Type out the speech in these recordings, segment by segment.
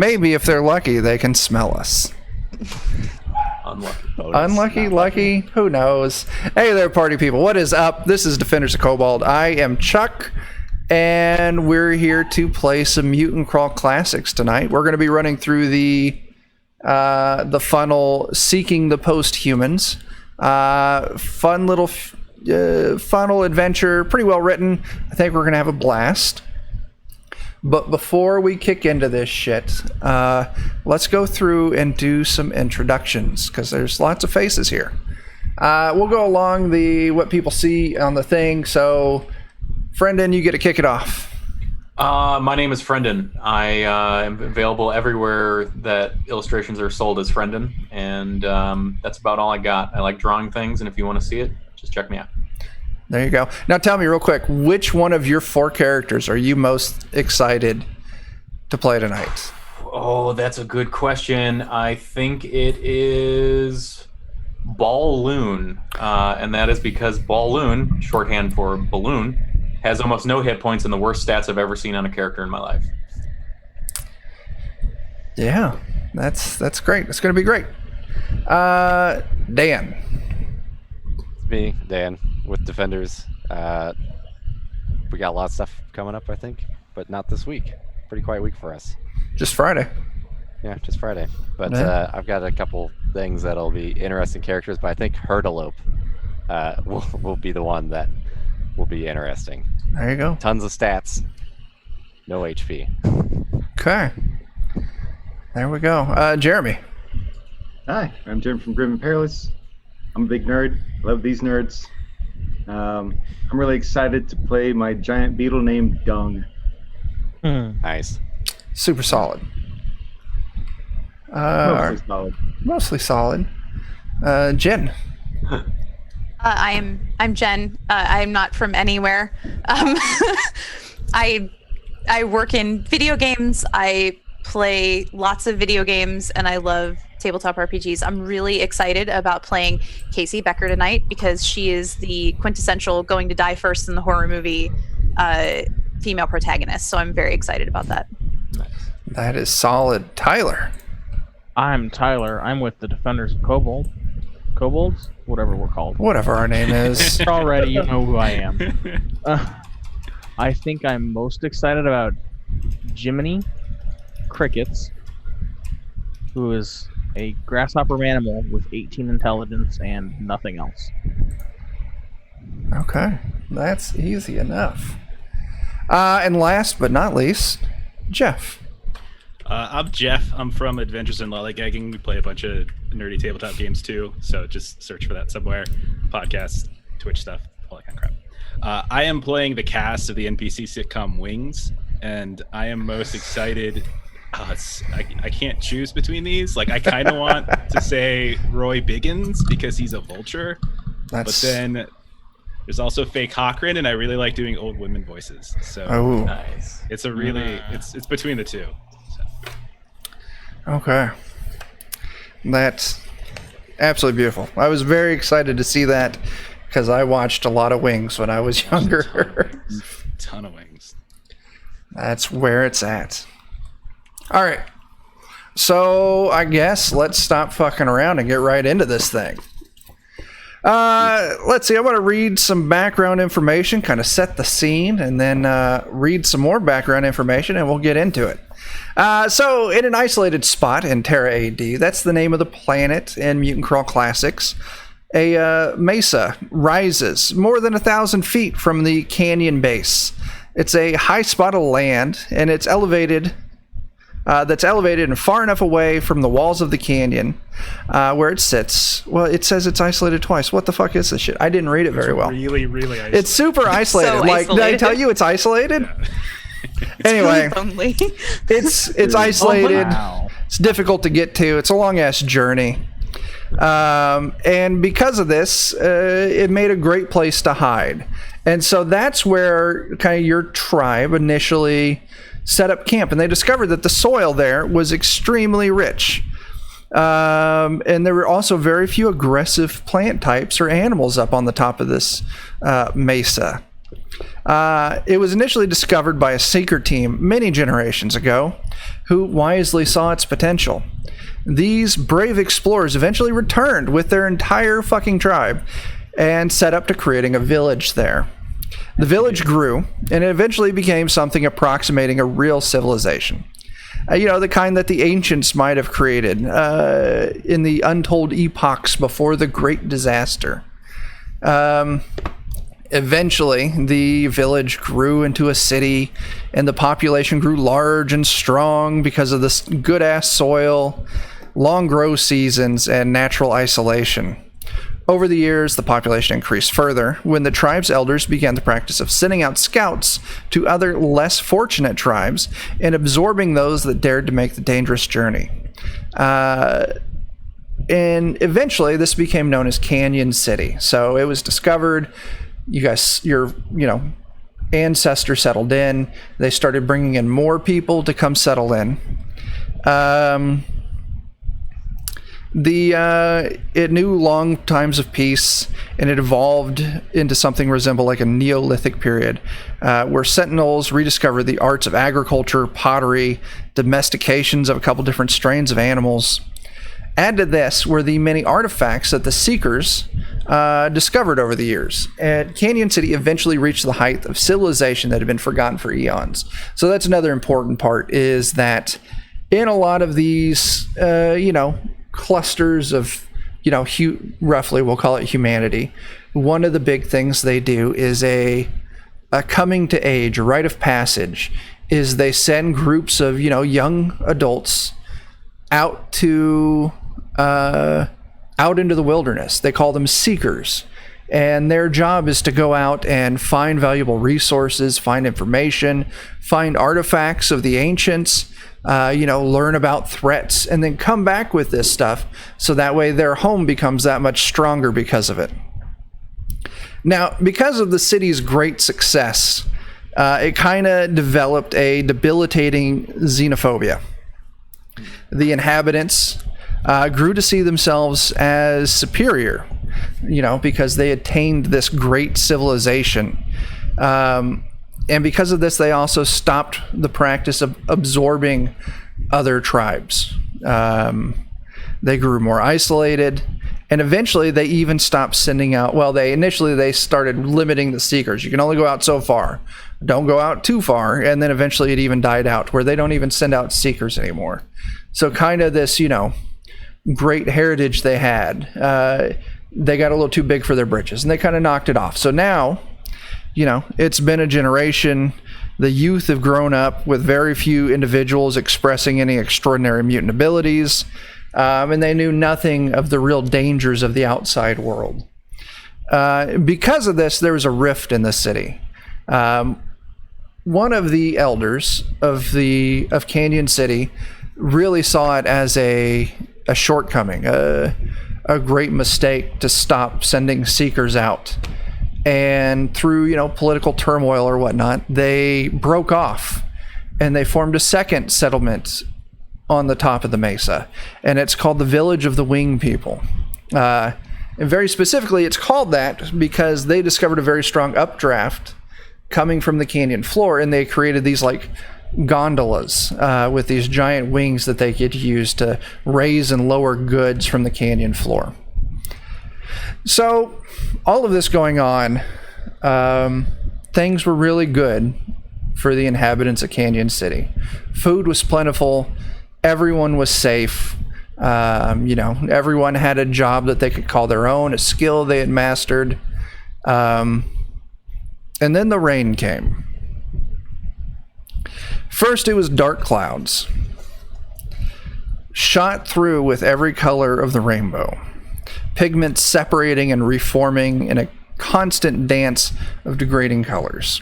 Maybe if they're lucky, they can smell us. Unlucky. Unlucky, lucky, who knows? Hey there, party people. What is up? This is Defenders of Kobold. I am Chuck, and we're here to play some Mutant Crawl Classics tonight. We're going to be running through the funnel, Seeking the Post-Humans. Fun little funnel adventure, pretty well written. I think we're going to have a blast. But before we kick into this shit, let's go through and do some introductions, because there's lots of faces here. We'll go along what people see on the thing. So, Friendon, you get to kick it off. My name is Friendon. I am available everywhere that illustrations are sold as Friendon, and that's about all I got. I like drawing things, and if you want to see it, just check me out. There you go. Now tell me real quick, which one of your 4 characters are you most excited to play tonight? Oh, that's a good question. I think it is Balloon, and that is because Balloon, shorthand for balloon, has almost no hit points and the worst stats I've ever seen on a character in my life. Yeah, that's great. It's going to be great. Dan. It's me, Dan, with Defenders. We got a lot of stuff coming up, I think, but not this week. Pretty quiet week for us. Just Friday. Yeah, just Friday. But Yeah. I've got a couple things that'll be interesting characters, but I think Hurdalope will be the one that will be interesting. There you go. Tons of stats, no HP. Okay. There we go. Jeremy. Hi, I'm Jim from Grim and Perilous. I'm a big nerd. Love these nerds. I'm really excited to play my giant beetle named Dung. Nice. Super solid. Mostly solid. Mostly solid. Jen. I'm Jen. I'm not from anywhere. I work in video games. I play lots of video games, and I love tabletop RPGs. I'm really excited about playing Casey Becker tonight because she is the quintessential going to die first in the horror movie female protagonist. So I'm very excited about that. That is solid. Tyler. I'm Tyler. I'm with the Defenders of Kobold. Kobolds? Whatever we're called. Whatever our name is. Already, you know who I am. I think I'm most excited about Jiminy Crickets, who is a grasshopper animal with 18 intelligence and nothing else. Okay. That's easy enough. And last but not least, Jeff. I'm Jeff. I'm from Adventures in Lollygagging. We play a bunch of nerdy tabletop games too, so just search for that somewhere. Podcast, Twitch stuff, all that kind of crap. I am playing the cast of the NPC sitcom Wings, and I am most excited. I can't choose between these. Like, I kind of want to say Roy Biggins because he's a vulture, but then there's also Faye Cochran, and I really like doing old women voices. So Nice. it's a really it's between the two. Okay. That's absolutely beautiful. I was very excited to see that because I watched a lot of Wings when I was younger. Ton of Wings. That's where it's at. All right. So I guess let's stop fucking around and get right into this thing. Let's see. I want to read some background information, kind of set the scene, and then read some more background information, and we'll get into it. So in an isolated spot in Terra AD, that's the name of the planet in Mutant Crawl Classics, a mesa rises more than 1,000 feet from the canyon base. It's a high spot of land, and it's elevated. That's elevated and far enough away from the walls of the canyon where it sits. Well, it says it's isolated twice. What the fuck is this shit? I didn't read it very well. Really, really isolated. It's super isolated. So Like, did I isolated. tell you it's isolated? Anyway, Lonely. it's isolated. Wow. It's difficult to get to. It's a long ass journey. And because of this, it made a great place to hide. And so that's where kind of your tribe initially set up camp, and they discovered that the soil there was extremely rich. And there were also very few aggressive plant types or animals up on the top of this mesa. It was initially discovered by a seeker team many generations ago who wisely saw its potential. These brave explorers eventually returned with their entire fucking tribe and set up to creating a village there. The village grew, and it eventually became something approximating a real civilization. The kind that the ancients might have created in the untold epochs before the Great Disaster. Eventually, the village grew into a city, and the population grew large and strong because of this good-ass soil, long grow seasons, and natural isolation. Over the years, the population increased further when the tribe's elders began the practice of sending out scouts to other less fortunate tribes and absorbing those that dared to make the dangerous journey. And eventually, this became known as Canyon City. So it was discovered. Your ancestors settled in. They started bringing in more people to come settle in. It knew long times of peace, and it evolved into something resembled like a Neolithic period, where sentinels rediscovered the arts of agriculture, pottery, domestications of a couple different strains of animals. Add to this were the many artifacts that the Seekers discovered over the years. And Canyon City eventually reached the height of civilization that had been forgotten for eons. So that's another important part, is that in a lot of these, clusters of, roughly we'll call it humanity, one of the big things they do is a coming to age, a rite of passage, is they send groups of, young adults out to out into the wilderness. They call them seekers, and their job is to go out and find valuable resources, find information, find artifacts of the ancients, learn about threats, and then come back with this stuff, so that way their home becomes that much stronger because of it. Now, because of the city's great success, it kind of developed a debilitating xenophobia. The inhabitants grew to see themselves as superior, because they attained this great civilization. And because of this, they also stopped the practice of absorbing other tribes. They grew more isolated, and eventually they even stopped sending out, they started limiting the seekers. You can only go out so far. Don't go out too far. And then eventually it even died out, where they don't even send out seekers anymore. So kind of this, great heritage they had, they got a little too big for their britches, and they kind of knocked it off. So now, it's been a generation. The youth have grown up with very few individuals expressing any extraordinary mutant abilities, and they knew nothing of the real dangers of the outside world. Because of this, there was a rift in the city. One of the elders of Canyon City really saw it as a shortcoming, a great mistake to stop sending seekers out. And through, political turmoil or whatnot, they broke off and they formed a second settlement on the top of the mesa. And it's called the Village of the Wing People. And very specifically, it's called that because they discovered a very strong updraft coming from the canyon floor, and they created these gondolas with these giant wings that they could use to raise and lower goods from the canyon floor. So all of this going on, things were really good for the inhabitants of Canyon City. Food was plentiful. Everyone was safe. Everyone had a job that they could call their own, a skill they had mastered. And then the rain came. First, it was dark clouds, shot through with every color of the rainbow, pigments separating and reforming in a constant dance of degrading colors.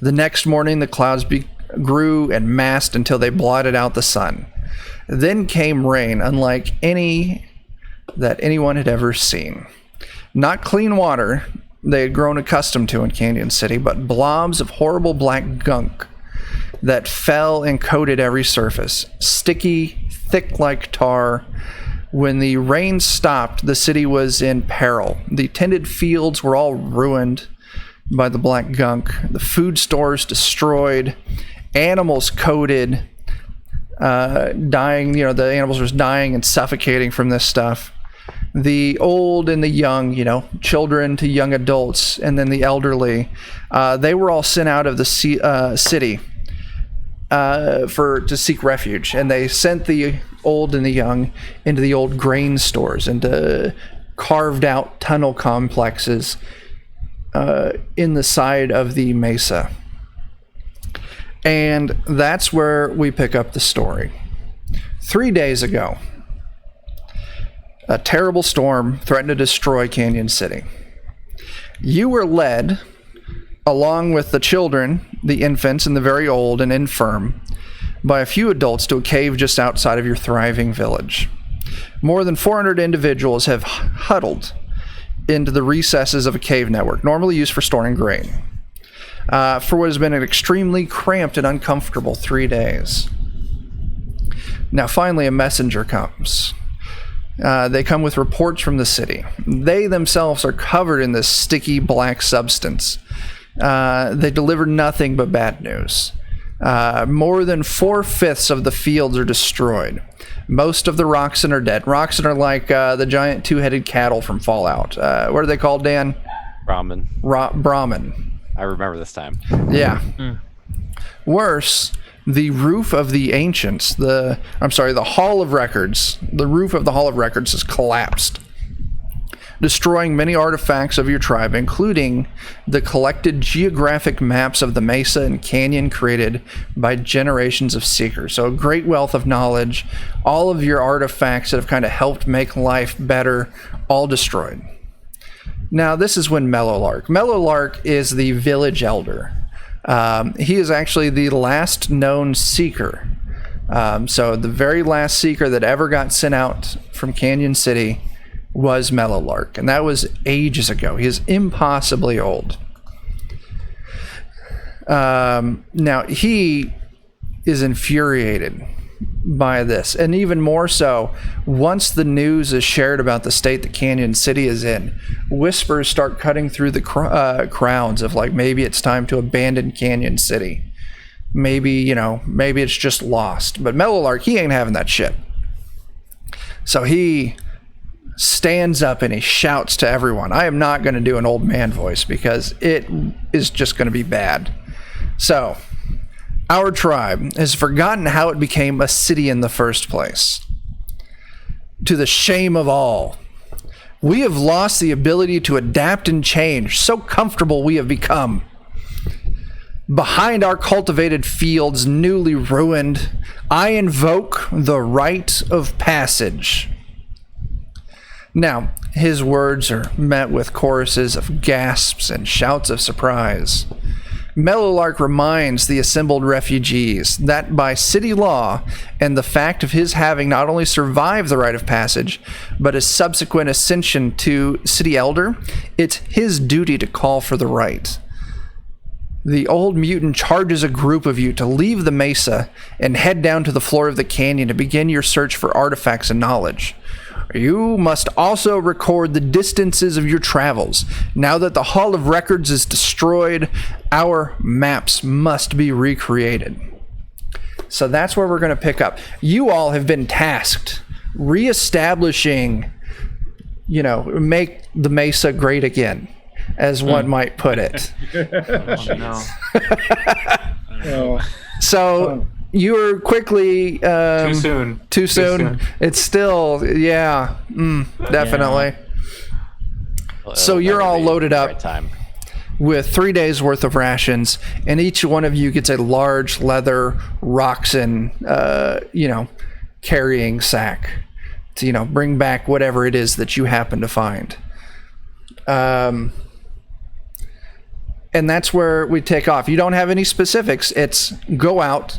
The next morning, the clouds grew and massed until they blotted out the sun. Then came rain, unlike any that anyone had ever seen. Not clean water they had grown accustomed to in Canyon City, but blobs of horrible black gunk that fell and coated every surface, sticky, thick like tar. When the rain stopped, the city was in peril. The tended fields were all ruined by the black gunk, the food stores destroyed, animals coated, dying. The animals are just dying and suffocating from this stuff. The old and the young, children to young adults, and then the elderly, they were all sent out of the city to seek refuge, and they sent the old and the young into the old grain stores, into carved out tunnel complexes in the side of the mesa. And that's where we pick up the story. 3 days ago, a terrible storm threatened to destroy Canyon City. You were led, along with the children, the infants, and the very old and infirm, by a few adults to a cave just outside of your thriving village. More than 400 individuals have huddled into the recesses of a cave network, normally used for storing grain, for what has been an extremely cramped and uncomfortable 3 days. Now, finally, a messenger comes. They come with reports from the city. They themselves are covered in this sticky black substance. They deliver nothing but bad news. More than 4/5 of the fields are destroyed. Most of the Roxen are dead. Roxen are like the giant two-headed cattle from Fallout. What are they called, Dan? Brahmin. Brahmin. I remember this time. Yeah. Worse, the roof of the ancients, the Hall of Records, the roof of the Hall of Records has collapsed, destroying many artifacts of your tribe, including the collected geographic maps of the mesa and canyon created by generations of seekers. So a great wealth of knowledge, all of your artifacts that have kind of helped make life better, all destroyed. Now, this is when Mellowlark. Mellowlark is the village elder. He is actually the last known seeker. So the very last seeker that ever got sent out from Canyon City was Mellowlark, and that was ages ago. He is impossibly old. Now, he is infuriated by this, and even more so once the news is shared about the state that Canyon City is in. Whispers start cutting through the crowds of like, maybe it's time to abandon Canyon City. Maybe it's just lost. But Mellowlark, he ain't having that shit. So he stands up and he shouts to everyone. I am not going to do an old man voice because it is just going to be bad. So, our tribe has forgotten how it became a city in the first place. To the shame of all, we have lost the ability to adapt and change. So comfortable we have become. Behind our cultivated fields, newly ruined, I invoke the rite of passage. Now, his words are met with choruses of gasps and shouts of surprise. Mellowlark reminds the assembled refugees that by city law and the fact of his having not only survived the rite of passage, but his subsequent ascension to city elder, it's his duty to call for the rite. The old mutant charges a group of you to leave the mesa and head down to the floor of the canyon to begin your search for artifacts and knowledge. You must also record the distances of your travels. Now that the Hall of Records is destroyed, our maps must be recreated. So that's where we're going to pick up. You all have been tasked reestablishing, make the Mesa great again, as one might put it. So you're quickly too soon. It's still definitely. So you're all loaded up with 3 days worth of rations, and each one of you gets a large leather Roxen carrying sack to bring back whatever it is that you happen to find. And that's where we take off. You don't have any specifics. It's go out,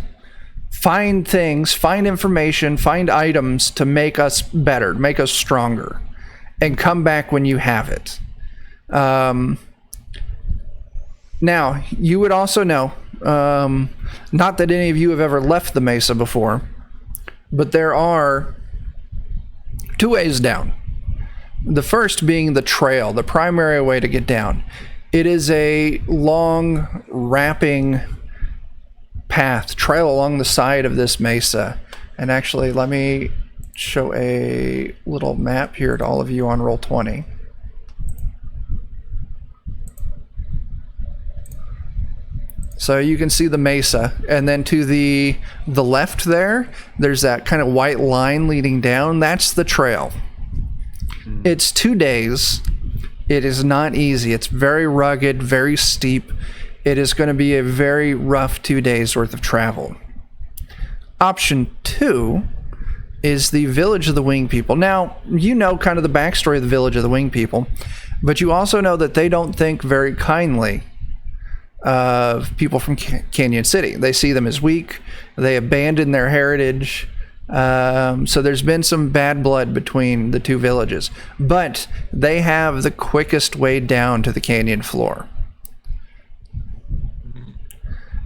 find things, find information, find items to make us better, make us stronger, and come back when you have it. Now, you would also know, not that any of you have ever left the Mesa before, but there are 2 ways down. The first being the trail, the primary way to get down. It is a long, wrapping trail along the side of this mesa And actually, let me show a little map here to all of you on Roll20. So you can see the mesa, and then to the left there's that kind of white line leading down. That's the trail. It's 2 days. It is not easy. It's very rugged, very steep. It is going to be a very rough 2 days worth of travel. Option 2 is the Village of the Wing People. Now, you know kind of the backstory of the Village of the Wing People, but you also know that they don't think very kindly of people from Canyon City. They see them as weak. They abandon their heritage. So there's been some bad blood between the two villages, but they have the quickest way down to the canyon floor.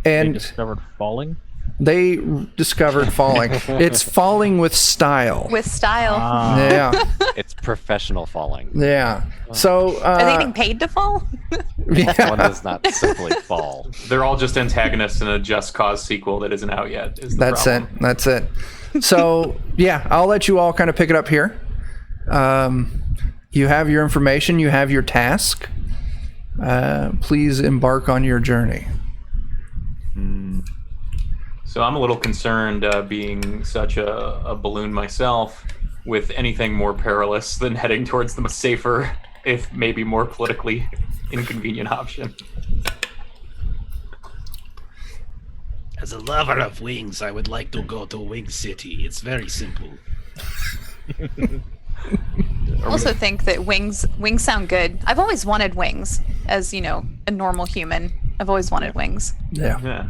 They And discovered falling. they discovered falling. It's falling with style. With style. Yeah, It's professional falling. yeah. So Are they getting paid to fall? yeah. One does not simply fall. They're all just antagonists in a Just Cause sequel that isn't out yet. Is the That's problem. it. That's it. So yeah, I'll let you all kind of pick it up here. You have your information. You have your task. Please embark on your journey. So I'm a little concerned, being such a balloon myself, with anything more perilous than heading towards the safer, if maybe more politically inconvenient option. As a lover of wings, I would like to go to Wing City. It's very simple. I also think that wings sound good. I've always wanted wings. As you know, a normal human, I've always wanted wings. Yeah, Yeah.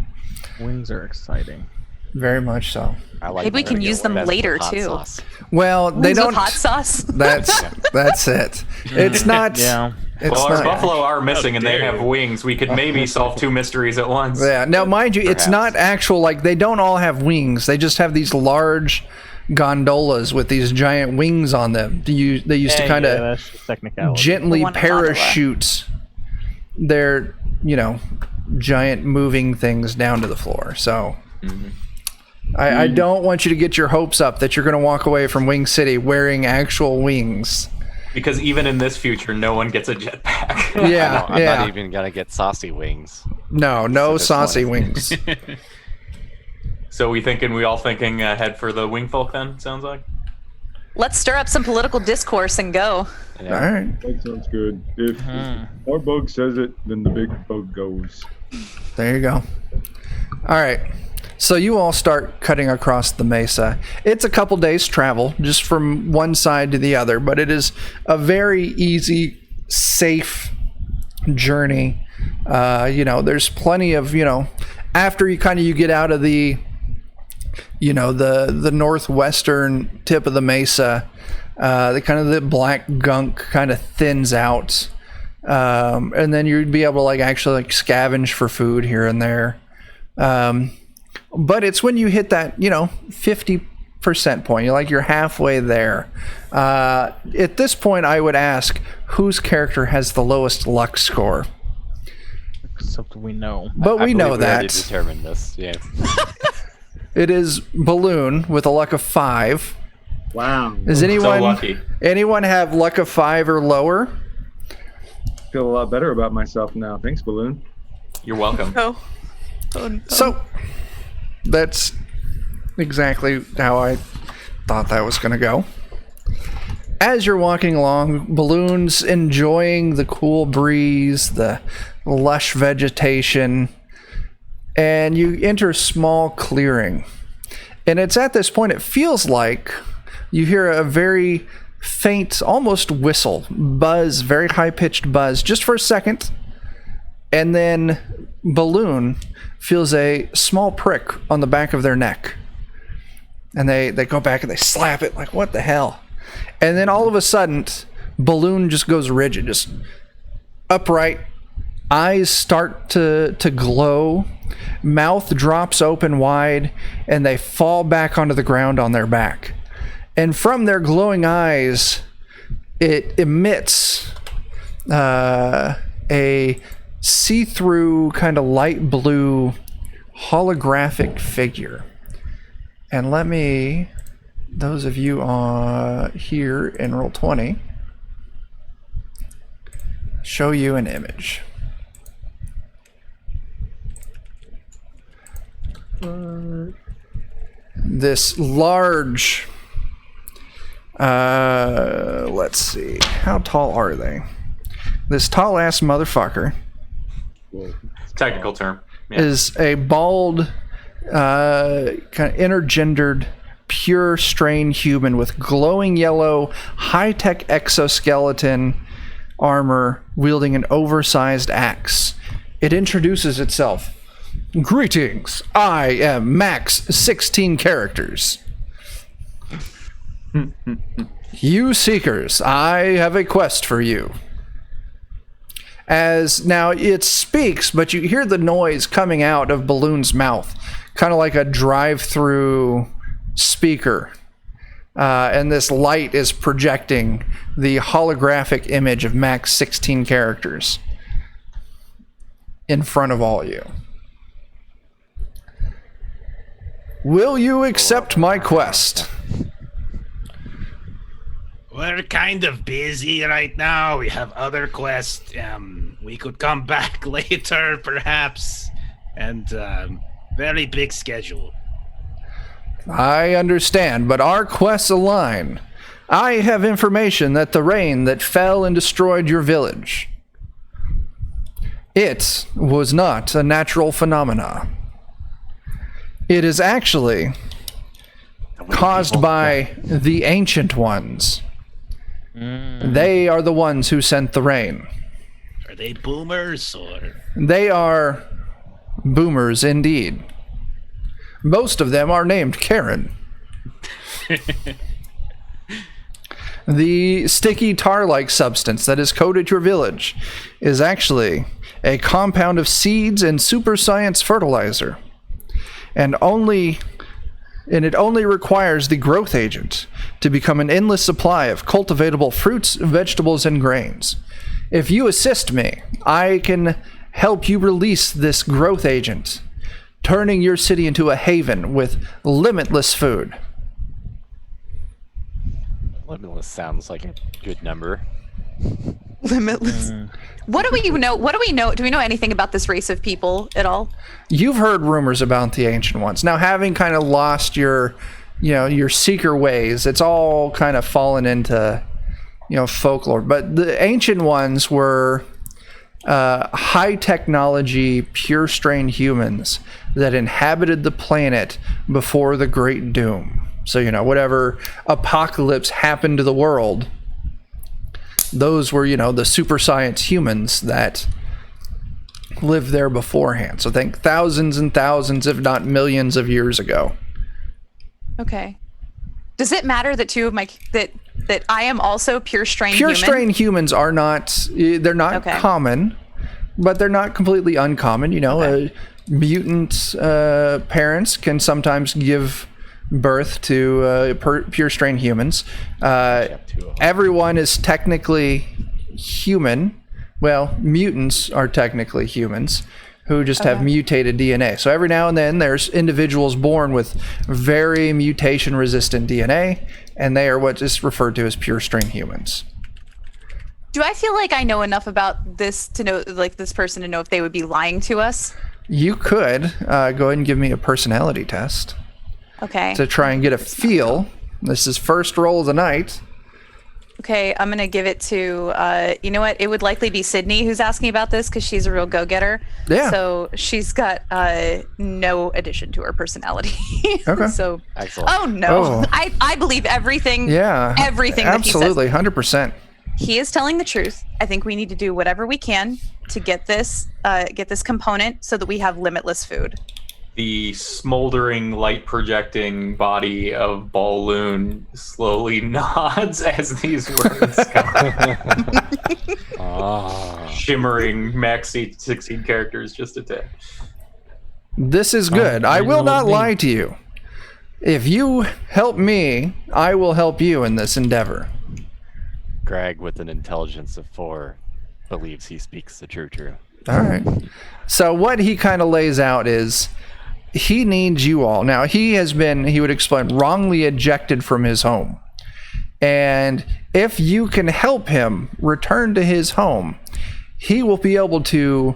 Wings are exciting. very much so. I like Maybe we that. can use them Best with later, hot too. sauce. Well, they Wings don't. with hot sauce. That's it. It's not. Yeah. It's Well, our not. buffalo are missing and they dare have you. wings. We could maybe solve two mysteries at once. Yeah. Now, mind you, it's Perhaps. not actual. Like they don't all have wings. They just have these large gondolas with these giant wings on them. They used to kind of that's just technicality. gently The one gondola. parachute their, giant moving things down to the floor. So I don't want you to get your hopes up that you're going to walk away from Wing City wearing actual wings. Because even in this future, no one gets a jetpack. Yeah, I'm yeah. not even gonna get saucy wings. No this saucy point. wings. So we all thinking head for the wing folk then, sounds like? Let's stir up some political discourse and go. Yeah. All right. That sounds good. If our bug says it, then the big bug goes. There you go. All right. So you all start cutting across the mesa. It's a couple days travel just from one side to the other, but it is a very easy, safe journey. There's plenty of, after you get out of the northwestern tip of the mesa, the black gunk kind of thins out. And then you'd be able to actually scavenge for food here and there. But it's when you hit that, 50% point, you're halfway there. At this point, I would ask whose character has the lowest luck score. Except we know. But I we believe know we already that. determined this. Yeah. It is Balloon with a luck of 5. Wow. Does So anyone lucky. have luck of 5 or lower? Feel a lot better about myself now. Thanks, Balloon. You're welcome. Oh. No. So that's exactly how I thought that was going to go. As you're walking along, Balloon's enjoying the cool breeze, the lush vegetation, and you enter a small clearing. And it's at this point, it feels like you hear a very faint, almost whistle, buzz, very high-pitched buzz, just for a second. And then Balloon feels a small prick on the back of their neck. And they go back and they slap it, like, what the hell? And then all of a sudden, Balloon just goes rigid, just upright. Eyes start to glow. Mouth drops open wide, and they fall back onto the ground on their back. And from their glowing eyes, it emits a see-through kind of light blue holographic figure. And let me, those of you here in Roll20, show you an image. This large, let's see, how tall are they? This tall ass motherfucker Technical term. Yeah. is a bald, kind of intergendered, pure strain human with glowing yellow, high-tech exoskeleton armor, wielding an oversized axe. It introduces itself. Greetings, I am Max 16 Characters. You seekers, I have a quest for you. As now it speaks, but you hear the noise coming out of Balloon's mouth, kind of like a drive-through speaker. And this light is projecting the holographic image of Max 16 Characters in front of all you. Will you accept my quest? We're kind of busy right now. We have other quests. We could come back later, perhaps. And very big schedule. I understand, but our quests align. I have information that the rain that fell and destroyed your village, it was not a natural phenomena. It is actually caused by the Ancient Ones. They are the ones who sent the rain. Are they boomers or? They are boomers indeed. Most of them are named Karen. The sticky tar-like substance that has coated your village is actually a compound of seeds and super science fertilizer. And it only requires the growth agent to become an endless supply of cultivatable fruits, vegetables, and grains. If you assist me, I can help you release this growth agent, turning your city into a haven with limitless food. Limitless sounds like a good number. Limitless. What do we know? What do we know? Do we know anything about this race of people at all? You've heard rumors about the Ancient Ones. Now, having kind of lost your seeker ways, it's all kind of fallen into, folklore. But the Ancient Ones were high technology, pure strain humans that inhabited the planet before the Great Doom. So, whatever apocalypse happened to the world, those were, the super science humans that lived there beforehand. So think thousands and thousands, if not millions of years ago. Okay. Does it matter that that I am also pure strain Pure human? strain humans are not, they're not Okay. common, but they're not completely uncommon. Okay. Mutant parents can sometimes give birth to pure strain humans. Everyone is technically human. Well, mutants are technically humans who just have mutated DNA. So every now and then there's individuals born with very mutation resistant DNA, and they are what is referred to as pure strain humans. Do I feel like I know enough about this to know, like, this person to know if they would be lying to us? You could go ahead and give me a personality test Okay. to try and get a feel. This is first roll of the night. Okay, I'm gonna give it to you know what? It would likely be Sydney who's asking about this because she's a real go-getter. Yeah. So she's got no addition to her personality. Okay. So. Excellent. Oh no! Oh. I believe everything. Yeah. Everything Absolutely, that he says. 100%. He is telling the truth. I think we need to do whatever we can to get this component so that we have limitless food. The smoldering, light projecting body of Balloon slowly nods as these words come. Shimmering Max 16 characters just a tad. This is good. I will not lie to you. If you help me, I will help you in this endeavor. Greg, with an intelligence of 4, believes he speaks the true truth. All right. So what he kind of lays out is he needs you all. Now, he has been, he would explain, wrongly ejected from his home. And if you can help him return to his home, he will be able to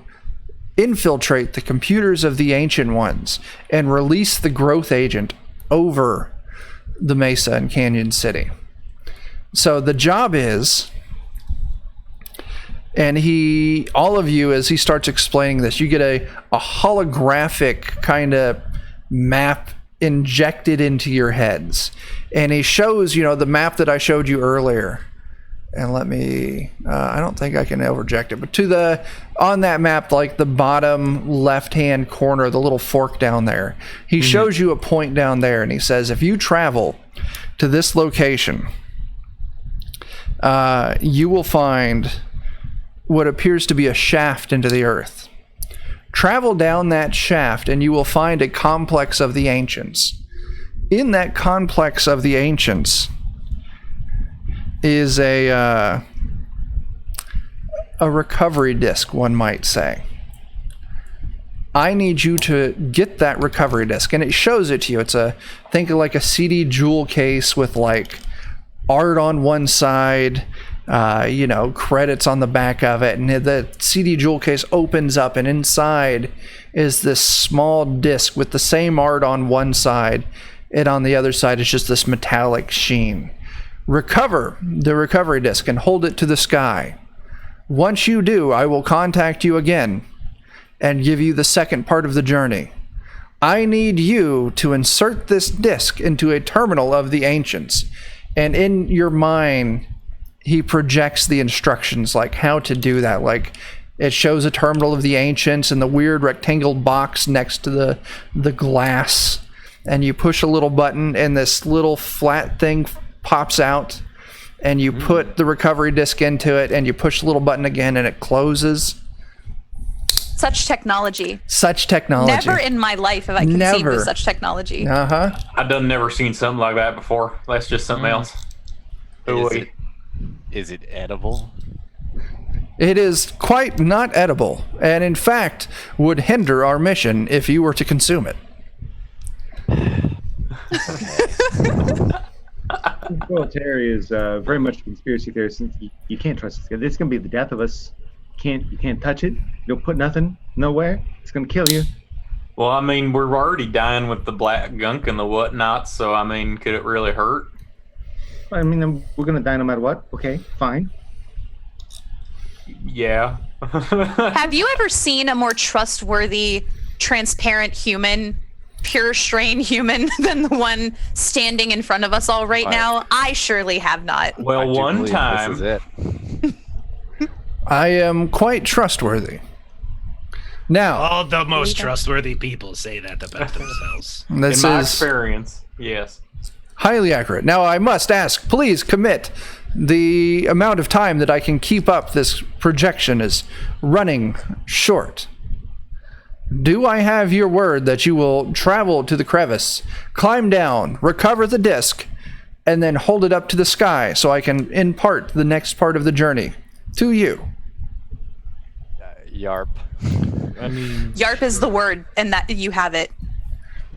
infiltrate the computers of the Ancient Ones and release the growth agent over the Mesa and Canyon City. So the job is, and all of you, as he starts explaining this, you get a holographic kind of map injected into your heads. And he shows, the map that I showed you earlier. And let me, I don't think I can overject it, but on that map, like the bottom left-hand corner, the little fork down there, he shows you a point down there, and he says, if you travel to this location, you will find what appears to be a shaft into the earth. Travel down that shaft, and you will find a complex of the ancients. In that complex of the ancients is a recovery disk, one might say. I need you to get that recovery disk, and it shows it to you. It's think of like a CD jewel case with like art on one side, credits on the back of it, and the CD jewel case opens up, and inside is this small disc with the same art on one side, and on the other side is just this metallic sheen. Recover the recovery disk and hold it to the sky. Once you do, I will contact you again and give you the second part of the journey. I need you to insert this disk into a terminal of the ancients, and in your mind he projects the instructions, like how to do that. Like it shows a terminal of the ancients and the weird rectangle box next to the glass, and you push a little button and this little flat thing pops out, and you put the recovery disk into it, and you push the little button again, and it closes. Such technology. Never in my life have I conceived of such technology. I've never seen something like that before. That's just something else. Is it edible? It is quite not edible, and in fact would hinder our mission if you were to consume it. Tinfoil Teddy is very much a conspiracy theorist. You can't trust this guy. It's gonna be the death of us. You can't touch it. You'll put nothing nowhere. It's gonna kill you. Well, I mean, we're already dying with the black gunk and the whatnot, so I mean, could it really hurt? I mean, we're gonna die no matter what. Okay, fine. Yeah. Have you ever seen a more trustworthy, transparent human, pure strain human than the one standing in front of us all right now? I surely have not. Well, one time. This is it. I am quite trustworthy. Now, all the most trustworthy people say that about themselves. This in my is experience, yes. highly accurate. Now, I must ask, please commit. The amount of time that I can keep up this projection is running short. Do I have your word that you will travel to the crevice, climb down, recover the disc, and then hold it up to the sky so I can impart the next part of the journey to you? Yarp. I mean, Yarp is the word, and that you have it.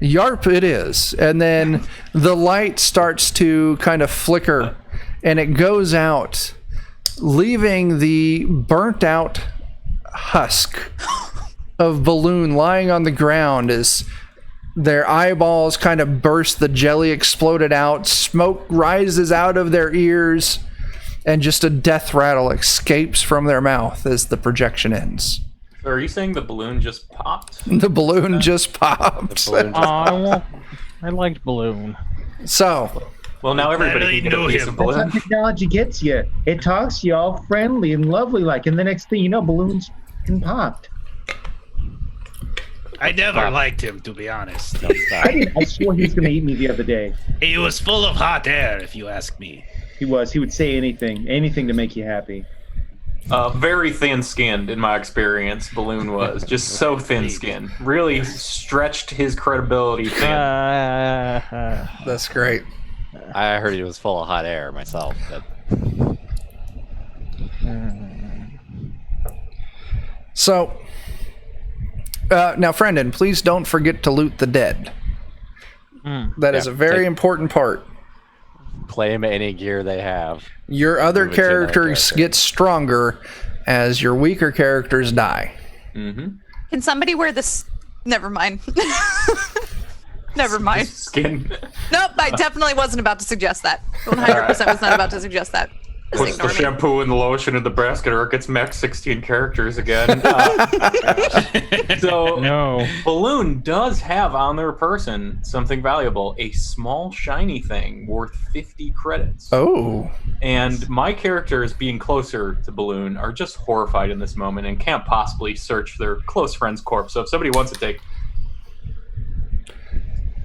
Yarp it is. And then the light starts to kind of flicker, and it goes out, leaving the burnt out husk of Balloon lying on the ground as their eyeballs kind of burst, the jelly exploded out, smoke rises out of their ears, and just a death rattle escapes from their mouth as the projection ends. So are you saying the balloon just popped? The balloon just popped. I liked Balloon. So, Well, now everybody really can get a know piece him. of That's how balloon. technology gets you. It talks to you all friendly and lovely like, and the next thing you know, balloons fucking popped. I never liked him, to be honest. I swore he was going to eat me the other day. He was full of hot air, if you ask me. He was. He would say anything to make you happy. Very thin-skinned, in my experience. Balloon was just so thin-skinned. Really stretched his credibility thin. that's great. I heard he was full of hot air myself. But So, Now, Friendon, please don't forget to loot the dead. That is Yeah, a very important part. Claim any gear they have. Your other Move it to another characters character. get stronger as your weaker characters die. Mm-hmm. Can somebody wear this? Never mind. Never mind. Skin. Nope, I definitely wasn't about to suggest that. 100% was not about to suggest that. Just Puts the ignore me. shampoo and the lotion in the basket, or it gets max 16 characters again. So No. Balloon does have on their person something valuable, a small shiny thing worth 50 credits. Oh. And my characters, being closer to Balloon, are just horrified in this moment and can't possibly search their close friend's corpse. So if somebody wants to take...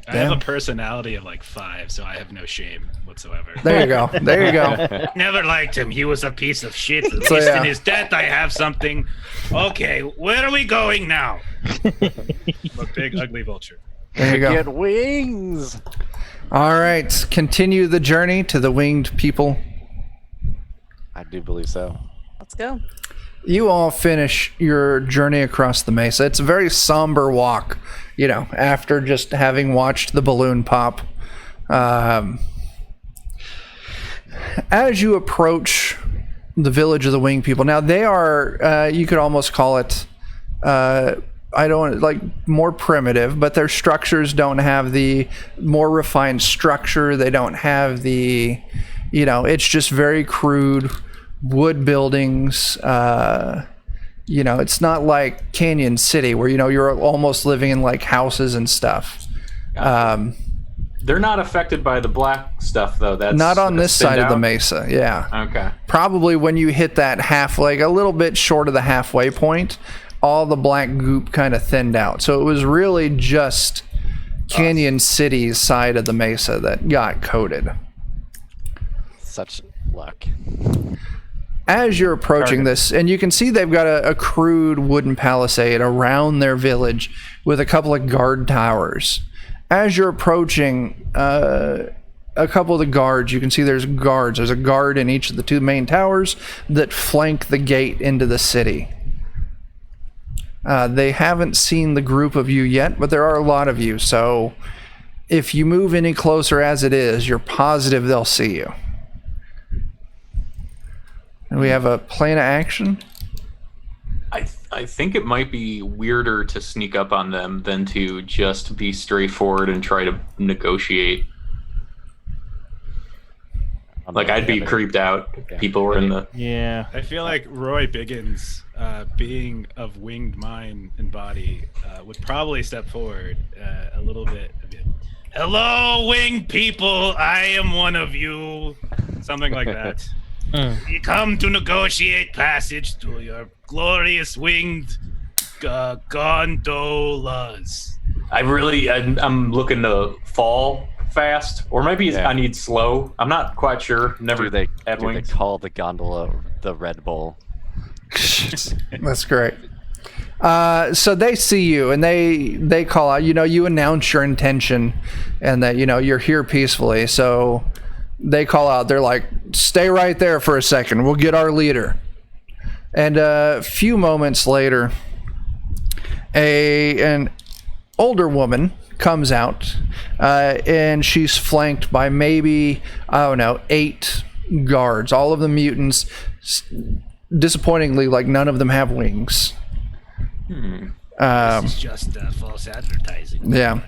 I have Damn. a personality of like 5, so I have no shame whatsoever. There you go. There you go. Never liked him. He was a piece of shit. At So, least yeah. in his death, I have something. Okay, where are we going now? A big, ugly vulture. There you go. Get wings. All right. Continue the journey to the winged people. I do believe so. Let's go. You all finish your journey across the mesa. It's a very somber walk, you know, after just having watched the balloon pop. As you approach the village of the winged people, now they are, you could almost call it, I don't like more primitive, but their structures don't have the more refined structure. They don't have the, you know, it's just very crude wood buildings. You know, it's not like Canyon City where, you know, you're almost living in like houses and stuff. They're not affected by the black stuff, though. That's Not on this thinned side of the out? mesa. Yeah. Okay. Probably when you hit that half, like a little bit short of the halfway point, all the black goop kind of thinned out. So it was really just Canyon City's side of the mesa that got coated. Such luck. As you're approaching this, and you can see they've got a crude wooden palisade around their village with a couple of guard towers. As you're approaching a couple of the guards, you can see there's guards. There's a guard in each of the 2 main towers that flank the gate into the city. They haven't seen the group of you yet, but there are a lot of you. So if you move any closer as it is, you're positive they'll see you. And we have a plan of action. I think it might be weirder to sneak up on them than to just be straightforward and try to negotiate. Like, I'd be creeped out. Yeah. People were in the... Yeah. I feel like Roy Biggins, being of winged mind and body, would probably step forward a little bit. Hello, winged people. I am one of you. Something like that. We come to negotiate passage to your glorious winged gondolas. I'm looking to fall fast, or maybe Yeah. I need slow. I'm not quite sure. Never Do they wings. call the gondola the Red Bull? That's great. So they see you and they call out, you know, you announce your intention and that, you know, you're here peacefully. So they call out, they're like, stay right there for a second. We'll get our leader. And a few moments later, an older woman comes out and she's flanked by maybe, I don't know, 8 guards, all of the mutants. Disappointingly, like none of them have wings. This is just false advertising. Yeah.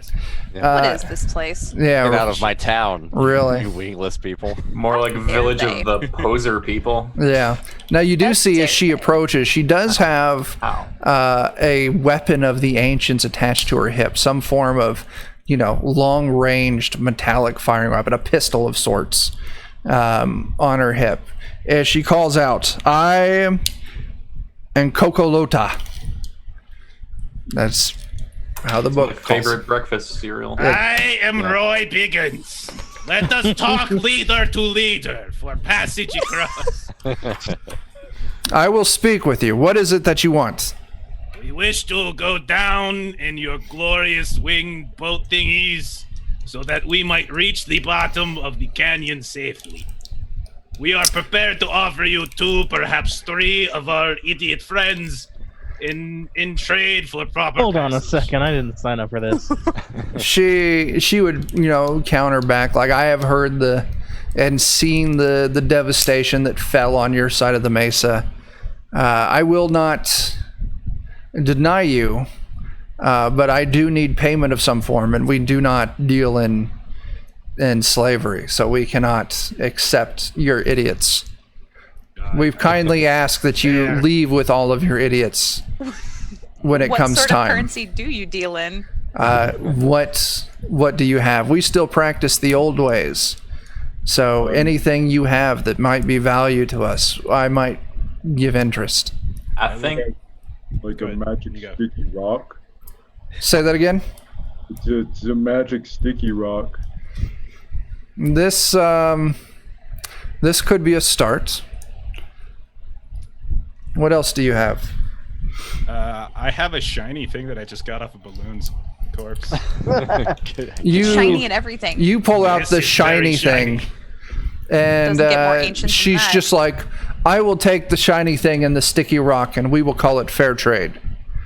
What is this place? Yeah. Get out of my town. Really? You wingless people. More like Village they? of the Poser people. Yeah. Now you do How see dare as she they. approaches, she does have a weapon of the ancients attached to her hip, some form of, you know, long-ranged metallic firing weapon, a pistol of sorts, on her hip. As she calls out, "I am Kokolota." That's how the book My calls favorite it. breakfast cereal. I am Roy Biggins. Let us talk leader to leader for passage across. I will speak with you. What is it that you want? We wish to go down in your glorious winged boat thingies so that we might reach the bottom of the canyon safely. We are prepared to offer you 2, perhaps 3 of our idiot friends in trade for proper. Hold on a passage. second. I didn't sign up for this. She would, counter back, like, I have heard and seen the devastation that fell on your side of the mesa. I will not deny you, but I do need payment of some form, and we do not deal in slavery, so we cannot accept your idiots. We've kindly asked that you Fair. leave with all of your idiots when it What comes sort time. of currency do you deal in? What do you have? We still practice the old ways. So anything you have that might be value to us, I might give interest. I think Like Go a ahead. magic You go. sticky rock. Say that again. It's a magic sticky rock. This could be a start. What else do you have? I have a shiny thing that I just got off a balloon's corpse. You Shiny and everything. you pull out Yes, the it's very shiny thing, shiny. and Doesn't get more ancient than she's that. just like, I will take the shiny thing and the sticky rock, and we will call it fair trade.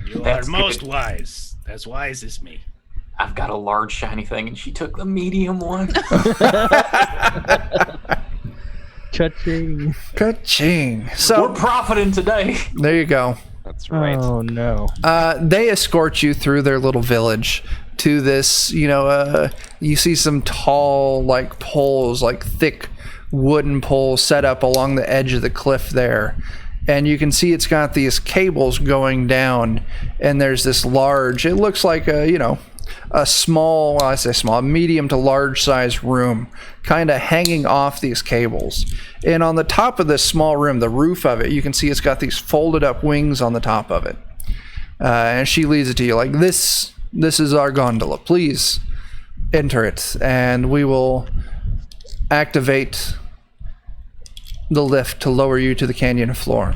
You That's are most good. wise. As wise as me. I've got a large shiny thing, and she took the medium one. Cha-ching. Ka-ching. We're So profiting today. there you go. That's right. Oh no. They escort you through their little village to this, you see some tall, like, poles, like thick wooden poles set up along the edge of the cliff there. And you can see it's got these cables going down, and there's this large, it looks like a small, well, I say small, medium to large size room kind of hanging off these cables. And on the top of this small room, the roof of it, you can see it's got these folded up wings on the top of it. And she leads it to you like, this is our gondola. Please enter it, and we will activate the lift to lower you to the canyon floor.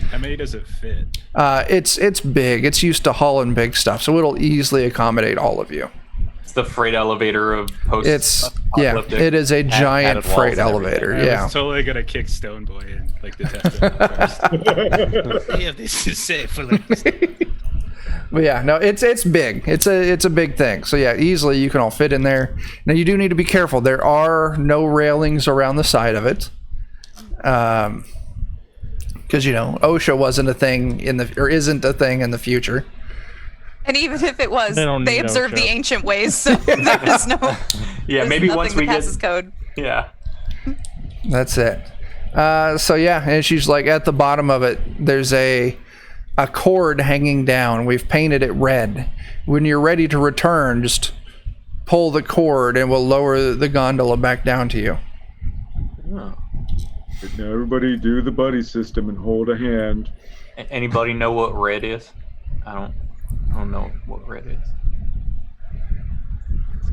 How many does it fit? It's big. It's used to hauling big stuff, so it'll easily accommodate all of you. It's the freight elevator of post. It is a giant padded walls freight and elevator. everything. I Yeah. was totally gonna kick Stone Boy and like the test first. Yeah, this is safe for But yeah, no, it's big. It's a big thing. So yeah, easily you can all fit in there. Now you do need to be careful. There are no railings around the side of it. Because OSHA wasn't a thing isn't a thing in the future. And even if it was, They don't they need observe the OSHA. ancient ways, so there's no. Yeah, there's maybe nothing once that we get. passes code. Yeah. That's it. So yeah, and she's like, at the bottom of it, there's a cord hanging down. We've painted it red. When you're ready to return, just pull the cord and we'll lower the gondola back down to you. Oh. Now everybody do the buddy system and hold a hand. Anybody know what red is? I don't know what red is.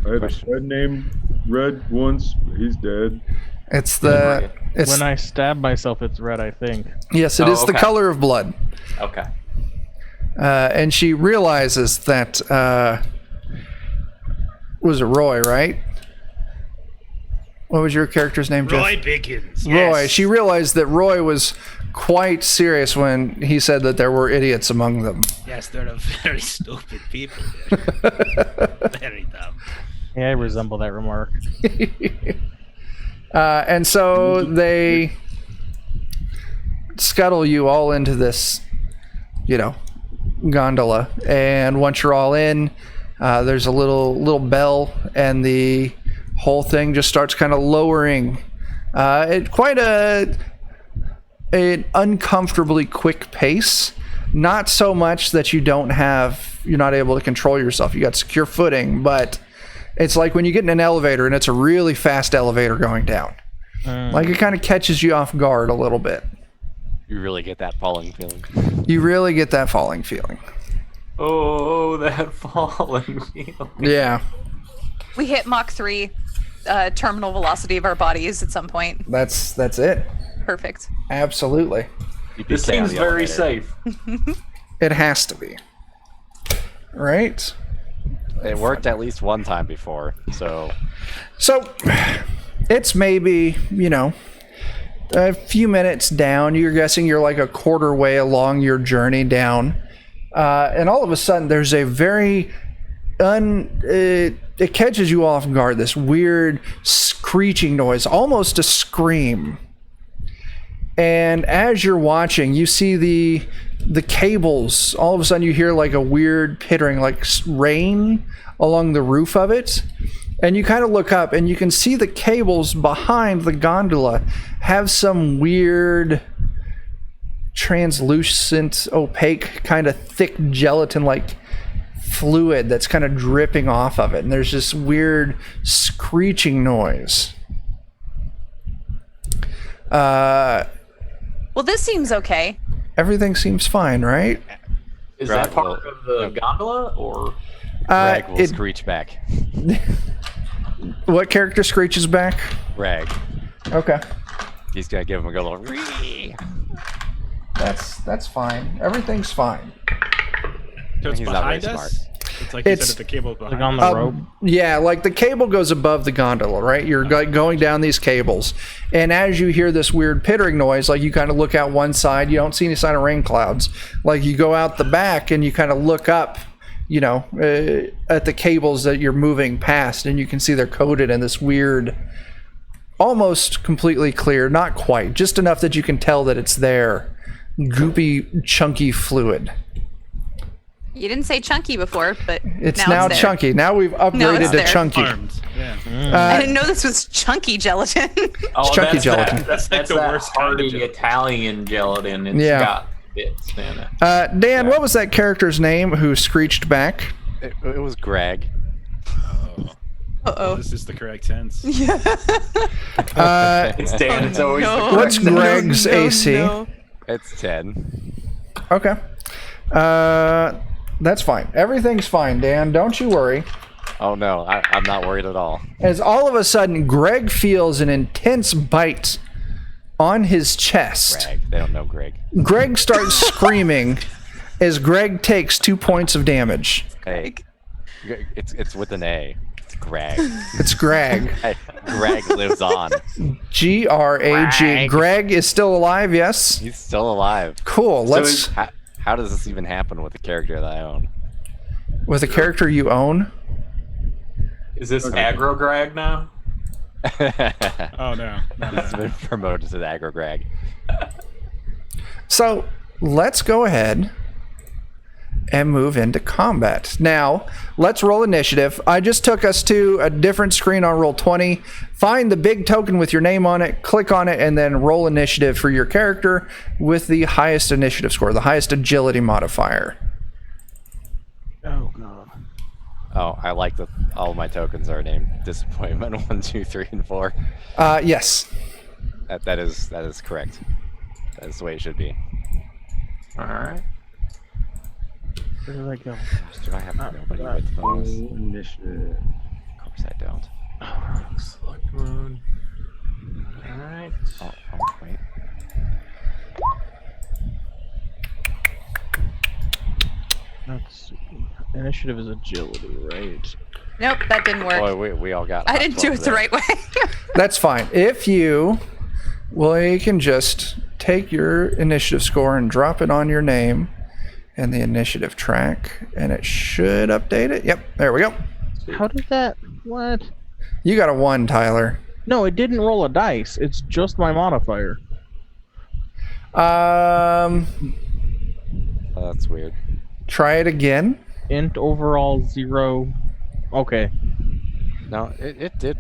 I had a Question. friend named Red once, but he's dead. It's When I stab myself, it's red, I think. yes, it Oh, is the okay. color of blood. Okay. And she realizes that was it Roy, right? What was your character's name, Jeff? Roy Biggins. Roy. Yes. She realized that Roy was quite serious when he said that there were idiots among them. Yes, they're a very stupid people. They're very dumb. Yeah, I resemble that remark. And so they scuttle you all into this, gondola. And once you're all in, there's a little bell, and the whole thing just starts kind of lowering at quite an uncomfortably quick pace. Not so much that you're not able to control yourself. You got secure footing, but it's like when you get in an elevator and it's a really fast elevator going down. Like it kind of catches you off guard a little bit. You really get that falling feeling. You really get that falling feeling. Oh, that falling feeling. Yeah, We hit Mach 3 terminal velocity of our bodies at some point. that's it. Perfect. Absolutely. This Stay on seems the very elevator. safe. It has to be. Right? It worked at least one time before, so So it's maybe, a few minutes down. You're guessing you're like a quarter way along your journey down. and all of a sudden there's a very it catches you off guard, this weird screeching noise, almost a scream. And as you're watching, you see the cables. All of a sudden you hear like a weird pittering, like rain along the roof of it. And you kind of look up and you can see the cables behind the gondola have some weird translucent, opaque, kind of thick gelatin-like fluid that's kind of dripping off of it. And there's this weird screeching noise. Well, this seems okay. Everything seems fine, right? Is Right, that part well, of the gondola, or Rag will screech back. What character screeches back? Rag. Okay. He's gonna give him a good little. Ree! That's fine. Everything's fine. So it's He's not very behind us. smart. It's like you It's- said, the cable behind Like on us. the rope. Yeah, like the cable goes above the gondola, right? You're going down these cables. And as you hear this weird pittering noise, like you kind of look out one side, you don't see any sign of rain clouds. Like you go out the back and you kind of look up, you know, at the cables that you're moving past, and you can see they're coated in this weird, almost completely clear, not quite, just enough that you can tell that it's there, goopy, chunky fluid. You didn't say chunky before, but It's now now it's there. chunky. Now we've Now upgraded it's to there. chunky. Armed. Yeah. I didn't know this was chunky gelatin. oh, chunky that's gelatin. That, that's like the that worst kind of hardy gelatin. Italian gelatin. It's Yeah. got bits in it. Dan, what was that character's name who screeched back? It was Greg. Uh-oh. This is the correct tense. It's Dan. It's always no. the What's correct- Greg's AC? no. It's 10. Okay. That's fine. Everything's fine, Dan. Don't you worry. Oh no, I'm not worried at all. As all of a sudden, Greg feels an intense bite on his chest. Greg. They don't know Greg. Greg starts screaming as Greg takes 2 points of damage. Hey, it's with an A. It's Greg. It's Greg. Hey, Greg lives on. Grag. Greg is still alive, yes? He's still alive. Cool. Let's. How does this even happen with the character that I own? With a character you own? Is this aggro Greg now? Oh no. He's been promoted to the aggro Greg. So let's go ahead and move into combat. Now, let's roll initiative. I just took us to a different screen on Roll20. Find the big token with your name on it, click on it, and then roll initiative for your character with the highest initiative score, the highest agility modifier. Oh god. Oh, I like that all my tokens are named Disappointment 1, 2, 3, and 4. Yes. That is correct. That is the way it should be. All right. Where did I go? Do I have nobody with those? Initiative. Of course I don't. Select mode. All right. Oh, wait. Let's see. Initiative is agility, right? Nope, that didn't work. Boy, we all got. I didn't do it the right way. That's fine. If you, well, you can just take your initiative score and drop it on your name in the initiative track, and it should update it. Yep, there we go. How did that? What? You got a 1, Tyler. No, it didn't roll a dice. It's just my modifier. Oh, that's weird. Try it again. Int overall 0. Okay. No, it did.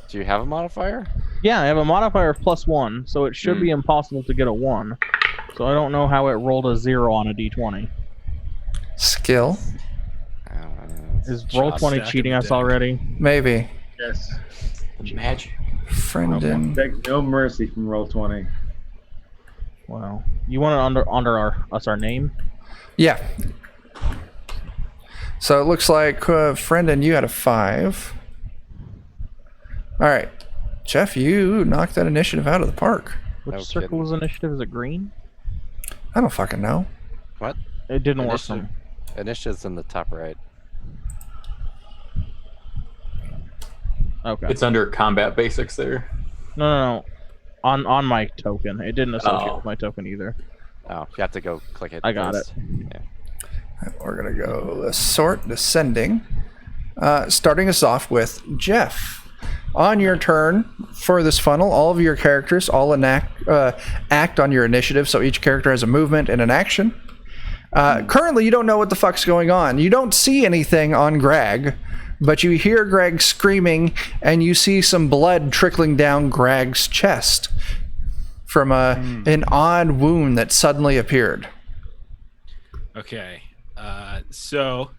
Do you have a modifier? Yeah, I have a modifier of +1, so it should be impossible to get a 1. So I don't know how it rolled a 0 on a d20. Skill, Is Roll20 stack cheating of us deck. already? maybe. Yes. Magic. Friendin. Expect no mercy from Roll20. Wow. You want it under our name? Yeah. So it looks like Friendin, you had a 5. All right, Jeff, you knocked that initiative out of the park. Which No circle kidding. is initiative? Is it green? I don't fucking know. What? It didn't work. Initiative. Initiative's in the top right. Okay. It's under combat basics there. No. On my token. It didn't associate Oh. with my token either. Oh, you have to go click it. I got first. Yeah. We're going to go assort descending. Starting us off with Jeff. On your turn for this funnel, all of your characters all act on your initiative, so each character has a movement and an action. Currently, you don't know what the fuck's going on. You don't see anything on Greg, but you hear Greg screaming, and you see some blood trickling down Greg's chest from an odd wound that suddenly appeared. Okay. So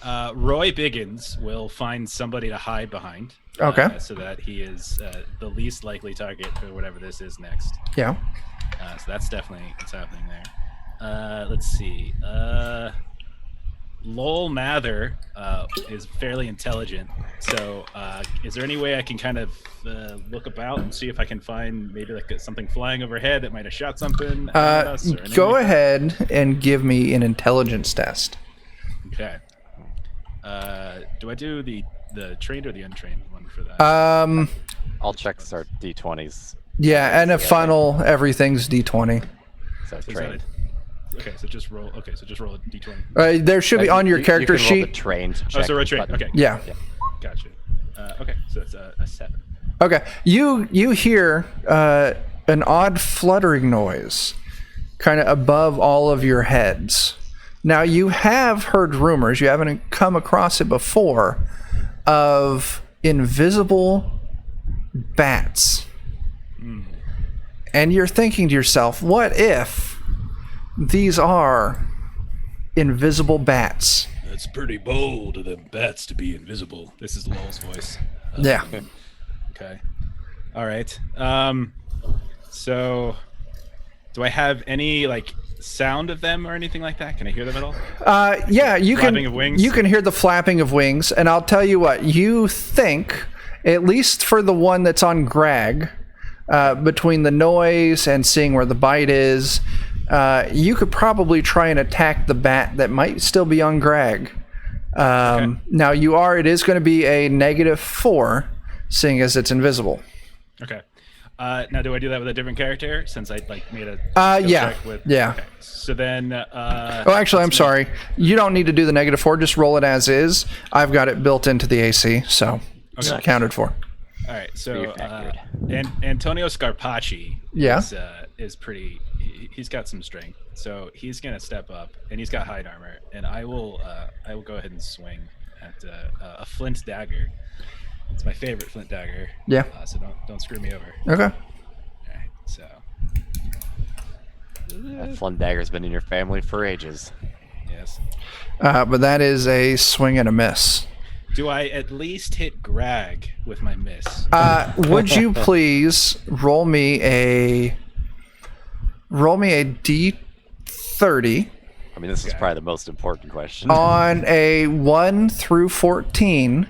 Roy Biggins will find somebody to hide behind. Okay. So that he is the least likely target for whatever this is next. Yeah. So that's definitely what's happening there. Let's see. Lowell Mather is fairly intelligent. So is there any way I can kind of look about and see if I can find maybe like something flying overhead that might have shot something at us? Or Go ahead and give me an intelligence test. Okay. Do I do the trained or the untrained one for that? All checks are D20s. Yeah, and a funnel, everything's D20. So Is that trained. it? Okay, so just roll. Okay, so just roll a d20. There should be on your character you can roll sheet. the trained Oh, check so we're trained. button. Okay. Yeah. Gotcha. Okay, so it's a 7. Okay. You hear an odd fluttering noise kind of above all of your heads. Now, you have heard rumors, you haven't come across it before, of invisible bats. And you're thinking to yourself, what if these are invisible bats? That's pretty bold of them bats to be invisible. This is Lowell's voice. Yeah. Okay. All right. So, do I have any like sound of them or anything like that? Can I hear them at all? Yeah, you Flapping of wings? You can hear the flapping of wings, and I'll tell you what, you think, at least for the one that's on Greg, between the noise and seeing where the bite is, you could probably try and attack the bat that might still be on Greg. Okay. Now it is going to be a -4, seeing as it's invisible. Okay. Now, do I do that with a different character since I like made a Yeah. check with? Yeah. Okay. So then. Oh, actually, I'm sorry. You don't need to do the -4. Just roll it as is. I've got it built into the AC, so it's Okay. accounted for. All right. So You're factored. and Antonio Scarpacci. Yeah. Is pretty. He's got some strength, so he's gonna step up, and he's got hide armor, and I will go ahead and swing at a flint dagger. It's my favorite flint dagger. Yeah. So don't screw me over. Okay. All right. So. That flint dagger's been in your family for ages. Yes. But that is a swing and a miss. Do I at least hit Greg with my miss? Would you please roll me a D30 I mean, this is Okay. probably the most important question. on a 1 through 14?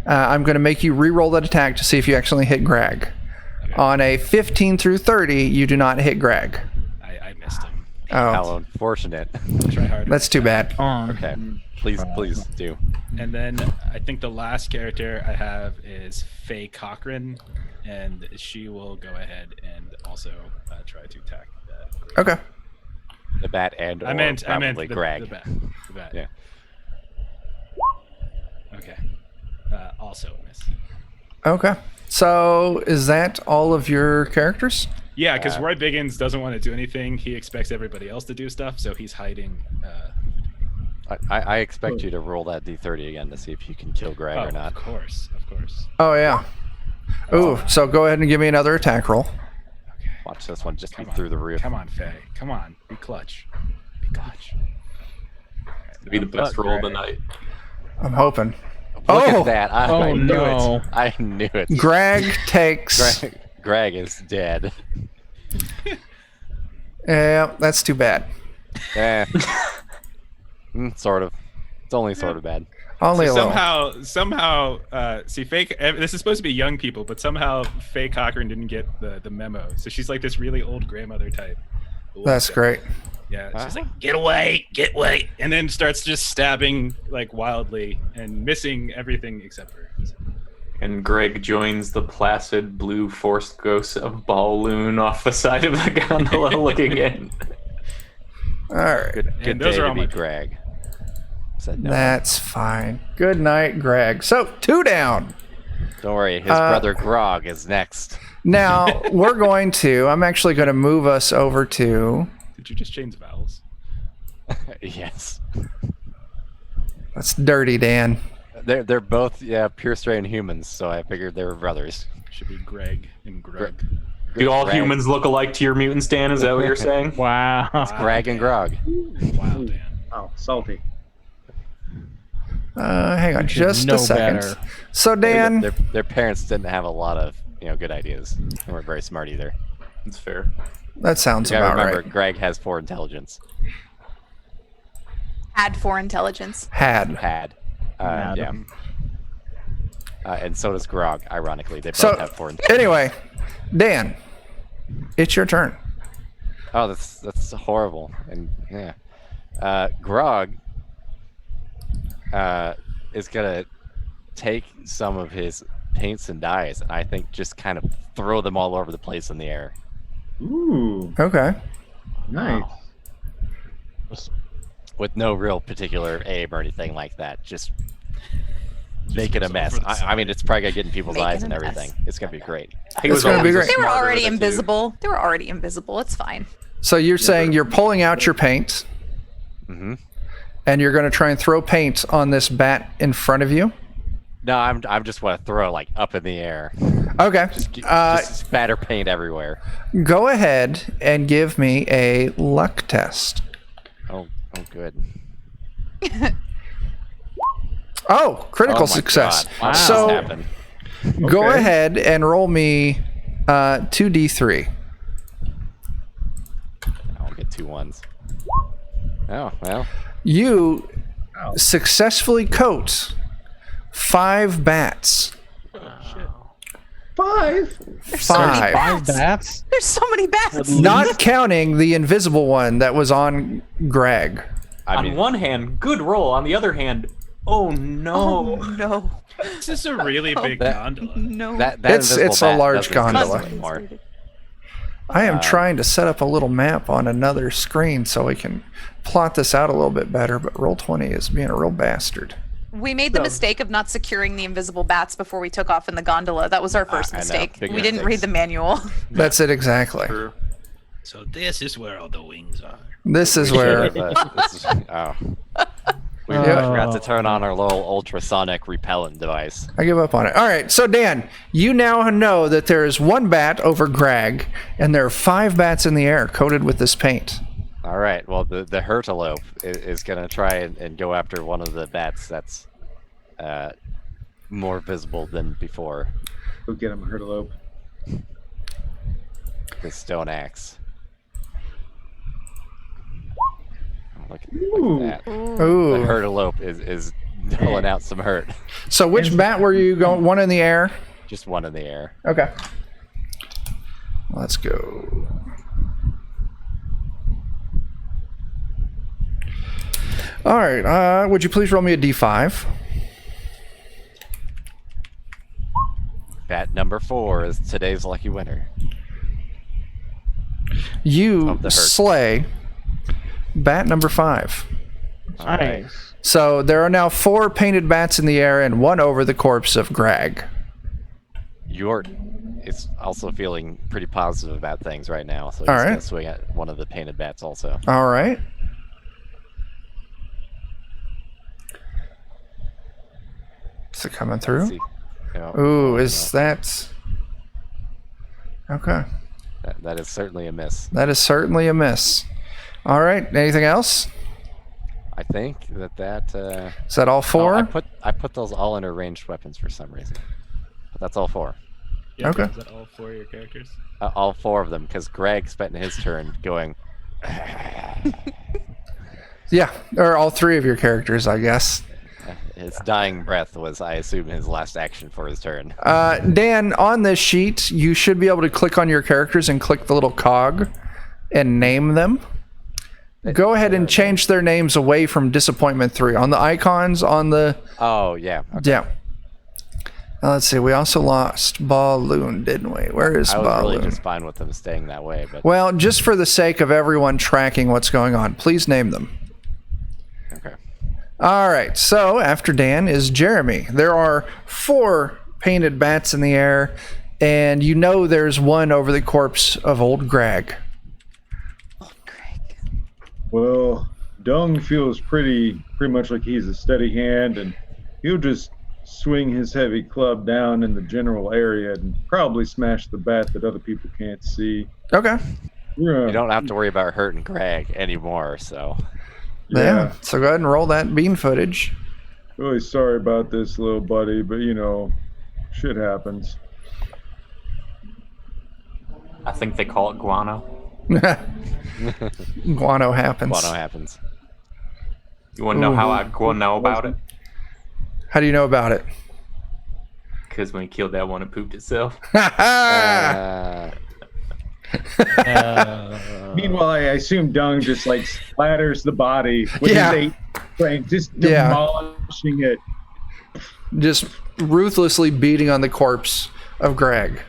I'm going to make you re-roll that attack to see if you actually hit Greg. Okay. On a 15 through 30, you do not hit Greg. I missed him. How Oh, unfortunate. Try harder. that's too bad. Okay, please do. And then I think the last character I have is Faye Cochran, and she will go ahead and also try to attack. Greg. Okay. The bat and or I meant probably Greg. The bat. The bat. Yeah. Okay. Also a miss. Okay. So is that all of your characters? Yeah, because Roy Biggins doesn't want to do anything. He expects everybody else to do stuff, so he's hiding. I expect you to roll that D30 again to see if you can kill Greg or not. Of course. Oh, yeah. Ooh, so go ahead and give me another attack roll. Okay. Watch this one just be Come on. through the roof. Come on, Faye. Come on. Be clutch. Be clutch. To be the best roll of the night. I'm hoping. Look Oh! at that. I Oh knew no. it. I knew it. Greg takes... Greg is dead. Yeah, that's too bad. Eh. Sort of. It's only sort of bad. Only a little. Somehow, see, this is supposed to be young people, but somehow Faye Cochran didn't get the memo. So she's like this really old grandmother type. That's great. Yeah, she's like, get away, and then starts just stabbing like wildly and missing everything except for. And Greg joins the placid blue forest ghosts of Balloon off the side of the gondola looking in. All right. Good those day are to all be my- Greg. Said no. That's fine. Good night, Greg. So 2 down. Don't worry, his brother Grog is next. Now I'm actually going to move us over to. Did you just change vowels? Yes. That's dirty, Dan. They're both pure strain humans, so I figured they were brothers. Should be Greg and Greg. Do all Greg. humans look alike to your mutant Stan? Is that what you're saying? Wow. Greg and Grog. Wow, Dan. Oh, salty. Hang on just know a second. better. So Dan, Their parents didn't have a lot of good ideas. They weren't very smart either. That's fair. that sounds You gotta about remember, right. Greg has 4 intelligence. Add 4 intelligence. Had. Mad. Yeah. And so does Grog, ironically. They both So have 4 intelligence. anyway, Dan, it's your turn. Oh, that's horrible. And yeah. Grog is gonna take some of his paints and dyes and I think just kind of throw them all over the place in the air. Ooh, Okay. nice. With no real particular aim or anything like that. Just make it a goes mess. over the I mean, it's probably gonna get in people's Make eyes it and a mess. everything. It's gonna be great. He It's gonna be always great. They were smarter already than you. invisible. They were already invisible. It's fine. So you're saying you're pulling out your paint Mm-hmm. and you're going to try and throw paint on this bat in front of you? No, I'm just want to throw like up in the air. Okay. Just spatter paint everywhere. Go ahead and give me a luck test. Oh, good. Oh, critical Oh my God. How did So this happen? go Okay. ahead and roll me 2d3. I'll get 2 1s. Oh well. You successfully coat 5 bats. 5. So many 5. bats. Bats? There's so many bats. Not counting the invisible one that was on Greg. I On mean, one hand, good roll. On the other hand, oh no. Oh no. This is a really big that- gondola. No. that It's invisible a bat large doesn't gondola. exist anymore. I am trying to set up a little map on another screen so we can plot this out a little bit better, but Roll20 is being a real bastard. We made the mistake of not securing the invisible bats before we took off in the gondola. That was our first I know. mistake. Big We didn't mistakes. read the manual. That's it exactly. True. So this is where all the wings are. This is We where should've, we forgot to turn on our little ultrasonic repellent device. I give up on it. All right, so Dan, you now know that there is 1 bat over Greg, and there are 5 bats in the air coated with this paint. All right. Well, the Hertalope is going to try and go after one of the bats that's more visible than before. Go get him, Hertalope. The stone axe. Oh, look Ooh. at that. The Ooh. Hertalope is doling out some hurt. So which bat were you going? 1 in the air? Just one in the air. Okay. Let's go. All right. Would you please roll me a d5? Bat number 4 is today's lucky winner. You Of the hurt. slay bat number 5. All right. Nice. So there are now 4 painted bats in the air and 1 over the corpse of Greg. Yort is also feeling pretty positive about things right now, so he's All right. going to swing at one of the painted bats also. All right. Is it coming through? See. No, Ooh, no, is that... Okay. that is certainly a miss. That is certainly a miss. All right. Anything else? I think that Is that all 4? I put those all under ranged weapons for some reason, but that's all 4. Yeah, Okay. Is that all 4 of your characters? All 4 of them, because Greg spent his turn going. Yeah. Or all 3 of your characters, I guess. His dying breath was, I assume, his last action for his turn. Dan, on this sheet, you should be able to click on your characters and click the little cog and name them. Go ahead and change their names away from Disappointment 3. On the icons, on the... Oh yeah. Okay. Yeah. Let's see. We also lost Balloon, didn't we? Where is I was Balloon? really just fine with them staying that way, but Well, just for the sake of everyone tracking what's going on, please name them. okay. All right. So after Dan is Jeremy. There are 4 painted bats in the air, and you know there's one over the corpse of old Greg. Well, Dung feels pretty much like he's a steady hand, and he'll just swing his heavy club down in the general area and probably smash the bat that other people can't see. Okay. Yeah. You don't have to worry about hurting Greg anymore, so Yeah. So go ahead and roll that bean footage. Really sorry about this, little buddy, but shit happens. I think they call it guano. Guano happens. guano happens. You want to know how I know about it? How do you know about it? Because when he killed that one, it pooped itself. Meanwhile, I assume Dung just like splatters the body with Yeah. his 8 frame, just Yeah. demolishing it. Just ruthlessly beating on the corpse of Greg.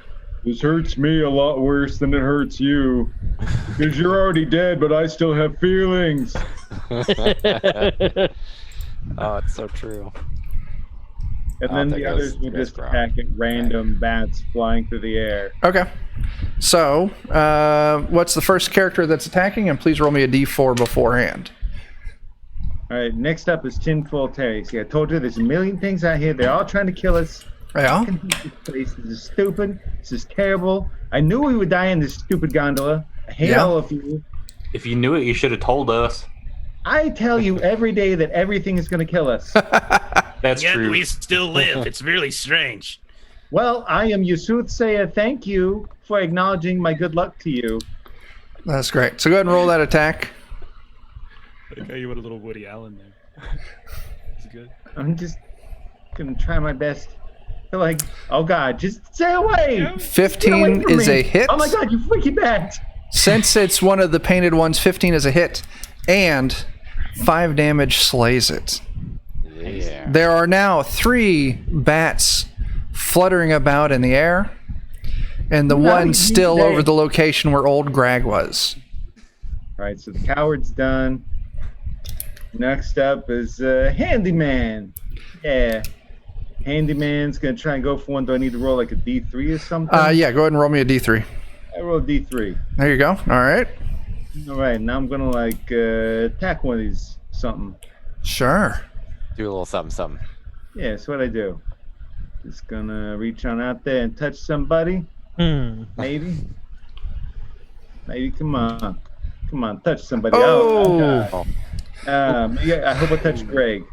This hurts me a lot worse than it hurts you. Because you're already dead, but I still have feelings. Oh, it's so true. And Oh, then there the goes- others will goes just Grom. attack at random bats flying through the air. Okay. So, what's the first character that's attacking? And please roll me a d4 beforehand. All right, next up is Tinfoil Teddy. See, I told you there's a million things out here. They're all trying to kill us. Yeah. This place. This is stupid. This is terrible. I knew we would die in this stupid gondola. I hate Yeah. all of you. If you knew it, you should have told us. I tell you every day that everything is going to kill us. That's Yet true. we still live. It's really strange. Well, I am your soothsayer. Thank you for acknowledging my good luck to you. That's great. So go ahead and roll that attack. Like how you went a little Woody Allen there. It's good. I'm just going to try my best. They're like, oh God, just stay away. Get away 15 from is me. a hit. Oh my God, you freaky bat. Since it's one of the painted ones, 15 is a hit. And 5 damage slays it. Yeah. There are now 3 bats fluttering about in the air, and the one still over the location where old Greg was. All right, so the coward's done. Next up is Handyman. Yeah. Handyman's going to try and go for one. Do I need to roll like a D3 or something? Yeah, go ahead and roll me a d3. I roll a D3. There you go. All right. All right, now I'm going to like attack one of these something. Sure. Do a little something, something. Yeah, that's what I do. Just going to reach on out there and touch somebody. Maybe. Maybe, come on. Come on, touch somebody. Oh. Maybe I hope I touch Greg.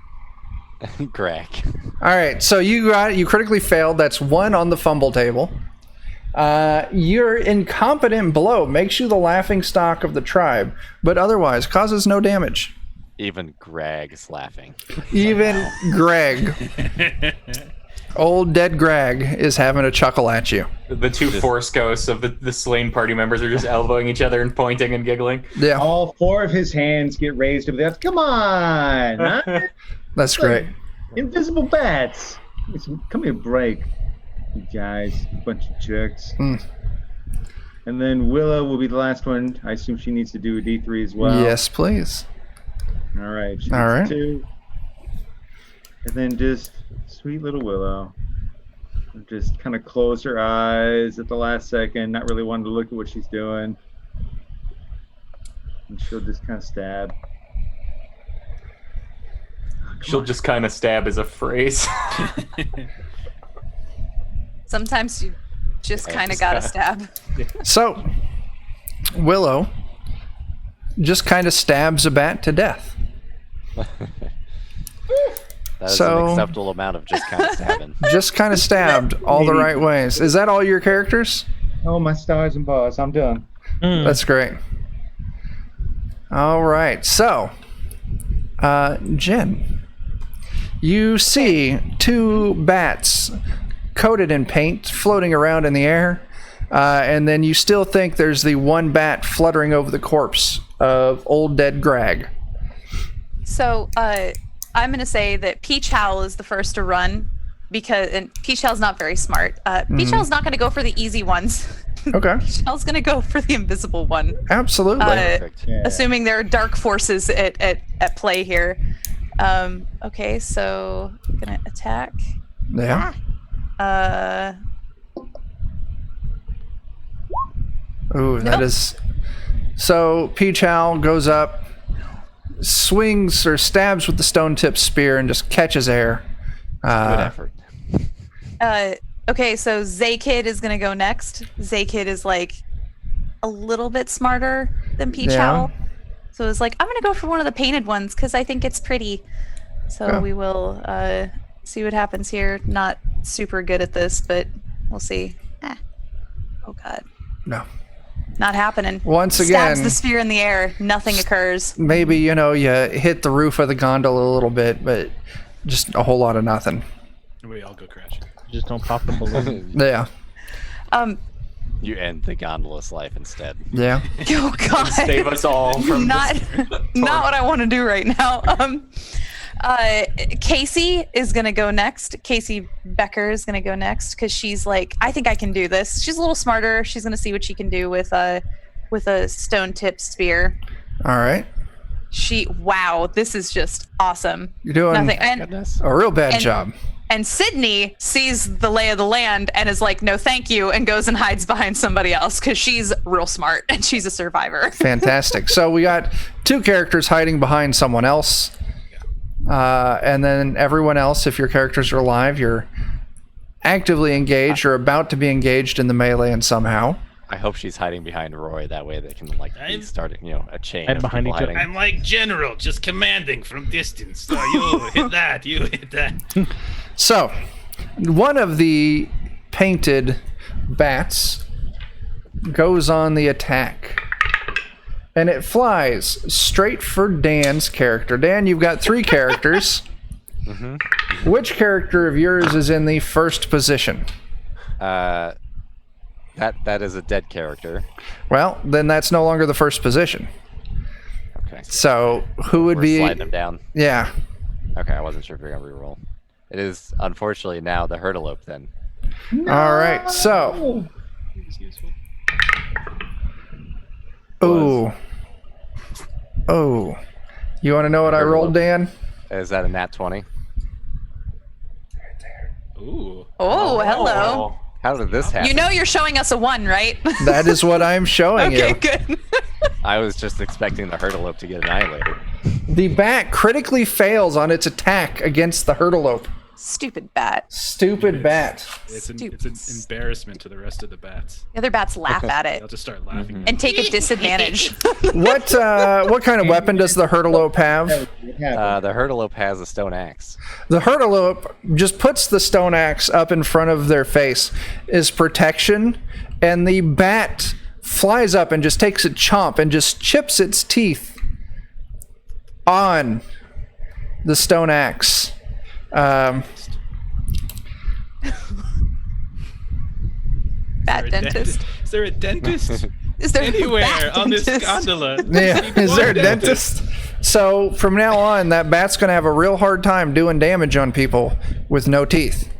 Greg. All right, so you got it. You critically failed. That's 1 on the fumble table. Your incompetent blow makes you the laughing stock of the tribe, but otherwise causes no damage. Even Greg is laughing. Even Greg, old dead Greg, is having a chuckle at you. The 2 force ghosts of the slain party members are just elbowing each other and pointing and giggling. Yeah, All 4 of his hands get raised over there. Come on! Huh? that's great. Invisible bats! Come here, break. You guys, a bunch of jerks. And then Willow will be the last one. I assume she needs to do a D3 as well. Yes, please. All right. She All gets right. 2. And then just sweet little Willow. Just kind of close her eyes at the last second, not really wanting to look at what she's doing. And she'll just kind of stab. She'll just kind of stab as a phrase. Sometimes you just kind of gotta stab. So, Willow just kind of stabs a bat to death. That is So- an acceptable amount of just kind of stabbing. Just kind of stabbed all the right ways. Is that all your characters? Oh, my stars and bars. I'm done. That's great. All right. So, Jen, you see 2 bats coated in paint floating around in the air, and then you still think there's the 1 bat fluttering over the corpse of old dead Greg. So I'm going to say that Peach Howl is the first to run and Peachell's not very smart. Peachell's not going to go for the easy ones. Okay. Peachell's going to go for the invisible one. Absolutely. Perfect. Yeah. Assuming there are dark forces at play here. Okay, so gonna attack. Yeah. Ooh, that is. So Peach Owl goes up, swings or stabs with the stone tip spear, and just catches air. Good effort. Okay, so Zaykid is gonna go next. Zaykid is like a little bit smarter than Peach Yeah. Owl. So it's like, I'm gonna go for one of the painted ones because I think it's pretty. So Yeah. we will see what happens here. Not super good at this, but we'll see. Oh god. No. Not happening. Once Stabs again- the spear in the air. Nothing occurs. Maybe, you hit the roof of the gondola a little bit, but just a whole lot of nothing. We all go crash. Just don't pop the balloon. Yeah. You end the gondola's life instead. Yeah. Oh god. Save us all from not this. not what I want to do right now. Casey is gonna go next. Casey Becker is gonna go next because she's like, I think I can do this. She's a little smarter. She's gonna see what she can do with a stone tip spear. All right. Wow, this is just awesome. You're doing Nothing. And Goodness. a real bad and- job. and Sydney sees the lay of the land and is like, no, thank you, and goes and hides behind somebody else because she's real smart and she's a survivor. Fantastic. So we got two characters hiding behind someone else. And then everyone else, if your characters are alive, you're actively engaged or about to be engaged in the melee and somehow. I hope she's hiding behind Roy. That way they can be I'm- starting, a chain Hide of behind people each other. hiding. I'm like general, just commanding from distance. So you hit that, you hit that. So, one of the painted bats goes on the attack. And it flies straight for Dan's character. Dan, you've got three characters. Which character of yours is in the first position? That is a dead character. Well, then that's no longer the first position. Okay. So, who would We're be... sliding them down. Yeah. Okay, I wasn't sure if we were gonna reroll. It is unfortunately now the hurdalope then. All right, so... Ooh. Oh. You want to know what I rolled, Dan? Is that a nat 20? Ooh. Oh, hello. How did this happen? You know you're showing us a 1, right? That is what I'm showing Okay, you. good. I was just expecting the hurdalope to get annihilated. The bat critically fails on its attack against the hurdalope. Stupid bat. Stupid bat. It's an Stupid. embarrassment to the rest of the bats. The other bats laugh at They'll it just start laughing. and take a disadvantage. What kind of weapon does the hurdalope have? The hurdalope has a stone axe. The hurdalope just puts the stone axe up in front of their face as protection, and the bat flies up and just takes a chomp and just chips its teeth on the stone axe. Bat Is there a dentist. Is there a dentist Is there a anywhere bat on this dentist? gondola? Yeah, is there a dentist? So from now on, that bat's going to have a real hard time doing damage on people with no teeth.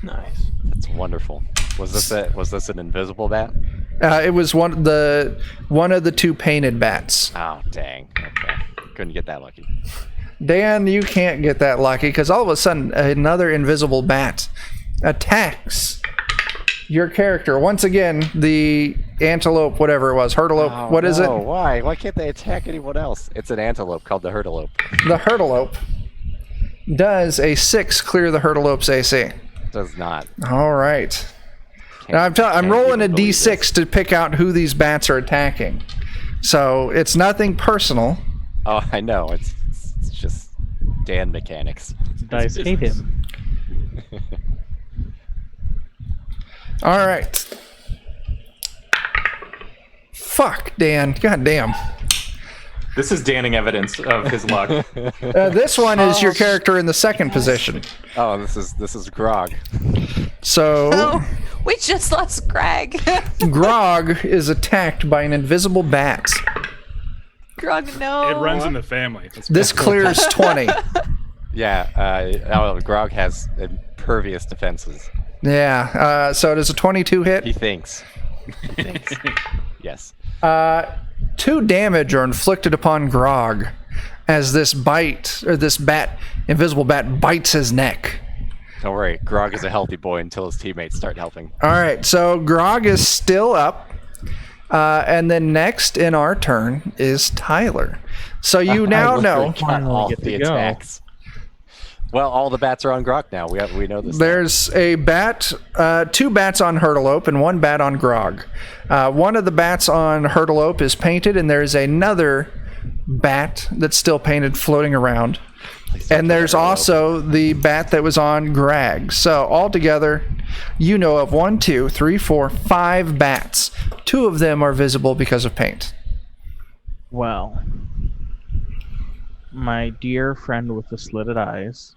Nice. That's wonderful. Was this an invisible bat? It was one of the two painted bats. Oh dang. Okay. Couldn't get that lucky. Dan, you can't get that lucky because all of a sudden another invisible bat attacks your character. Once again, the antelope, whatever it was, hurdalope, what is it? Oh, why? Why can't they attack anyone else? It's an antelope called the hurdalope. The hurdalope does a 6 clear the hurdalope's AC. Does not. All right. Now I'm Can't rolling a even believe d6 this. to pick out who these bats are attacking. So it's nothing personal. Oh, I know. It's just Dan mechanics. Dice hate him. All right. Fuck, Dan. God damn. This is damning evidence of his luck. This one is your character in the second position. Oh, this is Grog. So Oh, we just lost Greg. Grog is attacked by an invisible bat. Grog, no. It runs in the family. That's This clears 20. Yeah. Grog has impervious defenses. Yeah. So does a 22 hit? He thinks. He thinks. Yes. 2 damage are inflicted upon Grog as this invisible bat bites his neck. Don't worry, Grog is a healthy boy until his teammates start helping. All right, so Grog is still up. And then next in our turn is Tyler. So you now know. All get to the go. attacks. Well, all the bats are on Grog now. We know this. There's a bat, 2 bats on Hurtleope and 1 bat on Grog. One of the bats on Hurtleope is painted, and there's another bat that's still painted floating around. And there's also the bat that was on Greg. So altogether, you know of 1, 2, 3, 4, 5 bats. 2 of them are visible because of paint. Well, my dear friend with the slitted eyes,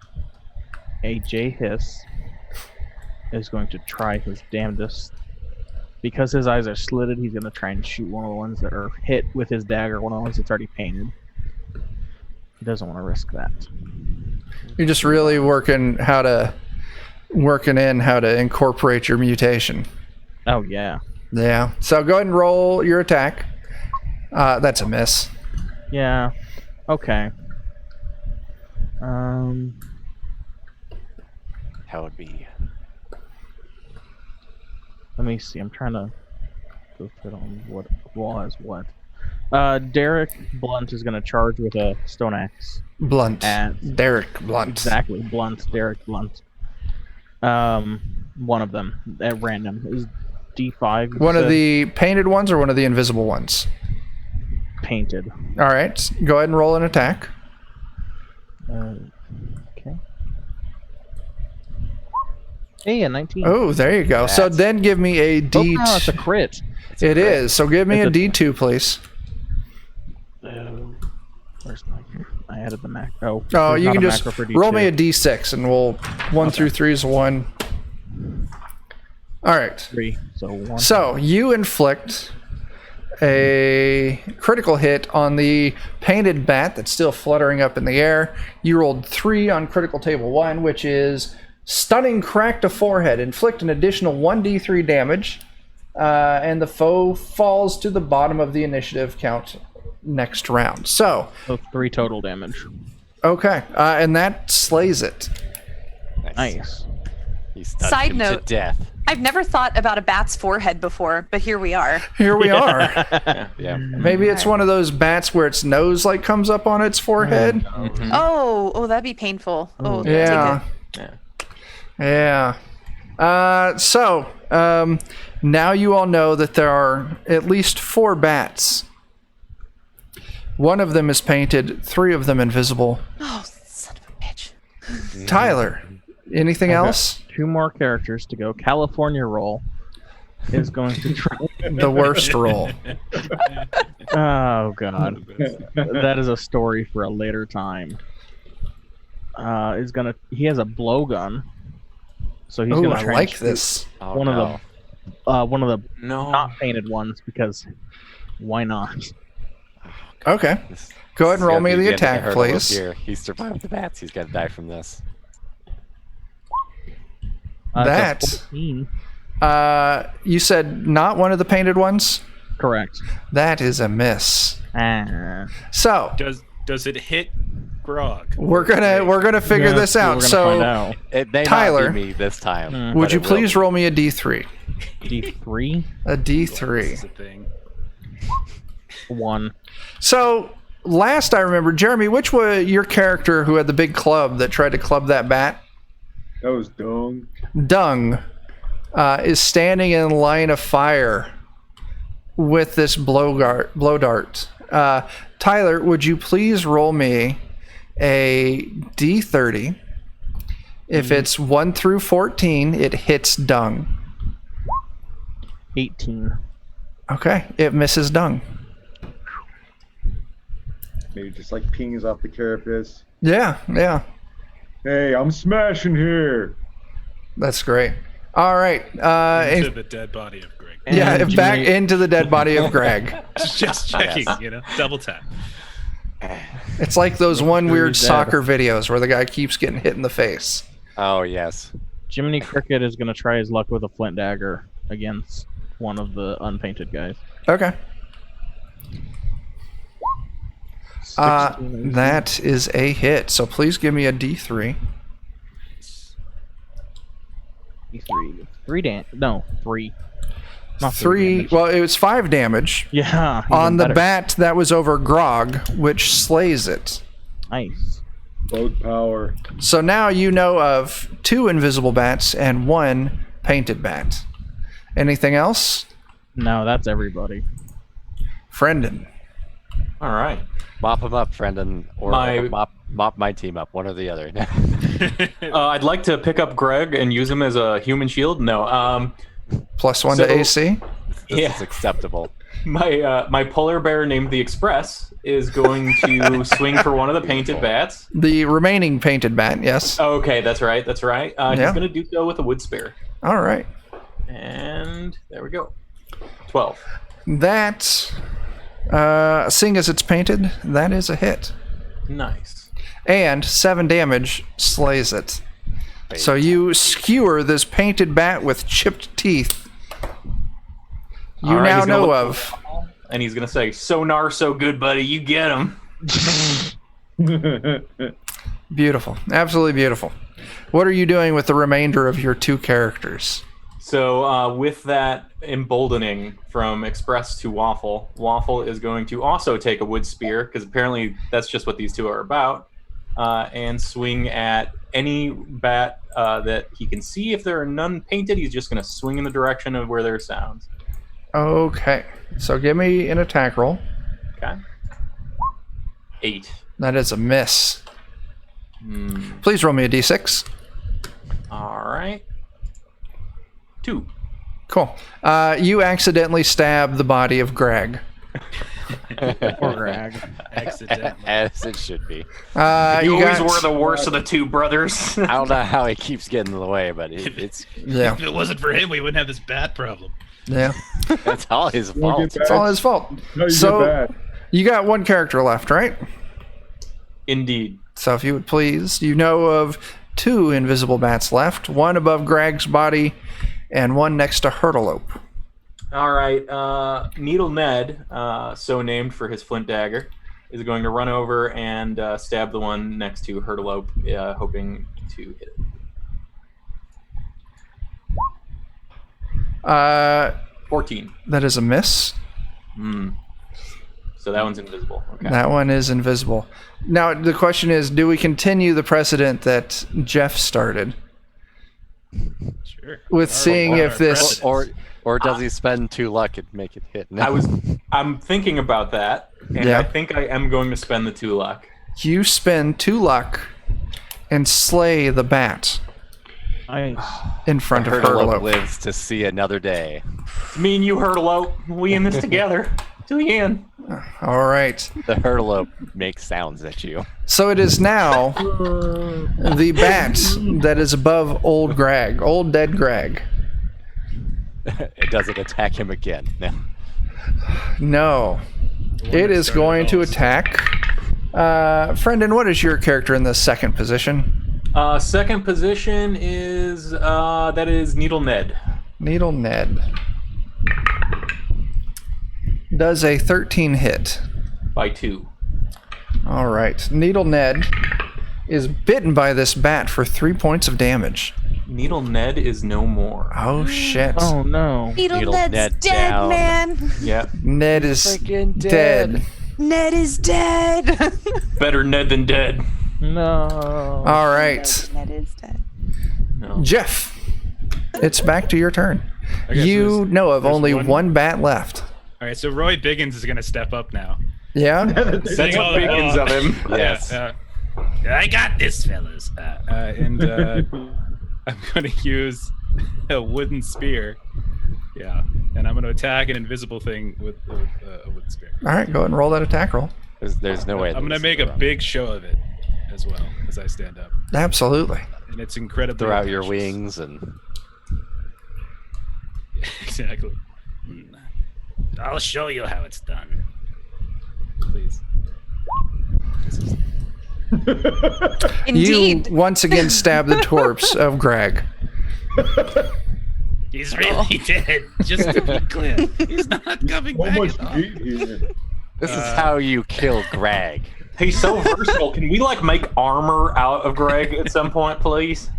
AJ Hiss, is going to try his damnedest. Because his eyes are slitted, he's going to try and shoot one of the ones that are hit with his dagger, one of the ones that's already painted. He doesn't want to risk that. You're just really working in how to incorporate your mutation. Oh, yeah. Yeah. So go ahead and roll your attack. That's a miss. Yeah. Okay. How would be? Let me see. I'm trying to go fit on what wall has what. Derek Blunt is going to charge with a stone axe. Blunt. And Derek Blunt. Exactly. Blunt. Derek Blunt. One of them at random is D5. One of the painted ones or one of the invisible ones? Painted. All right. Go ahead and roll an attack. Okay. Hey, a 19. Oh, there you go. So then give me a D. Oh, no, it's a crit. It is. So give me a D2, please. Where's my? I added the macro. Oh, Oh, there's you not can a just macro for roll D2. me a D6 and we'll 1 through 3 is 1. All right. 3. So 1. So you inflict a critical hit on the painted bat that's still fluttering up in the air. You rolled 3 on critical table 1, which is stunning crack to forehead. Inflict an additional 1d3 damage, and the foe falls to the bottom of the initiative count next round. So 3 total damage. okay, and that slays it. Nice. He stunned Side him note. to death. I've never thought about a bat's forehead before, but here we are. Here we are. Yeah. Maybe it's one of those bats where its nose like comes up on its forehead. Oh, that'd be painful. Oh, Yeah. Yeah. So now you all know that there are at least 4 bats. One of them is painted, 3 of them invisible. Oh, son of a bitch. Tyler, anything else? 2 more characters to go. California roll is going to try. The worst roll. Oh god, that is a story for a later time. He has a blowgun, so he's Oh, gonna I try like and shoot this. Oh, one no. of the No. not painted ones because why not? Okay. This- Go ahead and this roll is me gonna the be getting attack, hurt a little please. Here. He survived the bats. He's got to die from this. It's a That 14. you said not one of the painted ones? Correct. That is a miss. So Does it hit Grog? we're gonna figure this out. We're gonna So find out. It may Tyler, not be me this time. would but you it will please be. roll me a D3? D3 A This D3. is a thing. 1. So last I remember, Jeremy, which was your character who had the big club that tried to club that bat? That was dung. Dung is standing in line of fire with this blow dart. Tyler, would you please roll me a D30? If it's 1 through 14, it hits Dung. 18. Okay, it misses Dung. Maybe just like pings off the carapace. Yeah, Hey, I'm smashing here. that's great. All right, Into the dead body of Greg. yeah, And back Jimmy- into the dead body of Greg. Just checking, double tap. It's like those one weird dead. soccer videos where the guy keeps getting hit in the face. Oh, yes. Jiminy Cricket is gonna try his luck with a flint dagger against one of the unpainted guys. Okay. 16 AC. That is a hit. So please give me a D3. D3. 3. Not 3. damage. Well, it was 5 damage Yeah. on even the better. bat that was over Grog, which slays it. Nice. Boat power. So now you know of 2 invisible bats and 1 painted bat. Anything else? No, that's everybody. Friendin. All right. Mop him up, Brendan, or My- mop my team up, one or the other. I'd like to pick up Greg and use him as a human shield. No. +1 So- to AC. This Yeah. is acceptable. My polar bear named the Express is going to swing for one of the painted bats. The remaining painted bat, yes. Okay, that's right. That's right. He's Yeah. going to do so with a wood spear. All right. And there we go. 12. That, seeing as it's painted, that is a hit. Nice. And 7 damage slays it. So you skewer this painted bat with chipped teeth. You All right, now he's gonna know look- of. And he's going to say, "Sonar, so good, buddy. You get him." Beautiful. Absolutely beautiful. What are you doing with the remainder of your 2 characters? So with that emboldening from Express to Waffle, Waffle is going to also take a wood spear, because apparently that's just what these 2 are about, and swing at any bat that he can see. If there are none painted, he's just going to swing in the direction of where there are sounds. Okay. So give me an attack roll. Okay. 8. That is a miss. Hmm. Please roll me a d6. All right. 2. Cool. You accidentally stab the body of Greg. Poor Greg. Accidentally. As it should be. You always got- were the worst of the 2 brothers. I don't know how he keeps getting in the way, but it's Yeah. If it wasn't for him, we wouldn't have this bat problem. Yeah. that's all his Wanna fault. get It's all his fault. No, you So- get back. You got 1 character left, right? Indeed. So if you would please, you know of 2 invisible bats left, 1 above Greg's body and 1 next to Hurtleope. All right. Needle Ned, so named for his flint dagger, is going to run over and stab the one next to Hurtleope, hoping to hit it. 14. That is a miss. Hmm. So that one's invisible. Okay. That one is invisible. Now the question is, do we continue the precedent that Jeff started Sure. with seeing if this... Or does he spend 2 luck and make it hit? No. I'm thinking about that, and Yeah. I think I am going to spend the 2 luck. You spend 2 luck and slay the bat Nice. in front of Hurtleope Hurtleope. lives to see another day. Me and you, Hurtleope, we in this together to the end. All right. The Hurtleope makes sounds at you. So it is now the bat that is above old Greg, old dead Greg. It doesn't attack him again. No. No. It is going to attack. Friendin, what is your character in the second position? Second position is that is Needle Ned. Needle Ned. Does a 13 hit. By 2. All right. Needle Ned is bitten by this bat for 3 points of damage. Needle Ned is no more. Oh, shit. Oh no. Needle Needle Ned's Ned dead, down. man. Yep. Ned is Freaking dead. dead. Ned is dead. Better Ned than dead. No. All right. Ned is dead. No. Jeff, it's back to your turn. Okay, so You there's- know of there's only one bat left. All right, so Roy Biggins is going to step up now. Yeah? That's Sitting what on the Biggins wall. of him. Yes. I got this, fellas. And I'm going to use a wooden spear. Yeah, and I'm going to attack an invisible thing with a wooden spear. All right, go ahead and roll that attack roll. There's no way. I'm going to make a big show of it as well as I stand up. Absolutely. And it's incredibly Throw out your obnoxious. wings and Exactly. I'll show you how it's done. Please. Indeed. You once again stab the corpse of Greg. He's really dead. Just to be clear, he's not coming So back much at all. meat here. This is how you kill Greg. He's so versatile. Can we like make armor out of Greg at some point, please?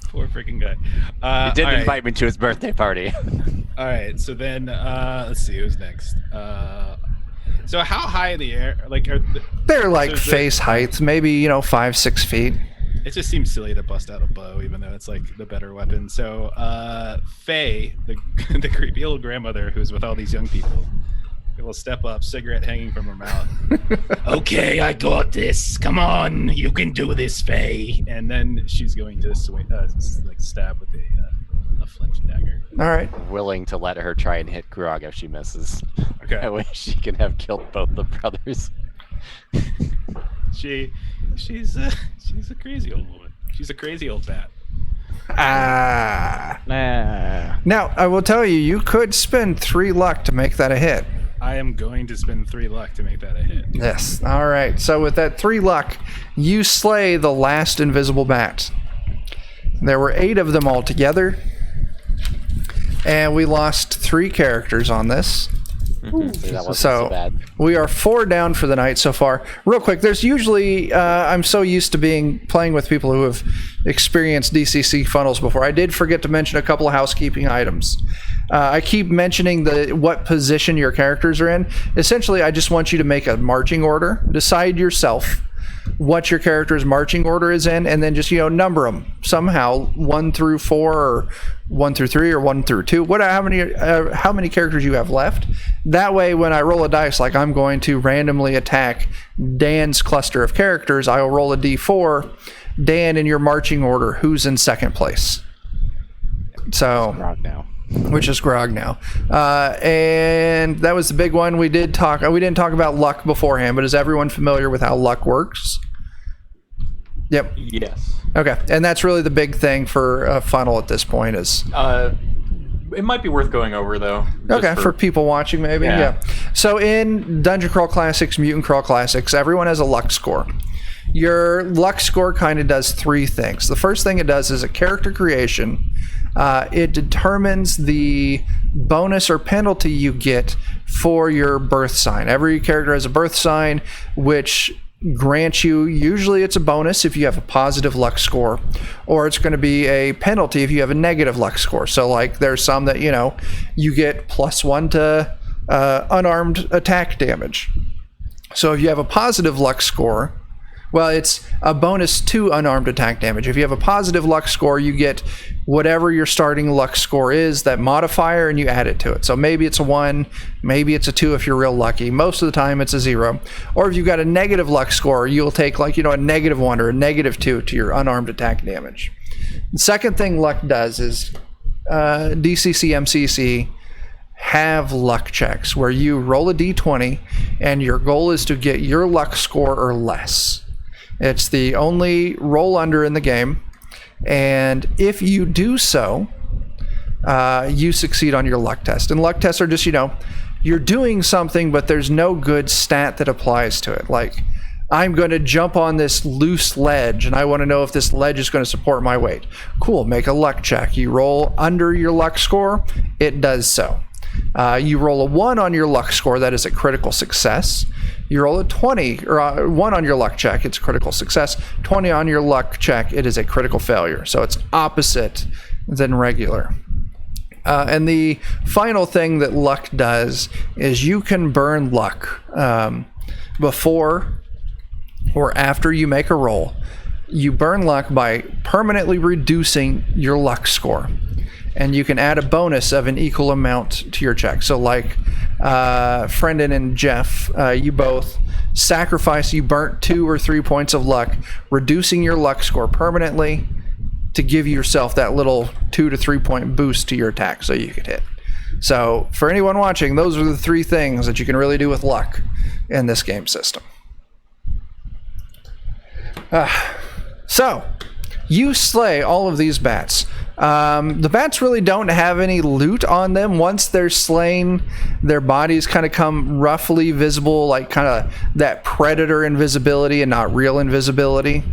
Poor freaking guy. He did all right. invite me to his birthday party. All right, so then let's see who's next. So how high in the air? Like, They're like so is it- face height, maybe 5-6 feet. It just seems silly to bust out a bow, even though it's like the better weapon. So Faye, the creepy old grandmother who's with all these young people, will step up, cigarette hanging from her mouth. Okay, I got this. Come on, you can do this, Faye. And then she's going to swing, like stab with a flint dagger. All right. Willing to let her try and hit Grog if she misses. Okay. That way she can have killed both the brothers. She's a crazy old woman. She's a crazy old bat. Nah. Now, I will tell you, you could spend 3 luck to make that a hit. I am going to spend 3 luck to make that a hit. Yes. All right. So with that 3 luck, you slay the last invisible bat. There were 8 of them altogether. And we lost 3 characters on this. So that wasn't So so bad. we are 4 down for the night so far. Real quick, there's usually I'm so used to playing with people who have experienced DCC funnels before. I did forget to mention a couple of housekeeping items. I keep mentioning what position your characters are in. Essentially, I just want you to make a marching order. Decide yourself what your character's marching order is in, and then just number them somehow, 1 through 4 or 1 through 3 or 1 through 2, how many characters you have left. That way, when I roll a dice, like I'm going to randomly attack Dan's cluster of characters, I will roll a d4. Dan, in your marching order, who's in second place? So Grog now. which is Grog now. And that was the big one. We didn't talk about luck beforehand, but is everyone familiar with how luck works? Yep. Yes. Okay. And that's really the big thing for a funnel at this point is... It might be worth going over, though. just Okay, for people watching, maybe. Yeah. So in Dungeon Crawl Classics, Mutant Crawl Classics, everyone has a luck score. Your luck score kind of does 3 things. The first thing it does is a character creation. It determines the bonus or penalty you get for your birth sign. Every character has a birth sign, which grants you, usually it's a bonus if you have a positive luck score, or it's going to be a penalty if you have a negative luck score. So like there's some that, you get +1 to unarmed attack damage. So if you have a positive luck score, well, it's a bonus to unarmed attack damage. If you have a positive luck score, you get whatever your starting luck score is, that modifier, and you add it to it. So maybe it's a 1, maybe it's a 2 if you're real lucky. Most of the time it's a 0. Or if you've got a negative luck score, you'll take like, a -1 or a -2 to your unarmed attack damage. The second thing luck does is DCC, MCC have luck checks where you roll a d20 and your goal is to get your luck score or less. It's the only roll under in the game, and if you do so, you succeed on your luck test. And luck tests are just, you're doing something, but there's no good stat that applies to it. Like, I'm going to jump on this loose ledge, and I want to know if this ledge is going to support my weight. Cool, make a luck check. You roll under your luck score, it does so. You roll a 1 on your luck score, that is a critical success. You roll a 20, or 1 on your luck check, it's a critical success. 20 on your luck check, it is a critical failure. So it's opposite than regular. And the final thing that luck does is you can burn luck before or after you make a roll. You burn luck by permanently reducing your luck score. And you can add a bonus of an equal amount to your check. So like Friendon and Jeff, you both sacrifice, you burnt 2 or 3 points of luck, reducing your luck score permanently to give yourself that little 2 to 3 point boost to your attack so you could hit. So for anyone watching, those are the 3 things that you can really do with luck in this game system. So you slay all of these bats. The bats really don't have any loot on them. Once they're slain, their bodies kind of come roughly visible, like kind of that predator invisibility and not real invisibility.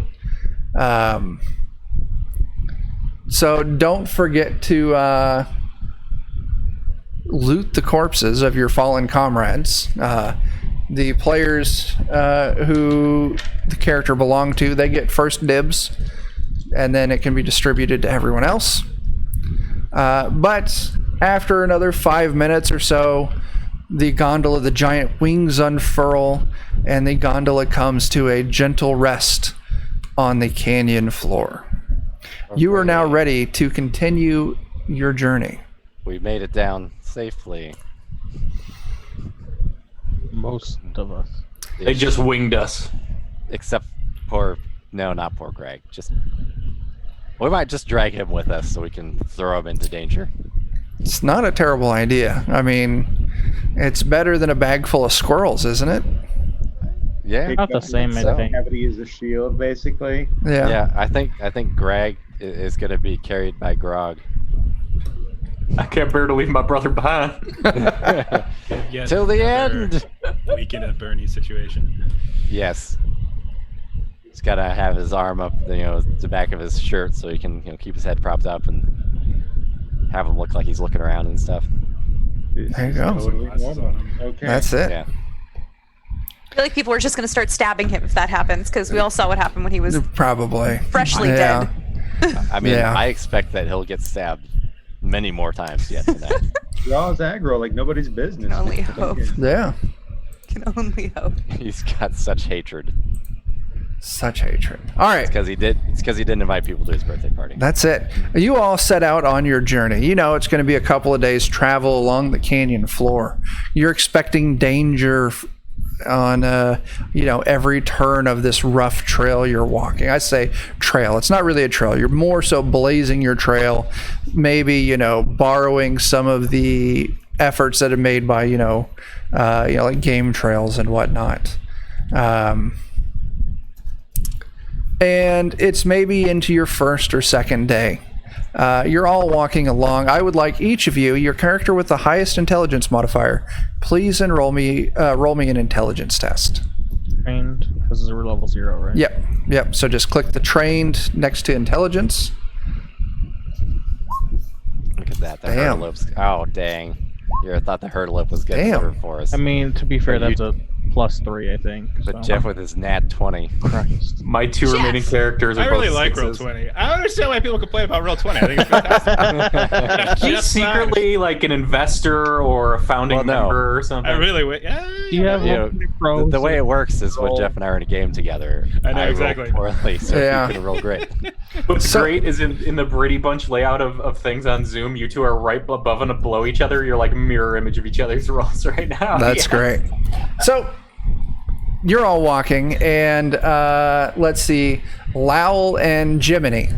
So don't forget to loot the corpses of your fallen comrades. The players who the character belonged to, they get first dibs, and then it can be distributed to everyone else. But after another 5 minutes or so, the gondola, the giant wings unfurl, and the gondola comes to a gentle rest on the canyon floor. You are now ready to continue your journey. We made it down safely. Most of us. They just winged us. Except not poor Greg. We might just drag him with us so we can throw him into danger. It's not a terrible idea. I mean, it's better than a bag full of squirrels, isn't it? Yeah. Not the same, I think. Cavity is a shield, basically. Yeah. Yeah, I think Greg is going to be carried by Grog. I can't bear to leave my brother behind. Yet Till the another end. Weekend at Bernie situation. Yes. He's got to have his arm up, the back of his shirt so he can keep his head propped up and have him look like he's looking around and stuff. There you go. Totally normal. Okay. That's it. Yeah. I feel like people are just going to start stabbing him if that happens, because we all saw what happened when he was Probably. freshly Yeah. dead. I mean, Yeah. I expect that he'll get stabbed many more times yet tonight. Draws aggro like nobody's business. Can only hope. Yeah. Can only hope. He's got such hatred. Such hatred. All right. It's because he didn't invite people to his birthday party. That's it. You all set out on your journey. You know it's going to be a couple of days travel along the canyon floor. You're expecting danger on every turn of this rough trail you're walking. I say trail. It's not really a trail. You're more so blazing your trail, maybe borrowing some of the efforts that are made by like game trails and whatnot. And it's maybe into your first or second day. You're all walking along. I would like each of you, your character with the highest intelligence modifier, please roll me an intelligence test. Trained, because we're level 0, right? Yep. So just click the trained next to intelligence. Look at that. The Damn. hurdle. Oh, dang. I thought the hurdle was good Damn. for us. I mean, to be fair, But that's a +3, I think. But so. Jeff with his nat 20. Christ. My two remaining characters are I really both like sixes. Roll20. I don't understand why people complain about Roll20. I think it's fantastic. He's Just secretly like an investor or a founding Well, no. member or something. I really would. Yeah, Do you have The way it works is when Jeff and I are in a game together. I know, roll exactly. poorly, so Yeah. you can roll great. What's So- great is in the Brady Bunch layout of things on Zoom, you two are right above and below each other. You're like mirror image of each other's rolls right now. That's Yeah. great. So you're all walking, and let's see, Lowell and Jiminy.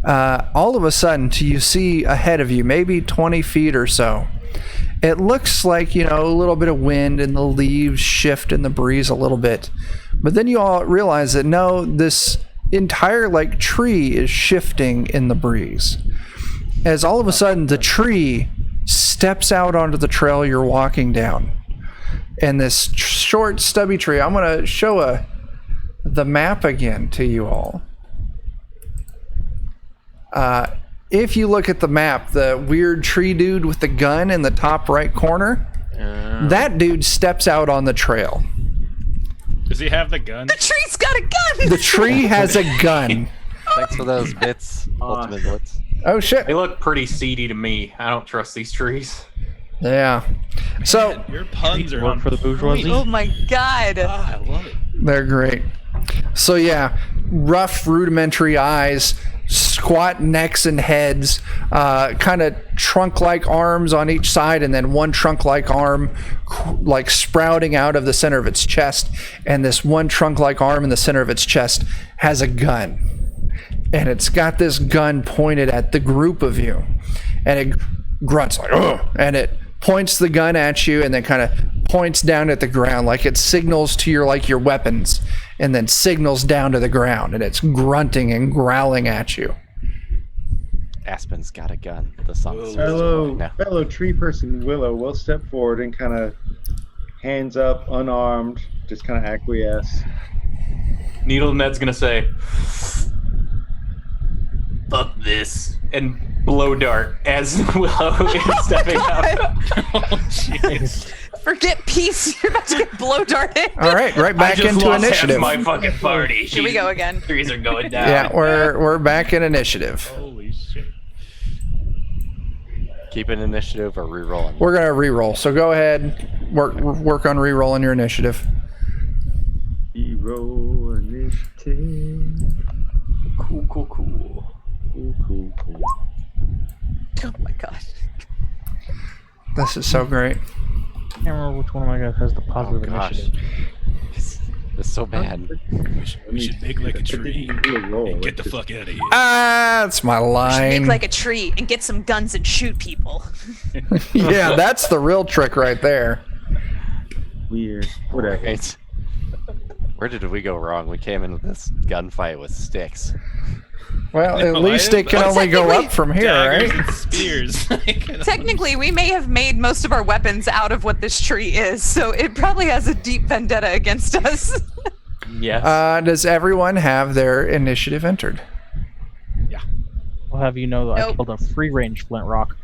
All of a sudden, you see ahead of you, maybe 20 feet or so. It looks like, a little bit of wind and the leaves shift in the breeze a little bit. But then you all realize that no, this entire tree is shifting in the breeze. As all of a sudden the tree steps out onto the trail you're walking down. And this short stubby tree, I'm going to show the map again to you all. If you look at the map, the weird tree dude with the gun in the top right corner, that dude steps out on the trail. Does he have the gun? The tree's got a gun! The tree has a gun. Thanks for those bits, Ultimate Blitz. Oh shit. They look pretty seedy to me. I don't trust these trees. Yeah. So Your puns are Work on for the bourgeoisie. Oh my god. Ah, I love it. they're great. So yeah, rough rudimentary eyes, squat necks and heads, kind of trunk-like arms on each side, and then one trunk-like arm sprouting out of the center of its chest, and this one trunk-like arm in the center of its chest has a gun, and it's got this gun pointed at the group of you, and it grunts like, ugh, and it points the gun at you and then kind of points down at the ground, like it signals to your weapons, and then signals down to the ground, and it's grunting and growling at you. Aspen's got a gun. The song. Fellow tree person Willow will step forward and kind of hands up, unarmed, just kind of acquiesce. Needle Ned's gonna say, fuck this, and blow dart as Willow is stepping up. Oh, jeez. Forget peace. You're about to get blow darted. All right, right back I just into lost initiative. half my fucking party. Here we go again. Trees are going down. Yeah, we're back in initiative. Holy shit. Keep an initiative or re-rolling. We're gonna re-roll. So go ahead, work on re-rolling your initiative. Hero initiative. Cool. Cool. Oh my gosh. This is so great. I can't remember which one of my guys has the positive gosh. initiative. It's so bad. We should make like a tree and get the fuck out of here. That's my Make line. like a tree and get some guns and shoot people. Yeah, that's the real trick right there. Weird. Whatever. Right. Where did we go wrong? We came into this gunfight with sticks. Well, at No, least I it can am- only go Technically- up from here, Daggers right? and spears. Technically, we may have made most of our weapons out of what this tree is, so it probably has a deep vendetta against us. Yes. Does everyone have their initiative entered? I'll have you know that I Nope. killed a free range flint rock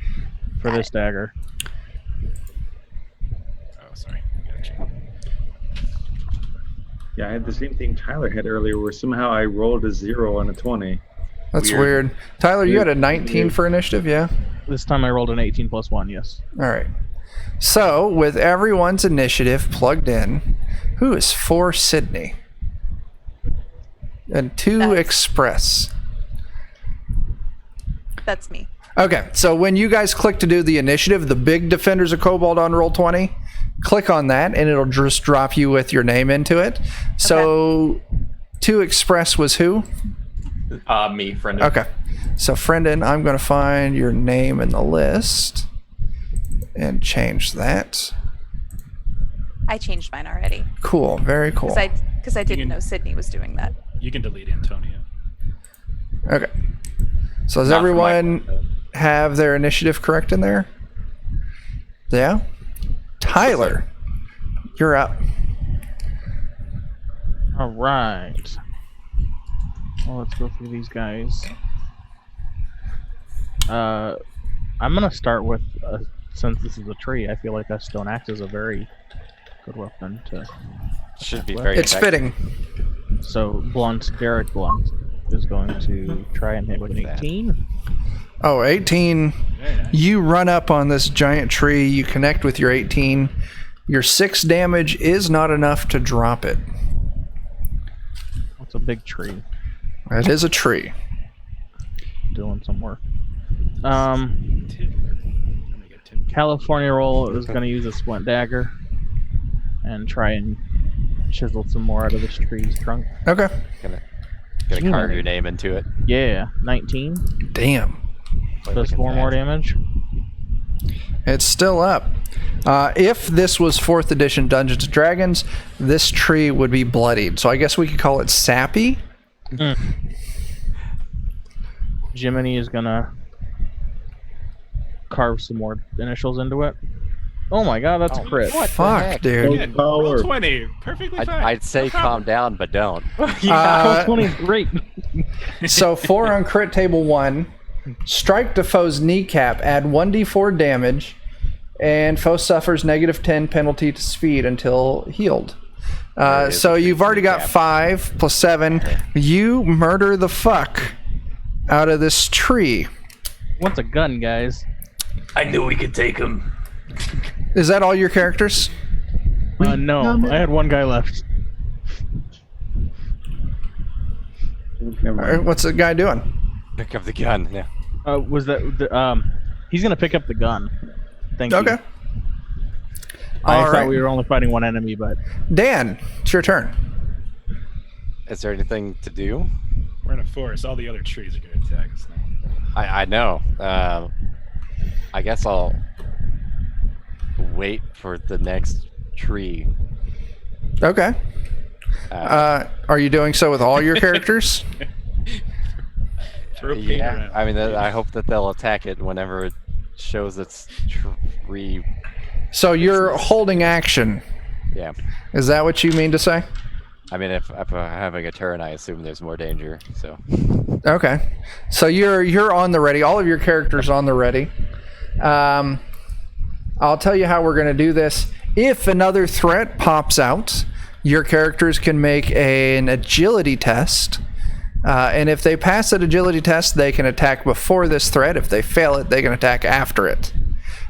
for this dagger. Oh, sorry. Gotcha. Yeah, I had the same thing Tyler had earlier, where somehow I rolled a 0 on a 20. That's weird. Tyler, you had a 19 Weird. for initiative, yeah? This time I rolled an 18 plus 1, yes. All right. So, with everyone's initiative plugged in, who is for Sydney? And 2 That's- Express. That's me. Okay, so when you guys click to do the initiative, the big Defenders of Cobalt on Roll20, click on that and it'll just drop you with your name into it. So, 2 Express was who? Me, friend. Okay. So, Friendin, I'm going to find your name in the list and change that. I changed mine already Cool. Very cool. because I didn't can- know Sydney was doing that. You can delete Antonio. Okay. So does Not for my everyone have their initiative correct in there? Yeah? Tyler, you're up. All right. Well, let's go through these guys. I'm gonna start with, since this is a tree, I feel like a stone axe is a very good weapon to. Should be Well, very It's effective. fitting. So Blunt, Derek Blunt, is going to try and hit with an Look at that. 18. Oh, 18. Very nice. You run up on this giant tree. You connect with your 18. Your 6 damage is not enough to drop it. It's a big tree It is a tree. doing some work. Timber. I'm gonna get timber. California Roll is going to use a splint dagger and try and chisel some more out of this tree's trunk. Okay. Gonna carve your name into it. Yeah, 19. Damn. Boy, Does look at 4 more that. damage. It's still up. If this was 4th edition Dungeons & Dragons, this tree would be bloodied. So I guess we could call it sappy. Jiminy is going to carve some more initials into it. Oh my god, that's a crit. What the Fuck, heck? dude. Yeah, Power. roll 20. Perfectly fine. I'd say calm down, but don't. Uh, 20 is great. So 4 on crit table 1. Strike to foe's kneecap. Add 1d4 damage. And foe suffers -10 penalty to speed until healed. There it is, So the you've already got kneecap. 5 plus 7. You murder the fuck out of this tree. What's a gun, guys? I knew we could take him. Is that all your characters? No, I had one guy left. Never All right, mind. what's the guy doing? Pick up the gun. Yeah. Was that the, he's gonna pick up the gun. Thank you. Okay. I All thought right. we were only fighting one enemy, but Dan, it's your turn. Is there anything to do? We're in a forest. All the other trees are going to attack us now. I know. I guess I'll wait for the next tree. Okay. Are you doing so with all your characters? Throw paint Yeah. around. I mean, I hope that they'll attack it whenever it shows its tree. So you're holding action. Yeah. Is that what you mean to say? I mean, if I'm having a turn, I assume there's more danger. So Okay. So you're on the ready. All of your characters on the ready. I'll tell you how we're going to do this. If another threat pops out, your characters can make an agility test. And if they pass that agility test, they can attack before this threat. If they fail it, they can attack after it.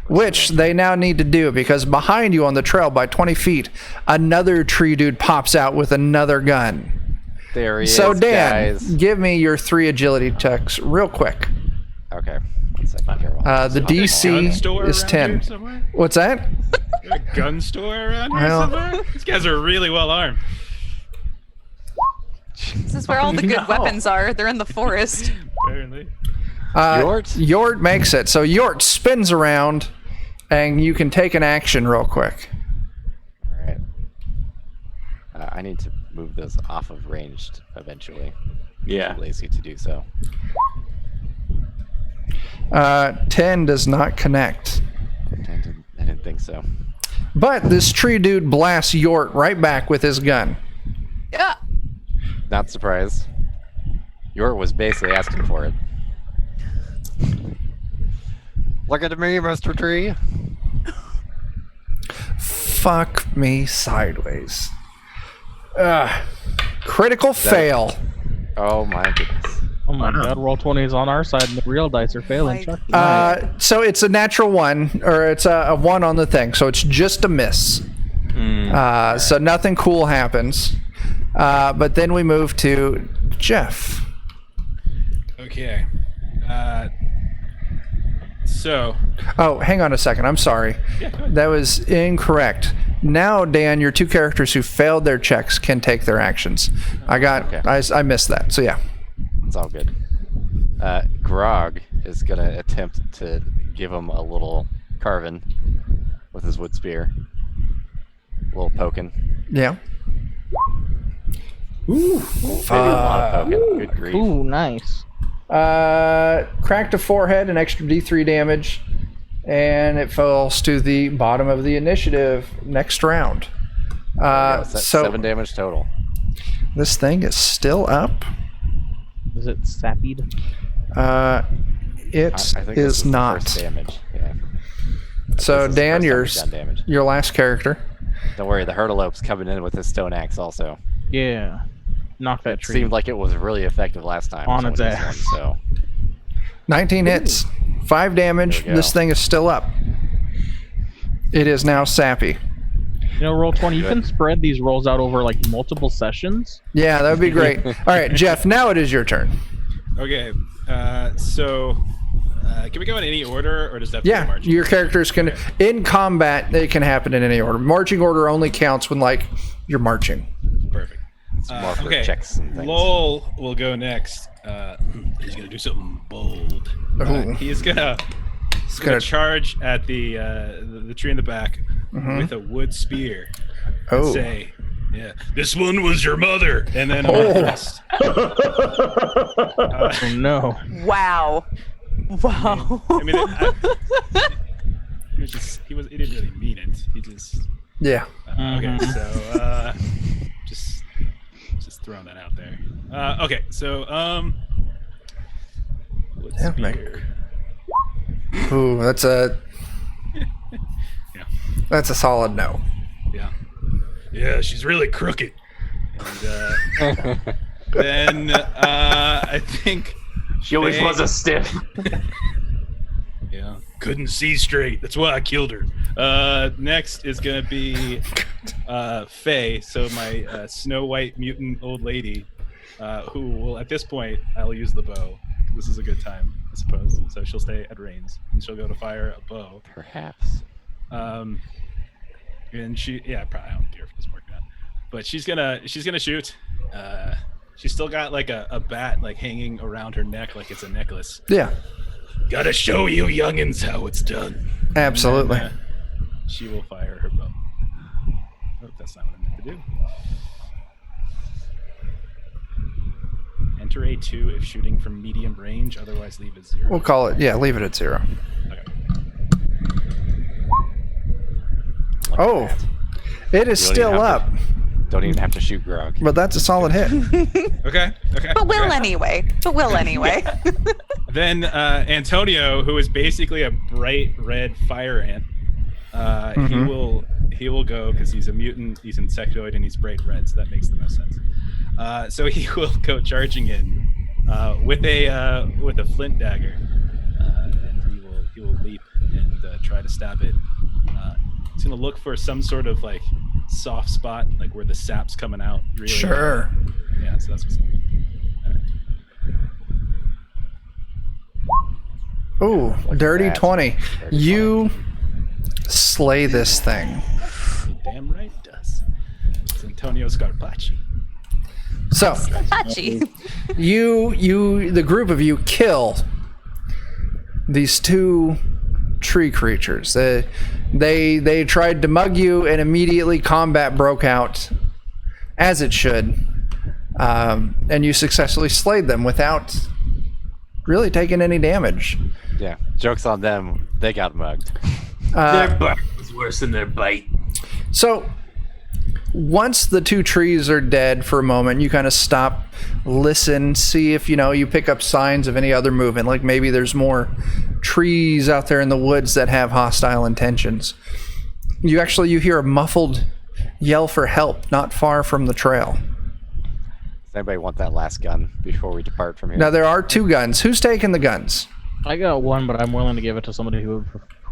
Which they now need to do because behind you on the trail by 20 feet, another tree dude pops out with another gun. there he So is, Dan, guys. give me your 3 agility checks real quick. Okay. 1 second here. while The I'm Gun DC store is around 10. here somewhere? What's that? A gun store around here Well- somewhere? These guys are really well armed. This is where all the good No. weapons are. They're in the forest. Apparently. Yort? Yort? Yort makes it. So Yort spins around, and you can take an action real quick. All right. I need to move those off of ranged eventually. Yeah. Too lazy to do so. 10 does not connect. I didn't think so. But this tree dude blasts Yort right back with his gun. Yeah. Not surprised. Yort was basically asking for it. Look at me, Mr. Tree. Fuck me sideways. Critical fail. Oh my goodness. Oh my god, roll 20 is on our side and the real dice are failing. Like- Chuck. So it's a natural 1, or it's a 1 on the thing, so it's just a miss. So nothing cool happens. But then we move to Jeff. Okay. So, Oh, hang on a second. I'm sorry. That was incorrect. Now, Dan, your 2 characters who failed their checks can take their actions. Okay. I missed that. So yeah. It's all good. Grog is gonna attempt to give him a little carving with his wood spear. A little poking. Yeah. Maybe a lot of poking. Good grief. Ooh, nice. Cracked a forehead, an extra D3 damage, and it falls to the bottom of the initiative next round. That's So 7 damage total. this thing is still up. Is it sappied? It I think this is the not. first damage. Yeah. So This is the Dan, first time yours, we've done damage. your last character. Don't worry, the Hurtleope's coming in with his stone axe also. Yeah. Knock that It tree. seemed like it was really effective last time. On with its some of these ass. ones, so 19 hits, 5 damage. There we go. This thing is still up. It is now sappy. You know, roll 20. You can spread these rolls out over like multiple sessions. Yeah, that would be great. All right, Jeff, now it is your turn. okay. Can we go in any order, or does that have to be Yeah, marching? your characters can, in combat, it can happen in any order. Marching order only counts when, like, you're marching. Perfect. it's more for Okay. checks and things. Lowell will go next. He's gonna do something bold. Ooh. He's gonna gonna- charge at the tree in the back with a wood spear. And Oh. say, yeah, this one was your mother, and then Oh. rest. Oh no. Wow. Wow. I mean, he didn't really mean it. He just Yeah. okay. So just throwing that out there. Okay, so wood Yeah, make- spear. Ooh, that's a Yeah. that's a solid no. Yeah, she's really crooked. And then I think She always Hey. was a stiff. yeah, couldn't see straight. That's why I killed her. Next is gonna be Faye, so my Snow White mutant old lady, who will at this point I'll use the bow. This is a good time, I suppose. So she'll stay at range and she'll go to fire a bow. Perhaps. And she, probably I don't care if it doesn't work out, but she's gonna shoot. She's still got like a bat like hanging around her neck like it's a necklace. Yeah, Gotta show you youngins how it's done. absolutely. And, she will fire her bow. Oh, that's not what I meant to do. Enter a 2 if shooting from medium range, otherwise leave it 0. We'll call it. Yeah, leave it at 0. Okay. Oh, it is You don't even still have up. Don't even have to shoot Grog. But that's a solid hit. Okay. But will okay. anyway. Then Antonio, who is basically a bright red fire ant, he will go because he's a mutant, he's insectoid, and he's bright red, so that makes the most sense. So he will go charging in with a flint dagger, and he will leap and try to stab it. He's gonna look for some sort of like soft spot, like where the sap's coming out. Really. Sure. Yeah, so that's what's. Ooh, dirty that. 20. Dirty You slay this thing. You're damn right it does. It's Antonio Scarpacci. So Patchy. the group of you kill these two tree creatures. They tried to mug you, and immediately combat broke out, as it should, and you successfully slayed them without really taking any damage. Yeah, joke's on them. They got mugged. Their bite is worse than their bite. So once the two trees are dead for a moment, you kind of stop, listen, see if you pick up signs of any other movement, like maybe there's more trees out there in the woods that have hostile intentions. You hear a muffled yell for help not far from the trail. Does anybody want that last gun before we depart from here? Now there are two guns. Who's taking the guns? I got one, but I'm willing to give it to somebody who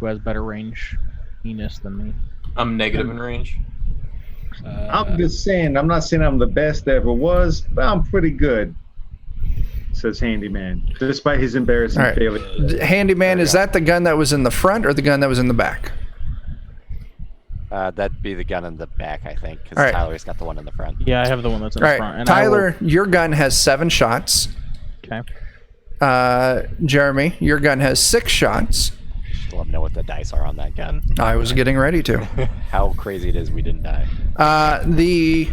has better range-iness than me. I'm negative in range. I'm just saying, I'm not saying I'm the best that ever was, but I'm pretty good, says Handyman, despite his embarrassing All right. failure. Handyman, is that the gun that was in the front or the gun that was in the back? That'd be the gun in the back, I think, because All right. Tyler's got the one in the front. Yeah, I have the one that's in All the right, front. And Tyler, your gun has 7 shots. Okay. Jeremy, your gun has 6 shots. Just let them know what the dice are on that gun. I was getting ready to. How crazy it is we didn't die. The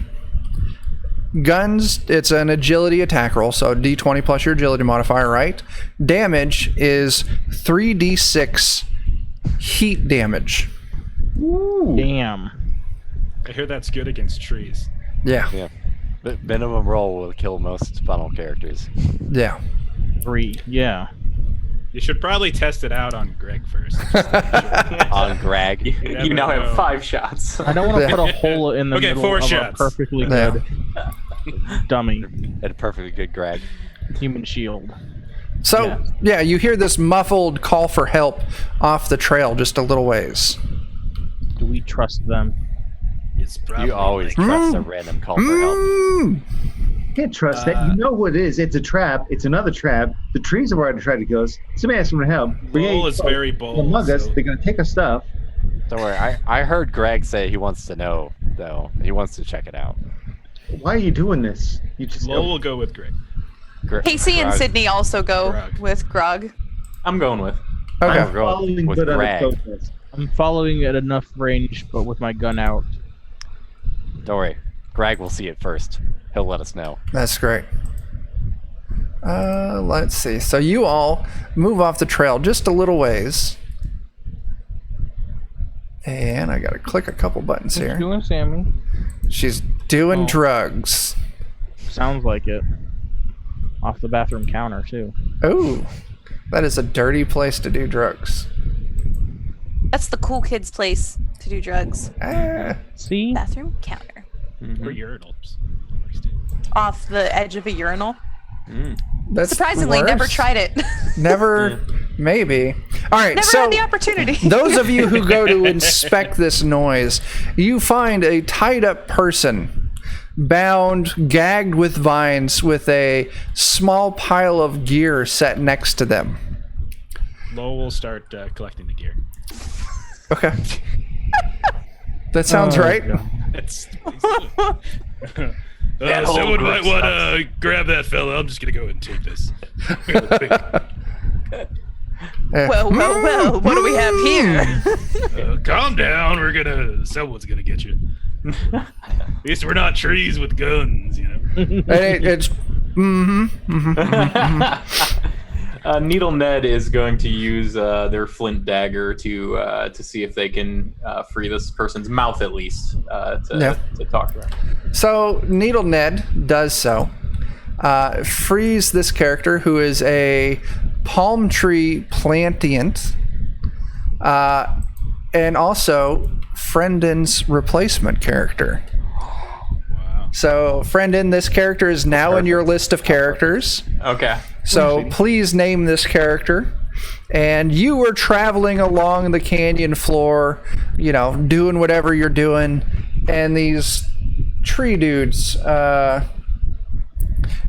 guns, it's an agility attack roll, so D20 plus your agility modifier, right? Damage is 3d6 heat damage. Damn. I hear that's good against trees. Yeah, Yeah. But minimum roll will kill most funnel characters. yeah. 3. Yeah. You should probably test it out on Greg first. just to make sure. On Greg. You now never have know. 5 shots. I don't want to put a hole in the Okay, middle 4 of shots. a perfectly Yeah. good dummy And a perfectly good Greg. human shield. So, yeah, you hear this muffled call for help off the trail just a little ways. Do we trust them? It's probably You always like- trust a random call for help. Mm. Can't trust that. You know what it is. It's a trap. It's another trap. The trees have already tried to kill us. Somebody asked them to help. Lowell is very They'll bold. mug us. so- They're going to take our stuff. Don't worry. I heard Greg say he wants to know, though. He wants to check it out. Why are you doing this? You just Lowell will go with Greg. Casey and Grog- Sydney also go Grog. with Grog. I'm going with. Okay. I'm going following with good on the Greg. protest. I'm following at enough range, but with my gun out. Don't worry. Greg will see it first. He'll let us know. That's great. Let's see. So you all move off the trail just a little ways. And I got to click a couple buttons What you here. doing, Sammy? She's doing Oh. drugs. Sounds like it. Off the bathroom counter, too. Oh, that is a dirty place to do drugs. That's the cool kids' place to do drugs. Ah, See? Bathroom counter. Or urinals. Off the edge of a urinal. that's Surprisingly, worse. never tried it. Never, maybe. All right, Never so had the opportunity. those of you who go to inspect this noise, you find a tied up person, bound, gagged with vines, with a small pile of gear set next to them. Lowell will start collecting the gear. Okay. That sounds Oh, right. God. That's. That whole Someone group might want stops. to grab that fella. I'm just gonna go ahead and take this. Whoa. What do we have here? Calm down. Someone's gonna get you. At least we're not trees with guns, you know. It's Needle Ned is going to use their flint dagger to see if they can free this person's mouth at least to talk to her. So Needle Ned does so. Frees this character who is a palm tree plantiant, and also Friendin's replacement character. Wow. So Friendin, this character is now in your list of characters. Okay. So please name this character. And you were traveling along the canyon floor, doing whatever you're doing, and these tree dudes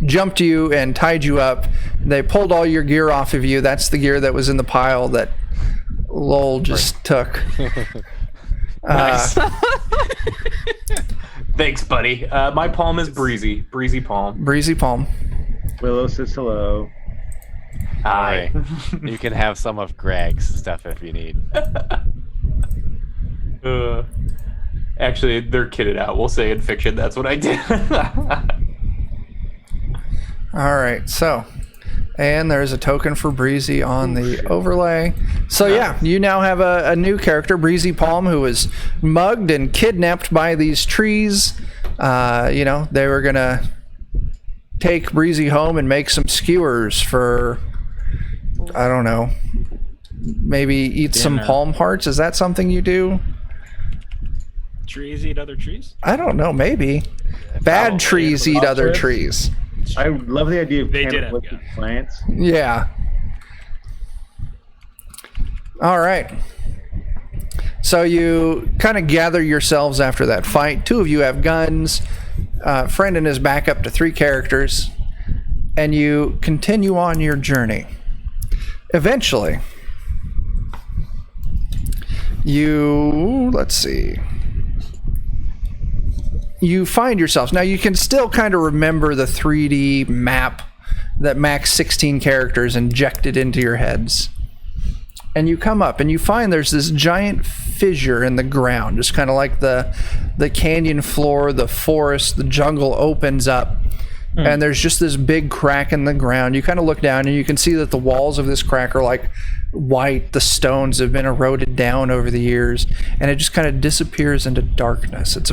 jumped you and tied you up. They pulled all your gear off of you. That's the gear that was in the pile that Lowell just took. Nice. Thanks, buddy. My palm is Breezy. Breezy palm. Breezy palm. Willow says hello. Hi. You can have some of Greg's stuff if you need. Actually, they're kitted out. We'll say in fiction that's what I did. All right, so, and there's a token for Breezy on the overlay. So yeah, you now have a new character, Breezy Palm, who was mugged and kidnapped by these trees. They were gonna take Breezy home and make some skewers for, I don't know, maybe eat some palm hearts. Is that something you do? Trees eat other trees? I don't know, maybe. Bad trees eat other trees. I love the idea of They did have cannibalistic plants. Yeah. All right. So you kind of gather yourselves after that fight. Two of you have guns. Friendin is back up to 3 characters. And you continue on your journey. Eventually, let's see. You find yourselves. Now you can still kind of remember the 3D map that Max 16 characters injected into your heads. And you come up and you find there's this giant fissure in the ground, just kind of like the canyon floor, the forest, the jungle opens up. And there's just this big crack in the ground. You kind of look down and you can see that the walls of this crack are like white. The stones have been eroded down over the years, and it just kind of disappears into darkness. It's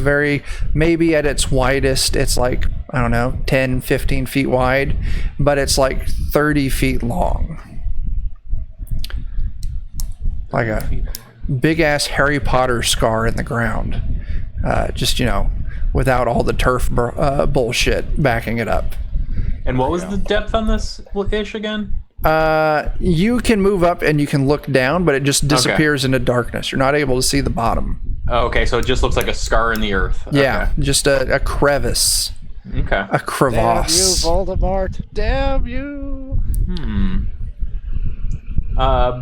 maybe at its widest, it's like, I don't know, 10, 15 feet wide, but it's like 30 feet long. Like a big ass Harry Potter scar in the ground. Without all the turf bullshit backing it up. And what was the depth on this ish again? You can move up and you can look down, but it just disappears into darkness. You're not able to see the bottom. Oh, okay, so it just looks like a scar in the earth. Yeah, just a crevice. Okay. A crevasse. Damn you, Voldemort! Damn you!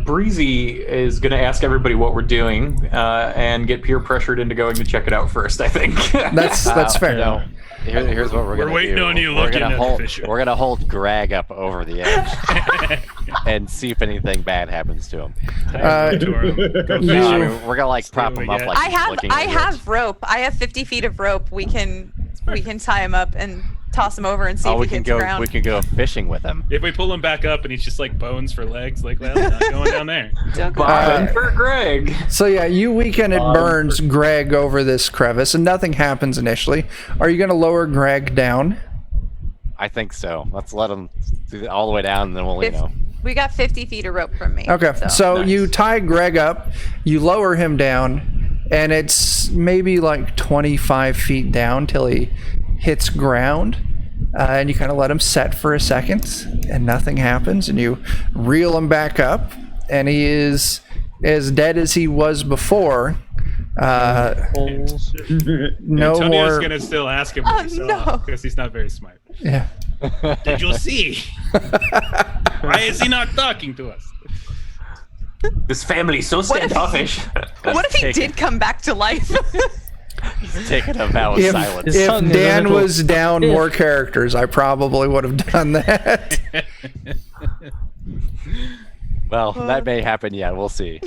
Breezy is going to ask everybody what we're doing and get peer pressured into going to check it out first, I think. That's fair. No. Here's what we're gonna do. We're waiting on you looking at the fissure. We're gonna hold Greg up over the edge and see if anything bad happens to him. We're gonna prop him up like I he's looking have at rope. I have 50 feet of rope. We can tie him up and toss him over and see if he hits the ground. We can go fishing with him. If we pull him back up and he's just like bones for legs, like, well, not going down there. Bottom for Greg. So yeah, you weekend it burns Greg over this crevice, and nothing happens initially. Are you going to lower Greg down? I think so. Let's let him do all the way down, and then we'll, We got 50 feet of rope from me. Okay, so Nice. you tie Greg up, you lower him down, and it's maybe like 25 feet down till he hits ground, and you kind of let him set for a second, and nothing happens, and you reel him back up, and he is as dead as he was before. Holes. No Antonio's more. gonna still ask him what he saw because he's not very smart. Yeah. Did you see? Why is he not talking to us? This family's so standoffish. What if he did come back to life? He's taking a vow of silence. If tongue is Dan a little- was down more characters, I probably would have done that. Well, that may happen yet. We'll see.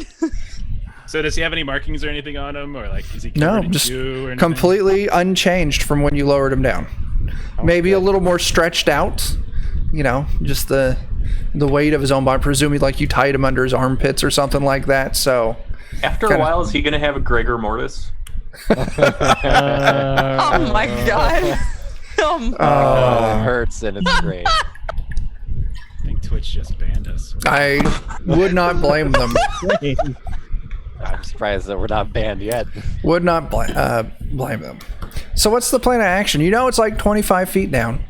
So does he have any markings or anything on him, or like is he No, covered in just goo or anything? completely unchanged from when you lowered him down. Maybe a little more stretched out, just the weight of his own body. Presumably, like you tied him under his armpits or something like that. So After a while, is he going to have a Gregor Mortis? Oh my god. Oh my It hurts and it's great. I think Twitch just banned us. I would not blame them. I'm surprised that we're not banned yet. Would not blame them. So what's the plan of action? You know it's like 25 feet down.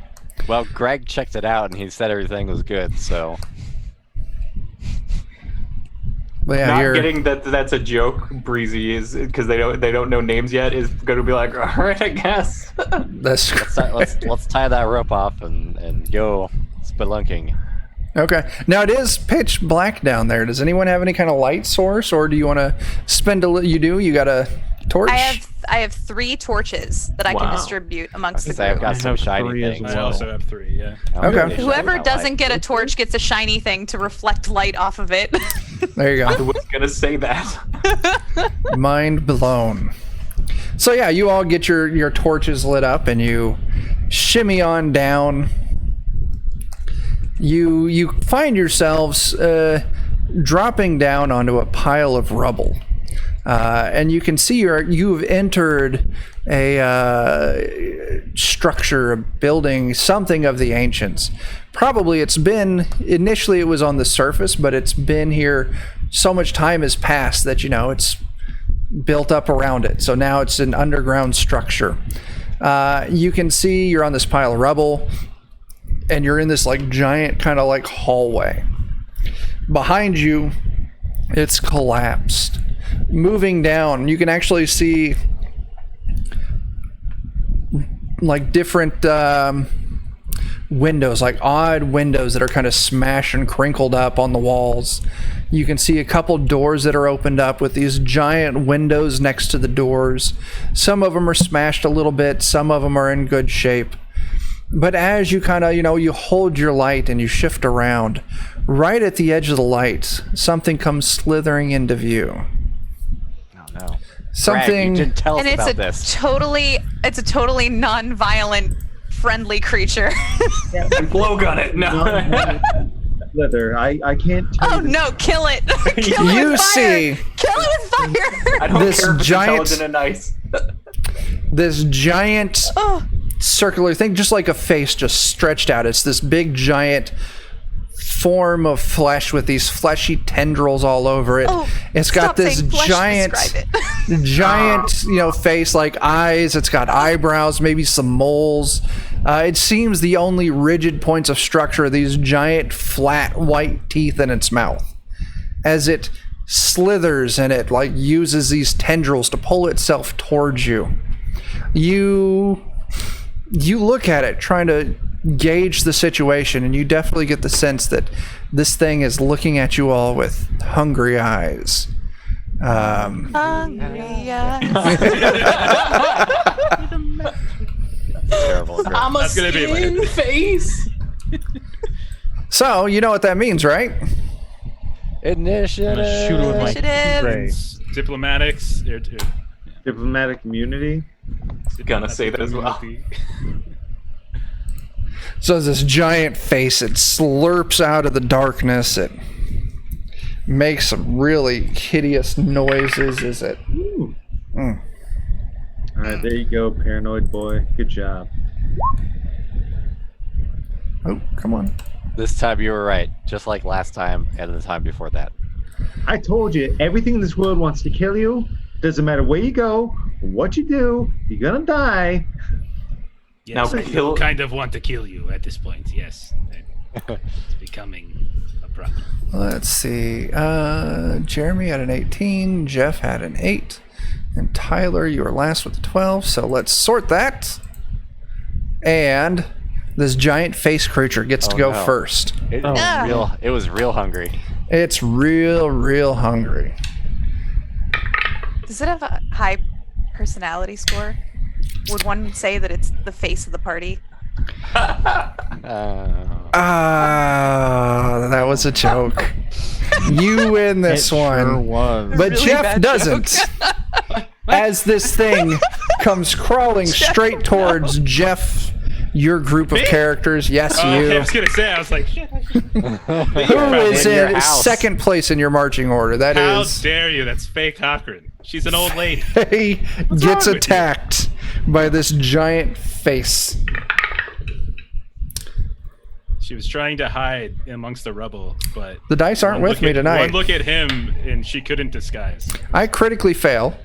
Well, Greg checked it out and he said everything was good, so. But yeah, Not getting that that's a joke, Breezy, is because they don't know names yet, is going to be like, all right, I guess. That's Let's tie that rope off and go spelunking. okay. Now it is pitch black down there. Does anyone have any kind of light source, or do you want to spend you do? You got a torch? I have 3 torches that I can Wow. distribute amongst the Because I've group. got some have shiny 3 as things. I well. also have 3, yeah. Okay. Whoever doesn't get a torch gets a shiny thing to reflect light off of it. There you I go. was going to say that. Mind blown. So yeah, you all get your torches lit up and you shimmy on down. You find yourselves dropping down onto a pile of rubble. And you can see you've entered a structure, a building, something of the ancients. Probably initially it was on the surface, but it's been here, so much time has passed that, it's built up around it. So now it's an underground structure. You can see you're on this pile of rubble, and you're in this like giant kind of like hallway. Behind you, it's collapsed. Moving down, you can actually see like different windows, like odd windows that are kind of smashed and crinkled up on the walls. You can see a couple doors that are opened up with these giant windows next to the doors. Some of them are smashed a little bit, some of them are in good shape. But as you kind of, you hold your light and you shift around, right at the edge of the light, something comes slithering into view. Oh no. Something. Greg, you didn't tell us And it's about a this. totally non-violent friendly creature. And blowgun it. No. Leather. I can't tell Oh you no, kill it. Kill it You with see fire. Kill it with fire. I don't This care if it's giant- intelligent and nice. this giant Oh, circular thing, just like a face just stretched out. It's this big giant form of flesh with these fleshy tendrils all over it. Oh, It's got stop this saying flesh to giant describe it. giant face, like eyes. It's got eyebrows, maybe some moles. It seems the only rigid points of structure are these giant flat white teeth in its mouth. As it slithers and it like uses these tendrils to pull itself towards you. You look at it trying to gauge the situation, and you definitely get the sense that this thing is looking at you all with hungry eyes. Hungry eyes. Terrible. I'm a That's gonna be skin weird. face. So you know what that means, right? Initiative. I'm gonna shoot it with my Initiative. ray. Diplomatics. diplomatic immunity. Gonna say that as well. So this giant face, it slurps out of the darkness. It makes some really hideous noises as it. All right, there you go, paranoid boy. Good job. Oh, come on. This time you were right, just like last time and the time before that. I told you, everything in this world wants to kill you. Doesn't matter where you go, what you do, you're gonna die. Yes, Now I kill- kind of want to kill you at this point. Yes, it's becoming a problem. Let's see. Jeremy had an 18. Jeff had an 8. And Tyler, you were last with a 12. So let's sort that. And this giant face creature gets to Oh, go no. first. It was real hungry. It's real hungry. Does it have a high personality score? Would one say that it's the face of the party? That was a joke. You win this It one. sure was. But Really Jeff bad doesn't. As this thing comes crawling straight towards Jeff your group of characters. Yes, I you. was gonna say. I was like, shit. Who is in your in house. second place in your marching order? That How is. dare you? That's Faye Cochran. She's an old lady. He gets wrong with you? attacked by this giant face. She was trying to hide amongst the rubble, but The dice aren't one with look me at- tonight. One look at him, and she couldn't disguise. I critically fail.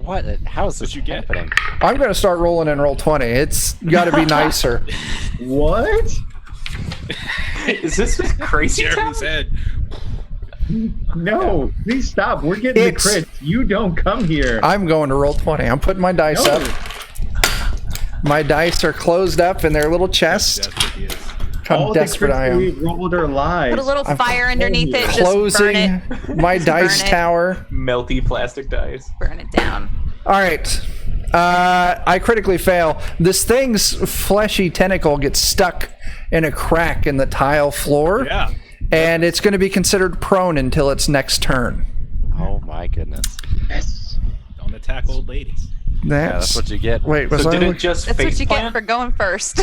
What? How is this you get? happening? I'm going to start rolling in roll 20. It's got to be nicer. What? Is this just crazy town? Jeremy's head. No, please stop. We're getting It's- the crits. You don't come here. I'm going to roll 20. I'm putting my dice No. up. My dice are closed up in their little chest. That's what he is. How All the desperate crits I that am. we've rolled are lies. Put a little fire underneath it. Just burn Closing it. my Just dice burn it. tower. Melty plastic dice. Burn it down. All right. I critically fail. This thing's fleshy tentacle gets stuck in a crack in the tile floor, Yeah. and it's going to be considered prone until its next turn. Oh my goodness. Yes. Don't attack old ladies. Yeah, that's what you get. Wait, was So I did it look- just That's what face you get plant? for going first.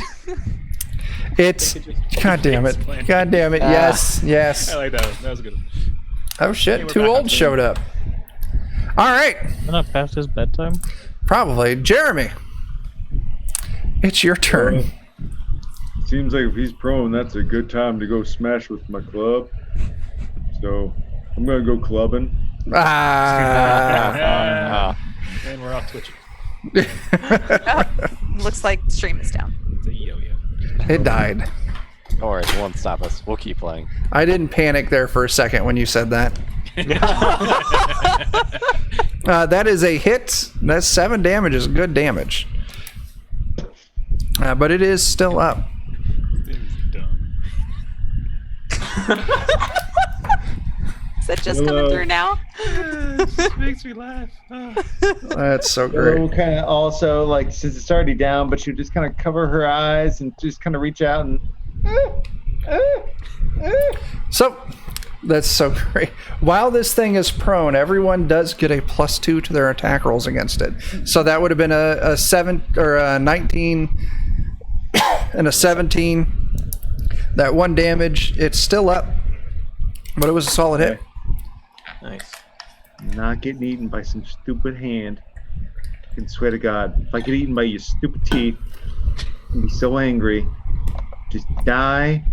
It's God damn it. God damn it. Yes. Yes. I like that. That was a good. One. Oh shit, we're two back on old track. showed up. All right. Isn't that past his bedtime? Probably. Jeremy. It's your turn. Seems like if he's prone, that's a good time to go smash with my club. So I'm gonna go clubbing. Ah. And we're off Twitch. Looks like stream is down. It's a yo-yo. It died. Don't worry, it won't stop us. We'll keep playing. I didn't panic there for a second when you said that. That is a hit. That's 7 damage. Is good damage. But it is still up. This is dumb. Is that just coming Hello. through now? It makes me laugh. Oh. That's so We'll great. kind of also, like, since it's already down, but you just kind of cover her eyes and just kind of reach out and. So, that's so great. While this thing is prone, everyone does get a +2 to their attack rolls against it. So that would have been a 7 or a 19 and a 17. That 1 damage. It's still up, but it was a solid hit. Nice. Not getting eaten by some stupid hand. I can swear to God, if I get eaten by your stupid teeth, I'd be so angry. Just die.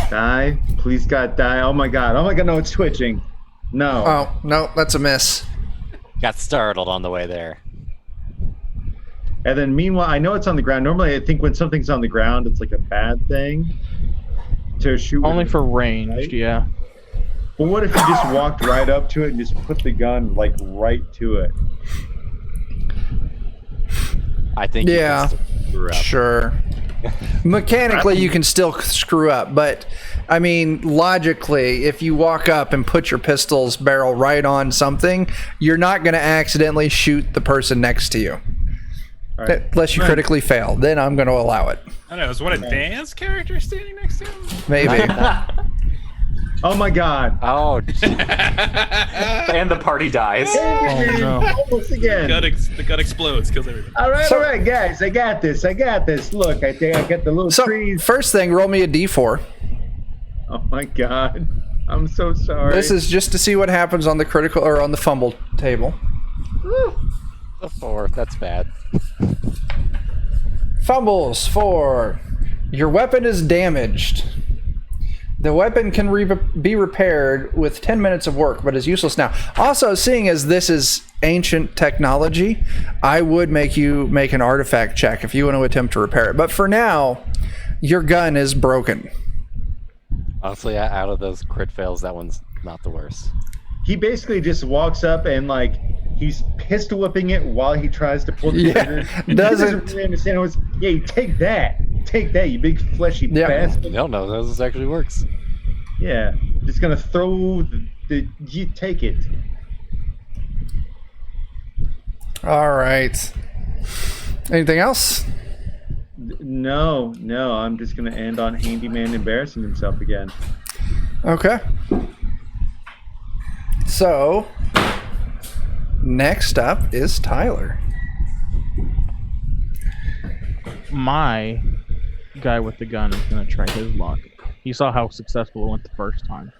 Die. Please, God, die. Oh my God. Oh my God, no, it's twitching. No. Oh, no, that's a miss. Got startled on the way there. And then meanwhile, I know it's on the ground. Normally, I think when something's on the ground, it's like a bad thing to shoot. with Only it, for ranged, right? yeah. But what if you just walked right up to it and just put the gun like right to it? I think Yeah. you can still screw up. Sure. Mechanically, you can still screw up, but I mean, logically, if you walk up and put your pistol's barrel right on something, you're not going to accidentally shoot the person next to you. All right. Unless you critically fail. Then I'm going to allow it. I don't know. Is one of Dan's characters standing next to him? Maybe. Oh my God. Oh, And the party dies. Oh no. Almost again. The gun explodes, kills everybody. So- All right, guys. I got this. Look, I think I got the little So, trees. first thing, roll me a d4. Oh my God. I'm so sorry. This is just to see what happens on the critical or on the fumble table. the 4. That's bad. Fumbles 4. Your weapon is damaged. The weapon can be repaired with 10 minutes of work, but is useless now. Also, seeing as this is ancient technology, I would make you make an artifact check if you want to attempt to repair it. But for now, your gun is broken. Honestly, out of those crit fails, that one's not the worst. He basically just walks up and like he's pistol whipping it while he tries to pull the Yeah, trigger. He doesn't- really understand what's. Yeah, you take that, you big fleshy Yeah. bastard. You don't know how this actually works. Yeah, just gonna throw the you take it. All right. Anything else? No, I'm just gonna end on Handyman embarrassing himself again. Okay. So, next up is Tyler. my guy with the gun is gonna try his luck. He saw how successful it went the first time.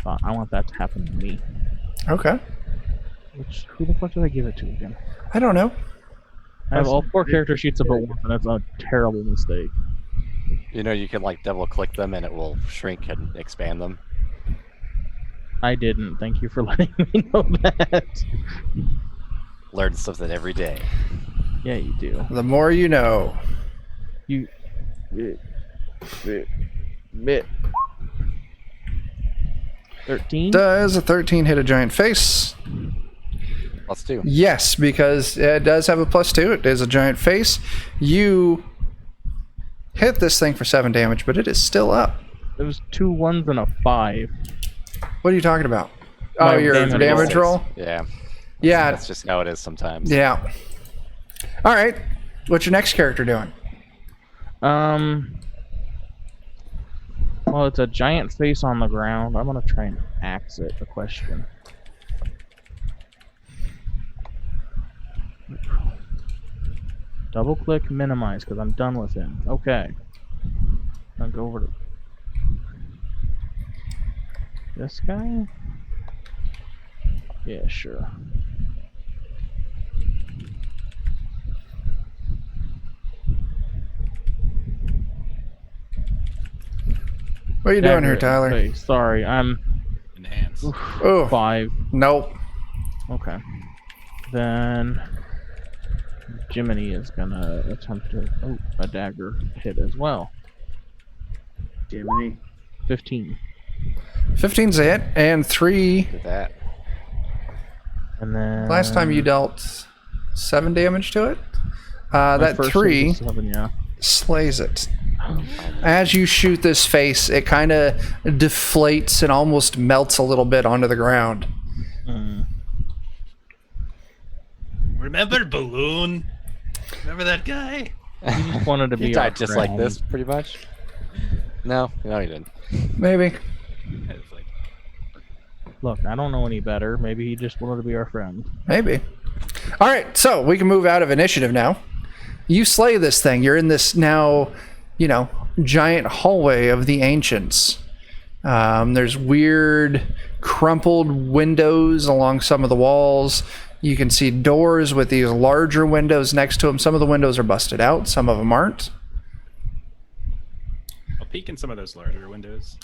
I want that to happen to me. Okay. Who the fuck did I give it to again? I don't know. I have all 4 character sheets but one, and that's a terrible mistake. You know, you can like double click them and it will shrink and expand them. I didn't. Thank you for letting me know that. Learn something every day. Yeah, you do. The more you know. You. 13? Does a 13 hit a giant face? +2. Yes, because it does have a +2. It is a giant face. You hit this thing for 7 damage, but it is still up. There was 2 1s and a 5. What are you talking about? My Oh, your damage roll? Yeah. Yeah. That's just how it is sometimes. Yeah. All right. What's your next character doing? Well, it's a giant face on the ground. I'm gonna try and axe it. The question. Double click minimize because I'm done with him. Okay. I'll go over to this guy. Yeah, sure. What are you doing here, Tyler? Okay, sorry, I'm Enhance. Oh, 5. nope. Okay. Then Jiminy is gonna attempt to a dagger hit as well. Jiminy. 15. 15's a hit, and 3. Look at that. And then Last time you dealt 7 damage to it. my That first 3 was a 7, yeah. slays it. As you shoot this face, it kind of deflates and almost melts a little bit onto the ground. Remember Balloon? Remember that guy? He just wanted to be He died our just like friend. this, pretty much. No, he didn't. Maybe. It's like, Look, I don't know any better. Maybe he just wanted to be our friend. Maybe. All right, so we can move out of initiative now. You slay this thing. You're in this now, giant hallway of the ancients. There's weird, crumpled windows along some of the walls. You can see doors with these larger windows next to them. Some of the windows are busted out. Some of them aren't. I'll peek in some of those larger windows.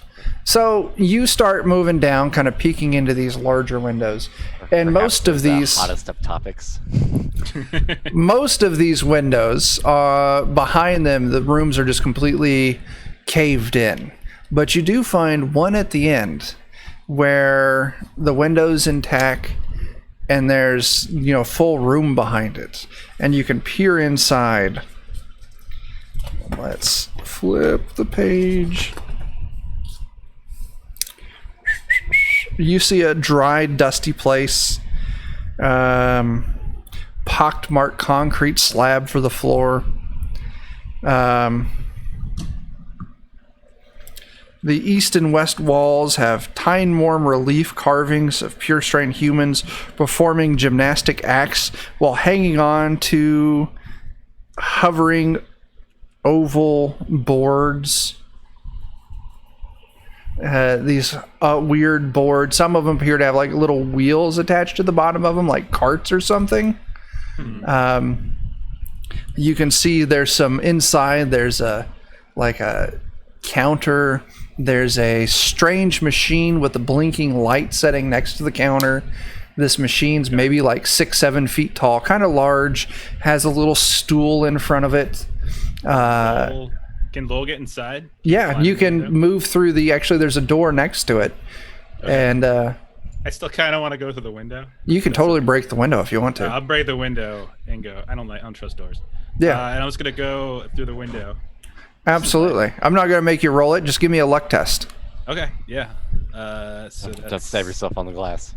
So you start moving down, kind of peeking into these larger windows. And most of the these... hottest of topics. Most of these windows, behind them, the rooms are just completely caved in. But you do find one at the end where the window's intact and there's, full room behind it. And you can peer inside. Let's flip the page. You see a dry, dusty place. Pockmarked concrete slab for the floor. The east and west walls have time-worn relief carvings of pure-strain humans performing gymnastic acts while hanging on to hovering oval boards. These weird boards. Some of them appear to have like little wheels attached to the bottom of them, like carts or something. You can see there's some inside. There's a counter. There's a strange machine with a blinking light setting next to the counter. This machine's maybe like 6-7 feet tall, kind of large, has a little stool in front of it. Can Lowell get inside? Yeah, Climb you the can window? move through actually there's a door next to it. Okay. And I still kind of want to go through the window. you can totally break the window if you want to. I'll break the window and go. I don't trust doors. Yeah. And I'm just gonna go through the window. Absolutely. I'm not going to make you roll it. Just give me a luck test. Okay. Yeah. So Don't that's stab yourself on the glass.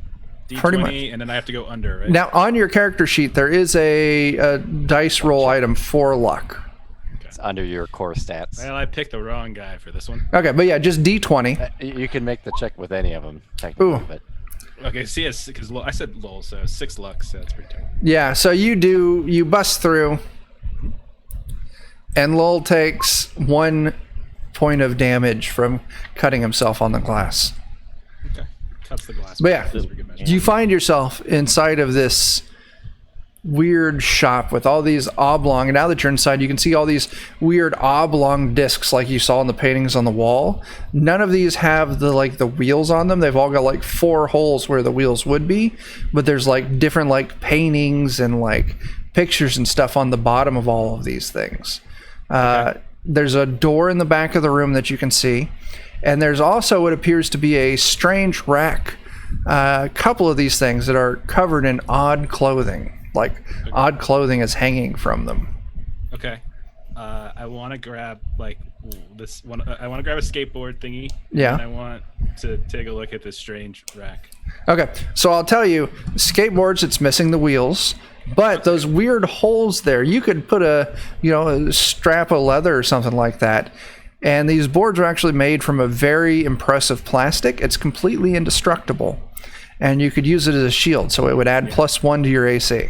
D20, Pretty much. and then I have to go under, right? Now, on your character sheet, there is a dice roll item for luck. It's under your core stats. Well, I picked the wrong guy for this one. Okay, but yeah, just D20. You can make the check with any of them, technically. Ooh. But Okay. See, because I said Lowell, so 6 luck. So that's pretty tough. Yeah, so you bust through. And Lowell takes 1 point of damage from cutting himself on the glass. Okay. Cuts the glass. But yeah, That's a good measure. you find yourself inside of this weird shop with all these oblong, and now that you're inside, you can see all these weird oblong discs like you saw in the paintings on the wall. None of these have the wheels on them. They've all got like 4 holes where the wheels would be, but there's like different like paintings and like pictures and stuff on the bottom of all of these things. There's a door in the back of the room that you can see, and there's also what appears to be a strange rack. A couple of these things that are covered in odd clothing. Like odd clothing is hanging from them. Okay. I want to grab this one. I want to grab a skateboard thingy. Yeah. And I want to take a look at this strange rack. Okay, so I'll tell you, skateboards, it's missing the wheels, but those weird holes there, you could put a strap of leather or something like that. And these boards are actually made from a very impressive plastic. It's completely indestructible, and you could use it as a shield, so it would add +1 to your AC.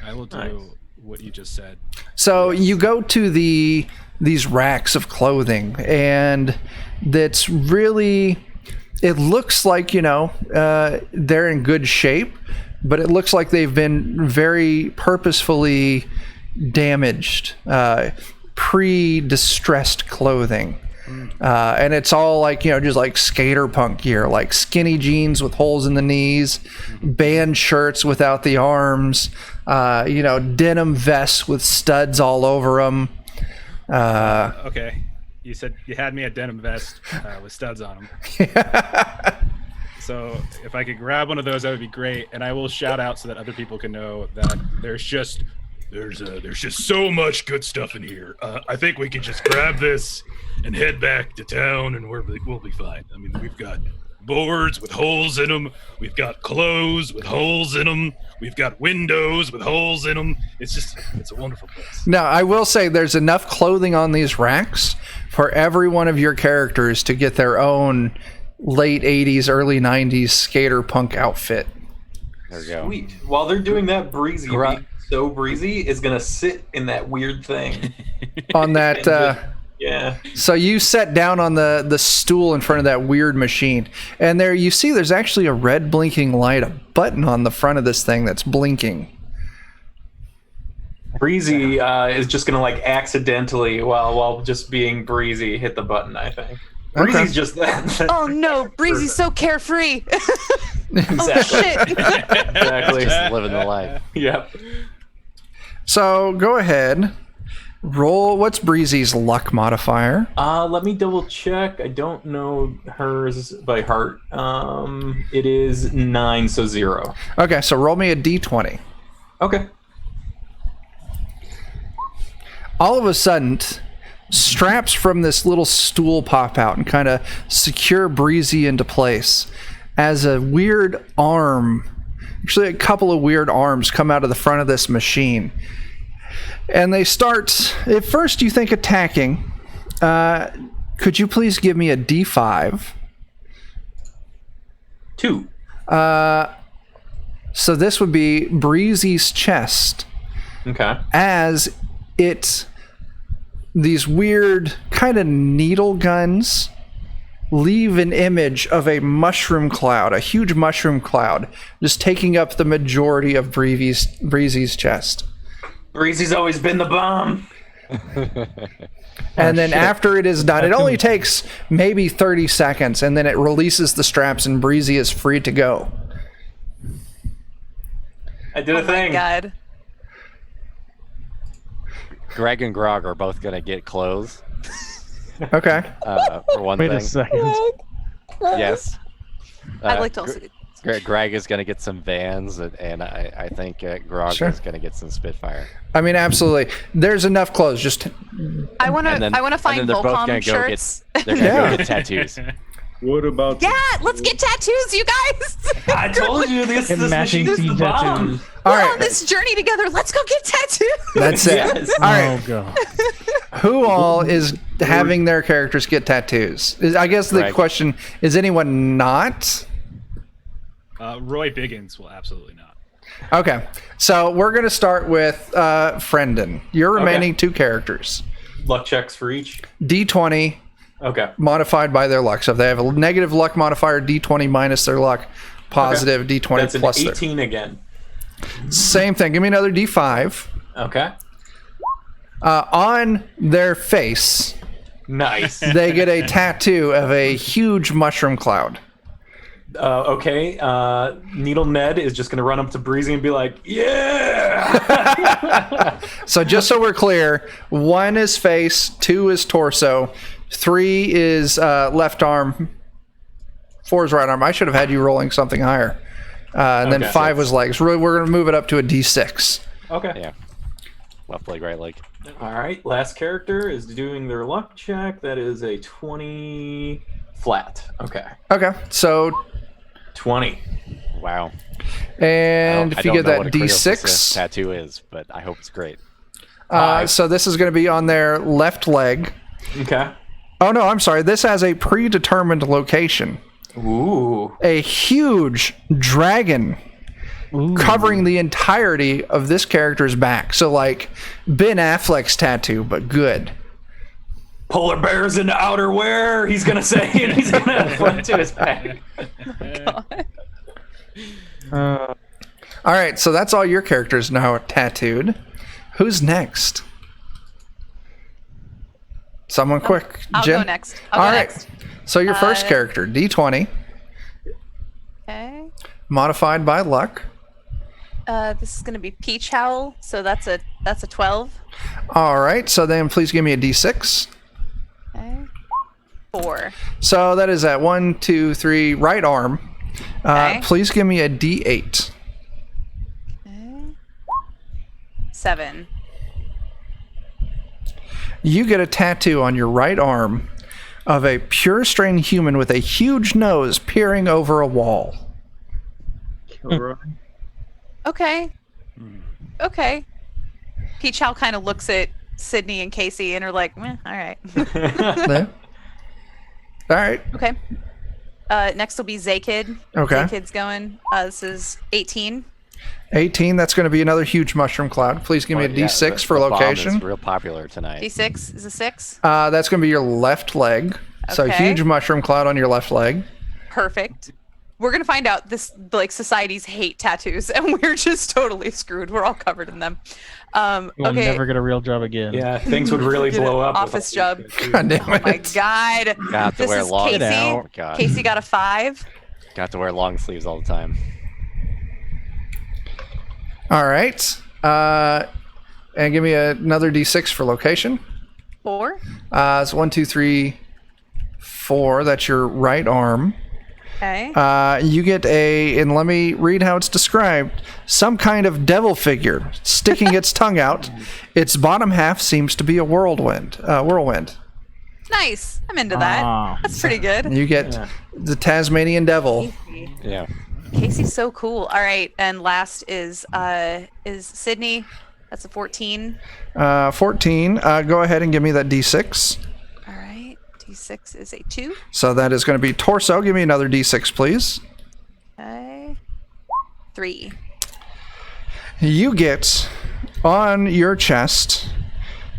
I will do what you just said. So you go to these racks of clothing, and that's really, it looks like, they're in good shape, but it looks like they've been very purposefully damaged, pre-distressed clothing. And it's all like, just like skater punk gear, like skinny jeans with holes in the knees, band shirts without the arms, denim vests with studs all over them. Okay. You said you had me a denim vest with studs on them. So if I could grab one of those, that would be great. And I will shout out so that other people can know that there's just so much good stuff in here. I think we can just grab this and head back to town, and we'll be fine. I mean, we've got boards with holes in them. We've got clothes with holes in them. We've got windows with holes in them. It's a wonderful place. Now, I will say there's enough clothing on these racks for every one of your characters to get their own late 80s, early 90s skater punk outfit. There we go. Sweet. While they're doing that, Breezy, being so breezy, is going to sit in that weird thing. On that... Yeah. So you sat down on the stool in front of that weird machine, and there you see there's actually a red blinking light, a button on the front of this thing that's blinking. Breezy is just gonna accidentally, while just being breezy, hit the button. I think Breezy's just that. Oh no, Breezy's so carefree. Exactly. Oh shit. Exactly. Just living the life. Yep. So go ahead. Roll. What's Breezy's luck modifier? Let me double check. I don't know hers by heart. It is 9, so 0. Okay, so roll me a d20. Okay. All of a sudden, straps from this little stool pop out and kind of secure Breezy into place as a weird arm, actually a couple of weird arms, come out of the front of this machine. And they start, at first you think attacking. Could you please give me a d5? 2. So this would be Breezy's chest. Okay. As these weird kind of needle guns leave an image of a mushroom cloud, a huge mushroom cloud, just taking up the majority of Breezy's chest. Breezy's always been the bomb. And then after it is done, it only takes maybe 30 seconds, and then it releases the straps and Breezy is free to go. I did a thing. Oh my God. Greg and Grog are both gonna get clothes. Okay. For one Wait thing. a second. Yes. I'd like to also get Greg is gonna get some Vans, and I think Grog Sure. is gonna get some Spitfire. I mean, absolutely. There's enough clothes. Just I wanna And then find they're both gonna Volcom go shirts. They're gonna Yeah. go get tattoos. What about Yeah, let's get tattoos, you guys. I told you this And machine matching is the team bomb. tattoos. all We're on right. this journey together. Let's go get tattoos. That's it. Yes. All right. Oh god. Who all is having their characters get tattoos? I guess the Greg. question is: anyone not? Roy Biggins will absolutely not. Okay, so we're gonna start with Friendon. Your remaining 2 characters. luck checks for each? D20 Okay. modified by their luck. So if they have a negative luck modifier, D20 minus their luck, positive D20 That's an plus 18 again. Same thing. Give me another D5. Okay. On their face, Nice. they get a tattoo of a huge mushroom cloud. Okay. Needle Ned is just going to run up to Breezy and be like, yeah! So just so we're clear, 1 is face, 2 is torso, 3 is left arm, 4 is right arm. I should have had you rolling something higher. And then Okay. 5 was legs. We're going to move it up to a D6. Okay. Yeah. Left leg, right leg. All right. Last character is doing their luck check. That is a 20 flat. Okay. Okay, so 20. Wow. and I if you don't get know that what a Creososis D6, tattoo is, but I hope it's great. so this is going to be on their left leg. Okay. Oh no, I'm sorry. This has a predetermined location. Ooh. A huge dragon covering the entirety of this character's back. So like Ben Affleck's tattoo, but good. Polar bears in outerwear, he's going to say, and he's going to flip to his back. All right, so that's all your characters now tattooed. Who's next? Someone quick. I'll Jim? go next. All right. So your first Uh, character, D20, Okay. modified by luck. This is gonna be Peach Howl, so that's a 12. All right, so then please give me a D6. Okay. 4. So that is at 1, 2, 3, right arm. Okay. Please give me a D8. Okay. 7. You get a tattoo on your right arm of a pure strain human with a huge nose peering over a wall. Kilroy. Okay. Okay. Peach Howl kind of looks at Sydney and Casey and are like, all right. Yeah. All right. Okay. Next will be Zaykid. Okay. Zaykid's going. This is 18. 18, that's going to be another huge mushroom cloud. Please give me a Well, yeah, D6 for the bomb location. is real popular tonight. D6 is a 6. That's going to be your left leg. So Okay. huge mushroom cloud on your left leg. Perfect. We're gonna find out this like societies hate tattoos, and we're just totally screwed. We're all covered in them. You'll Okay. never get a real job again. Yeah, things would really blow up. with Office all job. these tattoos. God damn Oh my it. god. Got to This wear is long. Casey. Oh my God. Casey got a 5. Got to wear long sleeves all the time. All right. And give me another D6 for location. 4. It's 1, 2, 3, 4. That's your right arm. Okay. You get and let me read how it's described, some kind of devil figure sticking its tongue out. Its bottom half seems to be a whirlwind. Nice. I'm into that. Ah. That's pretty good. You get the Tasmanian devil. Yeah. Casey's so cool. All right, and last is Sydney. That's a 14. 14. Go ahead and give me that D6. All right. D6 is a 2. So that is going to be torso. Give me another D6, please. Okay. 3. You get on your chest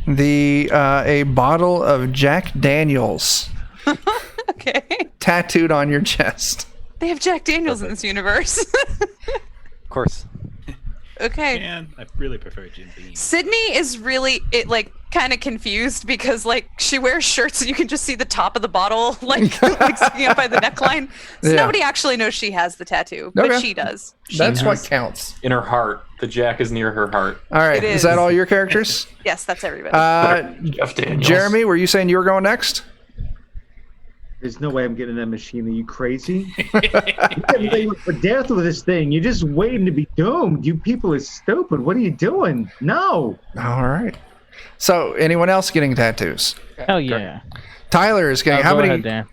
a bottle of Jack Daniels Okay. tattooed on your chest. They have Jack Daniels in this universe. Of course. Okay. Man, I really prefer Jim Beam. Sydney is really kind of confused because like she wears shirts and you can just see the top of the bottle like sticking up by the neckline. So Yeah. nobody actually knows she has the tattoo, but Okay. she does. That's what counts. In her heart. The jack is near her heart. All right. It Is is. that all your characters? Yes, that's everybody. Jeff Daniels. Jeremy, were you saying you were going next? There's no way I'm getting that machine. Are you crazy? You're getting for death with this thing. You're just waiting to be doomed. You people are stupid. What are you doing? No. All right. So, anyone else getting tattoos? Hell yeah. Tyler is getting. How Go many? ahead, Dan.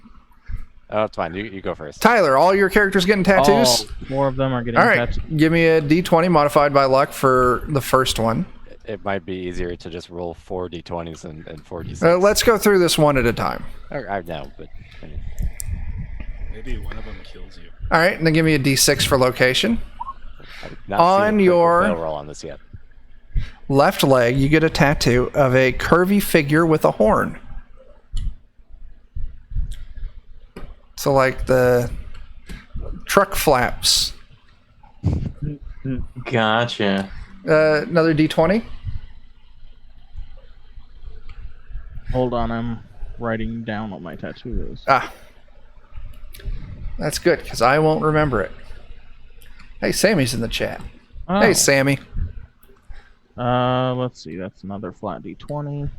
Oh, it's fine. You go first. Tyler, all your characters getting tattoos? All 4 of them are getting All right. tattoos. Give me a D20 modified by luck for the first one. It might be easier to just roll 4 d20s and 4 d6. Let's go through this one at a time. I know, but I mean, Maybe one of them kills you. All right, and then give me a D6 for location. I've not On seen a critical your- fail roll on this yet. left leg, you get a tattoo of a curvy figure with a horn. So like the truck flaps. Gotcha. Another D20. Hold on, I'm writing down what my tattoo is. Ah. That's good, because I won't remember it. Hey, Sammy's in the chat. Oh. Hey, Sammy. Let's see. That's another flat D20.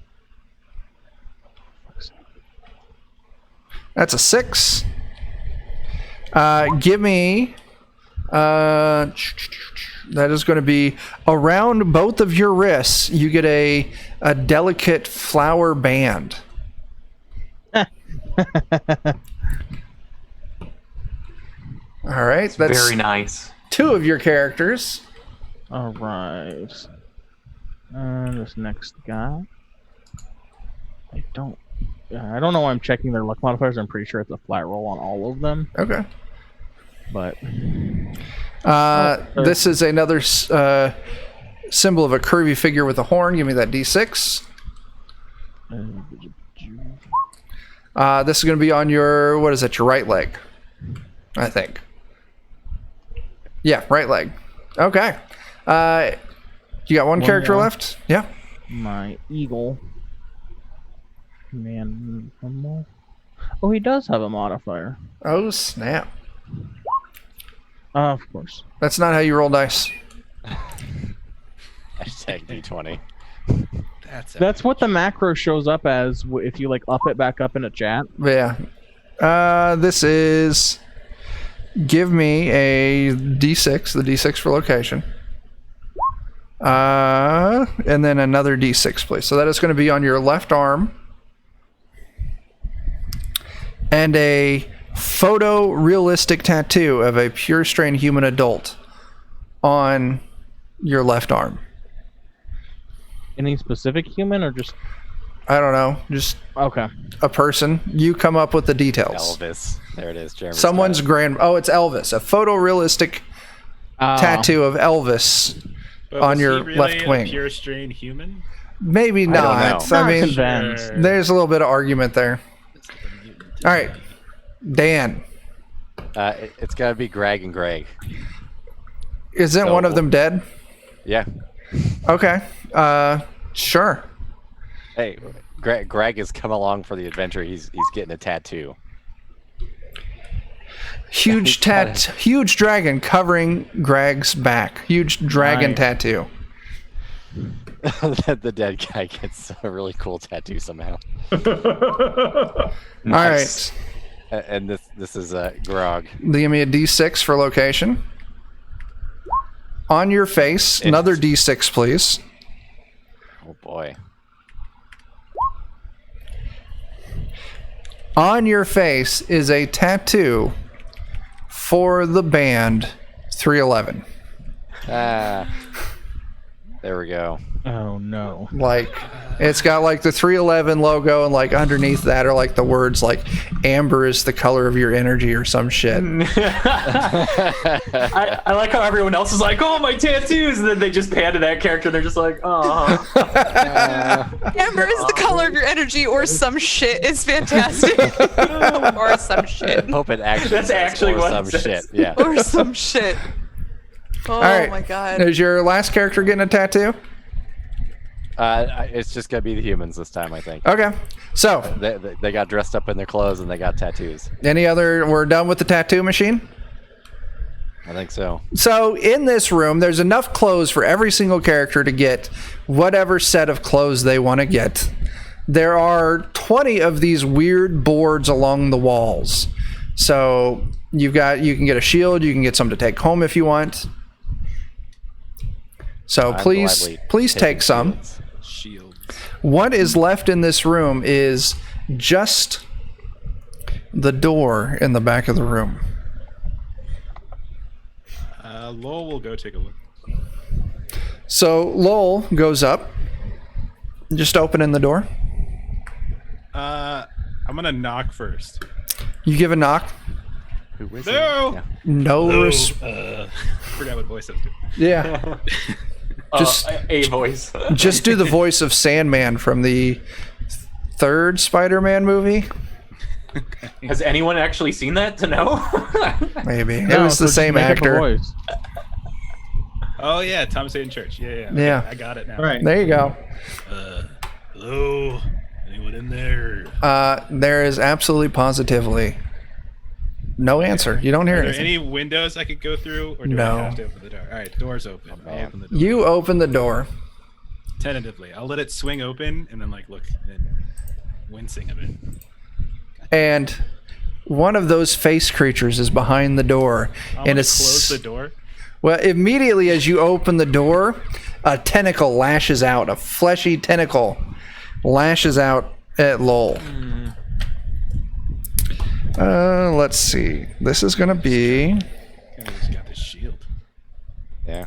That's a 6. Give me... that is going to be around both of your wrists. You get a delicate flower band. All right, that's Very nice. 2 of your characters. All right. This next guy. I don't know why I'm checking their luck modifiers. I'm pretty sure it's a flat roll on all of them. Okay. But this is another symbol of a curvy figure with a horn. Give me that D6. This is going to be on your, what is it, your right leg, I think. Yeah, right leg. Okay. You got one character more. left? Yeah. My eagle. Man, one more. Oh, he does have a modifier. Oh, snap. Of course. That's not how you roll dice. Hashtag D20. That's what the macro shows up as if you like up it back up in a chat. Yeah. This is... Give me a D6, the D6 for location. And then another D6, please. So that is going to be on your left arm. And a photorealistic tattoo of a pure strain human adult on your left arm. Any specific human or just... I don't know. Just Okay. a person. You come up with the details. Elvis. There it is. Jeremy. Someone's grand... Oh, it's Elvis. A photorealistic tattoo of Elvis But on was your he really left a wing. Pure strain human? Maybe don't not. know. I Not mean, convinced. there's a little bit of argument there. All right. Dan. It's got to be Greg and Greg. Isn't So- one of them dead? Yeah. Okay. Sure. Hey, Greg has come along for the adventure. He's getting a tattoo. Huge huge dragon covering Greg's back. Huge dragon Nice. tattoo. The dead guy gets a really cool tattoo somehow. All right. And this is Grog. Give me a D6 for location. On your face, another D6, please. Oh boy. On your face is a tattoo for the band 311. There we go. Oh no. Like, it's got like the 311 logo, and like underneath that are like the words like amber is the color of your energy or some shit. I like how everyone else is like, oh, my tattoos, and then they just pan to that character and they're just like, oh. Amber is the color of your energy, or some shit is fantastic. Or some shit. Hope it actually. That's says actually or what some it says. shit. Yeah. Or some shit. Oh All right. my god. Is your last character getting a tattoo? It's just gonna be the humans this time, I think. Okay. So, They got dressed up in their clothes and they got tattoos. any other? We're done with the tattoo machine? I think so. So, in this room, there's enough clothes for every single character to get whatever set of clothes they want to get. There are 20 of these weird boards along the walls. So, you can get a shield, you can get some to take home if you want. So, I'm please gladly take taking some. shields. Shields. What is left in this room is just the door in the back of the room. Lowell will go take a look. So Lowell goes up, just opening the door. I'm gonna knock first. You give a knock. Who is No! it? Yeah. No. Forgot what voice I was doing. Yeah. Just- a voice. Just do the voice of Sandman from the third Spider-Man movie. Has anyone actually seen that to know? Maybe it No, was so the just same make up a actor. voice. Oh yeah, Thomas Hayden Church. Yeah. Yeah. I got it now. All right. There you go. Hello, anyone in there? There is absolutely positively no answer. You don't hear Are there anything. any windows I could go through, or do No. I have to open the door? All right, door's open. I'll man. open the door. You open the door. Tentatively, I'll let it swing open and then like look and wincing a bit. And one of those face creatures is behind the door, I'll and close the door. well, immediately as you open the door, a tentacle lashes out. A fleshy tentacle lashes out at Lowell. Let's see. This is gonna be. Kind of just got this shield. Yeah.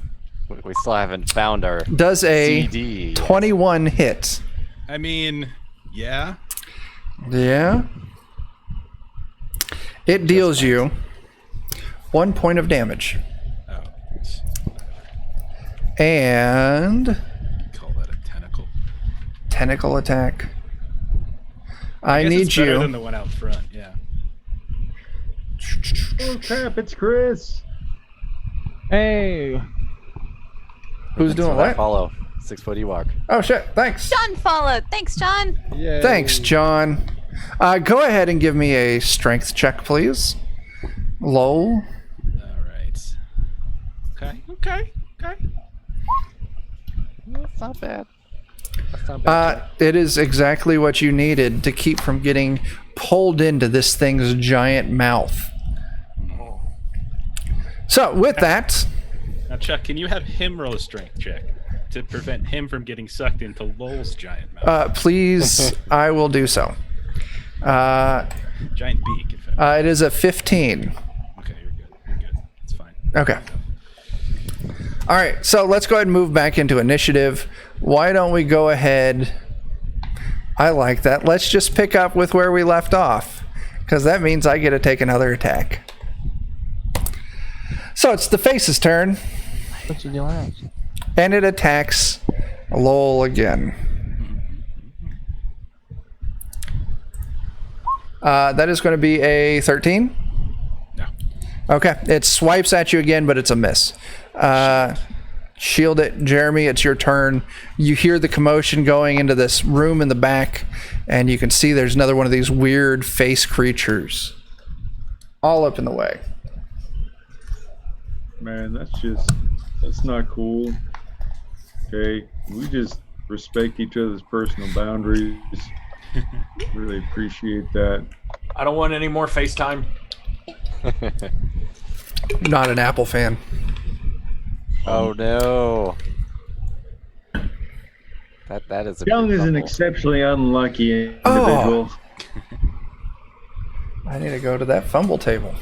We still haven't found our Does a CD. yet. 21 hit? I mean, yeah. Yeah. It deals you 1 point of damage, Oh, it's- and call that a tentacle. tentacle attack. I guess need it's better you. than the one out front. Yeah. Oh crap! It's Chris. Hey, Who's doing So I what? follow 6 foot Ewok. Oh shit! Thanks. John followed. Thanks, John. Yay. Thanks, John. Go ahead and give me a strength check, please. Lowell. All right. Okay. That's not bad. That's not bad. It is exactly what you needed to keep from getting pulled into this thing's giant mouth. So, with that, Now, Chuck, can you have him roll a strength check to prevent him from getting sucked into Lowell's giant mouth? please, I will do so. Giant beak, in fact. It is a 15. Okay, you're good. You're good. It's fine. Okay. All right, so let's go ahead and move back into initiative. Why don't we go ahead? I like that. Let's just pick up with where we left off, because that means I get to take another attack. So it's the face's turn, what you doing? and it attacks Lowell again. That is going to be a 13. No. Okay, it swipes at you again, but it's a miss. Shield it, Jeremy. It's your turn. You hear the commotion going into this room in the back, and you can see there's another one of these weird face creatures all up in the way. Man, that's not cool. Okay, we just respect each other's personal boundaries. Really appreciate that. I don't want any more FaceTime. Not an Apple fan. Oh no. That is a Young big is an fumble. exceptionally unlucky individual. I need to go to that fumble table.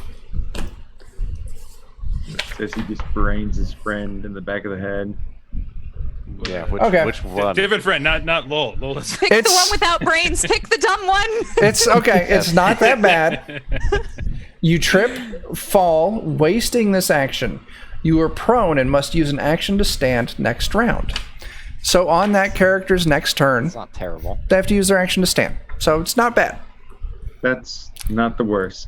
Says he just brains his friend in the back of the head. Yeah, Okay. which one? Different friend, not Lowell. Lowell is Pick the It's- one without brains. Pick the dumb one. It's okay. It's not that bad. You trip, fall, wasting this action. You are prone and must use an action to stand next round. So on that character's next turn, It's not terrible. they have to use their action to stand. So it's not bad. That's not the worst.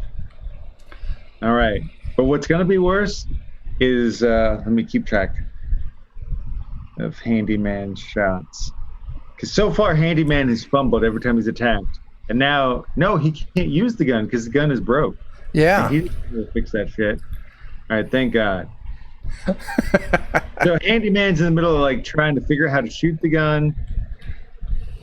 All right. But what's going to be worse is, let me keep track of Handyman's shots. Because so far, Handyman has fumbled every time he's attacked. And now, no, he can't use the gun because the gun is broke. Yeah. He's going to fix that shit. All right, thank God. So Handyman's in the middle of like trying to figure out how to shoot the gun.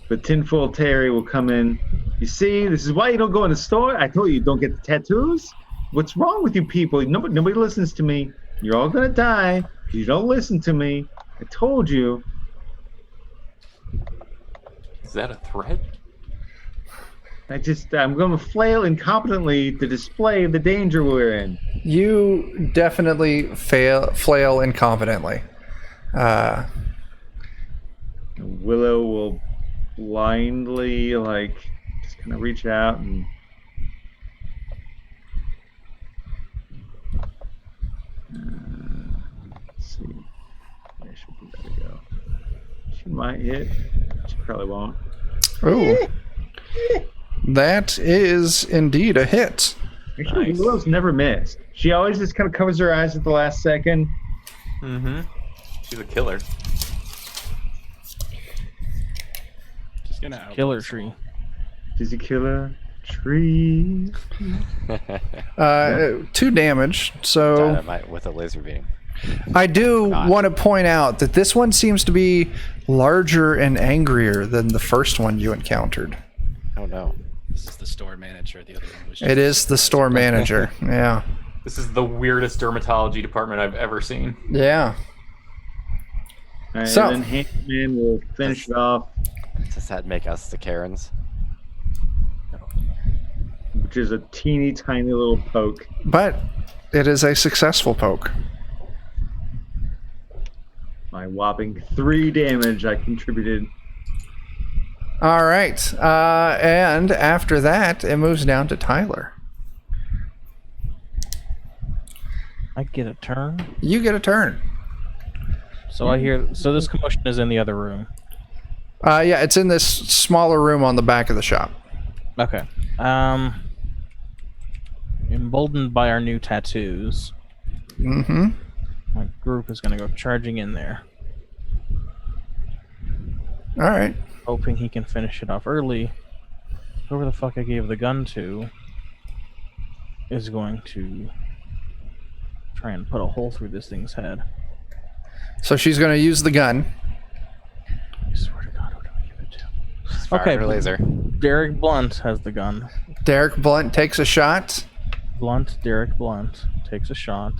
But Tinfoil Teddy will come in. You see, this is why you don't go in the store. I told you don't get the tattoos. What's wrong with you people? Nobody listens to me. You're all gonna die if you don't listen to me. I told you. Is that a threat? I'm gonna flail incompetently to display the danger we're in. You definitely flail incompetently. Willow will blindly like just kind of reach out and let's see. Yeah, she'll give that a go. She might hit. She probably won't. Ooh. That is indeed a hit. Actually, Nice. Willow's never missed. She always just kind of covers her eyes at the last second. Mm-hmm. She's a killer. Just gonna out. Killer tree. She's a killer tree. 2 damage. So Dynamite with a laser beam. I do Not. want to point out that this one seems to be larger and angrier than the first one you encountered. Oh no. This is the store manager. The other one was. It is the store manager. Yeah. This is the weirdest dermatology department I've ever seen. Yeah. All right, So- and then Handman will finish it off, Does that make us the Karens? which is a teeny tiny little poke. But it is a successful poke. My whopping 3 damage I contributed. All right. And after that, it moves down to Tyler. I get a turn. You get a turn. So I hear. So this commotion is in the other room. Yeah, it's in this smaller room on the back of the shop. Okay. Emboldened by our new tattoos, Mm-hmm. my group is gonna go charging in there, All right. hoping he can finish it off early. Whoever the fuck I gave the gun to is going to try and put a hole through this thing's head. So she's going to use the gun. I swear to God, who do I give it to? Just fire Okay, her laser. Derek Blunt has the gun. Derek Blunt takes a shot. Derek Blunt takes a shot.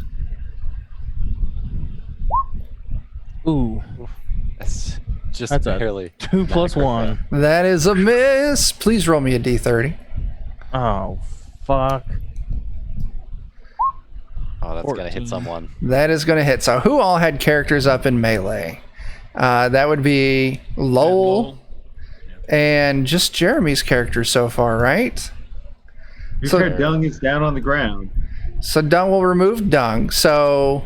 Ooh, That's just That's a barely. 2 plus 1. That is a miss. Please roll me a d30. Oh, fuck. Oh, that's gonna 14. hit someone. That is going to hit. So who all had characters up in melee? That would be Lowell and just Jeremy's character so far, right? Your So- so, dung is down on the ground. So Dung will remove Dung. So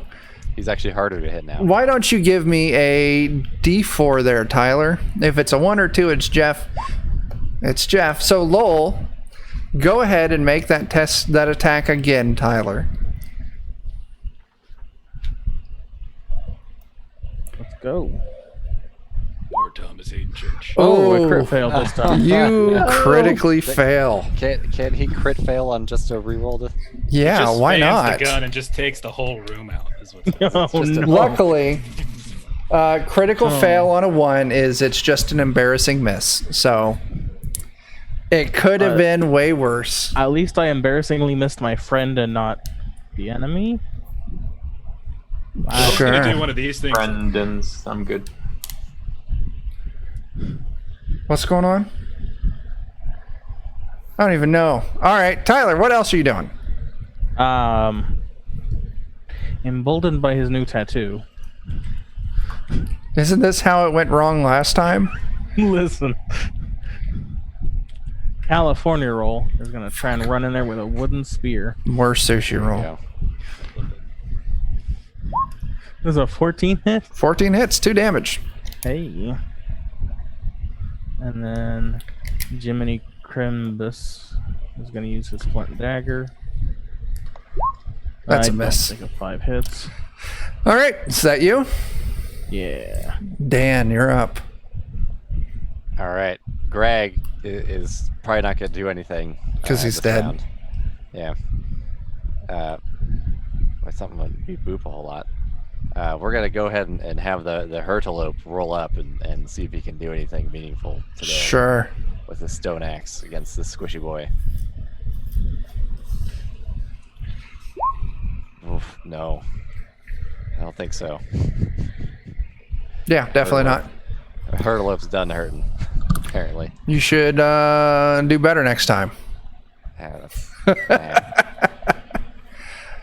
He's actually harder to hit now. why don't you give me a d4 there, Tyler? If it's a 1 or 2, it's Jeff. It's Jeff. So Lowell, go ahead and make that attack again, Tyler. Let's go. Poor Thomas Hayden Church. Oh, I Oh. crit failed this time. You critically fail. Can he crit fail on just a reroll? Yeah, Just why spams not? The gun and just takes the whole room out. Is what's Oh, no. Luckily, critical fail on a 1 is it's just an embarrassing miss. So it could have been way worse. At least I embarrassingly missed my friend and not the enemy. I'm gonna do Sure. one of these things. Brendan's. I'm good. What's going on? I don't even know. All right, Tyler, what else are you doing? Emboldened by his new tattoo. Isn't this how it went wrong last time? Listen. California roll is gonna try and run in there with a wooden spear. More sushi roll. Yeah. This is a 14 hit. 14 hits, 2 damage. Hey. And then Jiminy Crimbus is going to use his flint dagger. That's a I don't miss. think of 5 hits. All right, is that you? Yeah. Dan, you're up. All right. Greg is probably not going to do anything 'Cause he's this dead. round. Yeah. Something would be boop a whole lot. We're gonna go ahead and have the Hurtalope roll up and see if he can do anything meaningful today Sure. with the stone axe against this squishy boy. Oof, no, I don't think so. Yeah, definitely not. Hurtalope's done hurting, apparently. You should do better next time. Yeah, that's,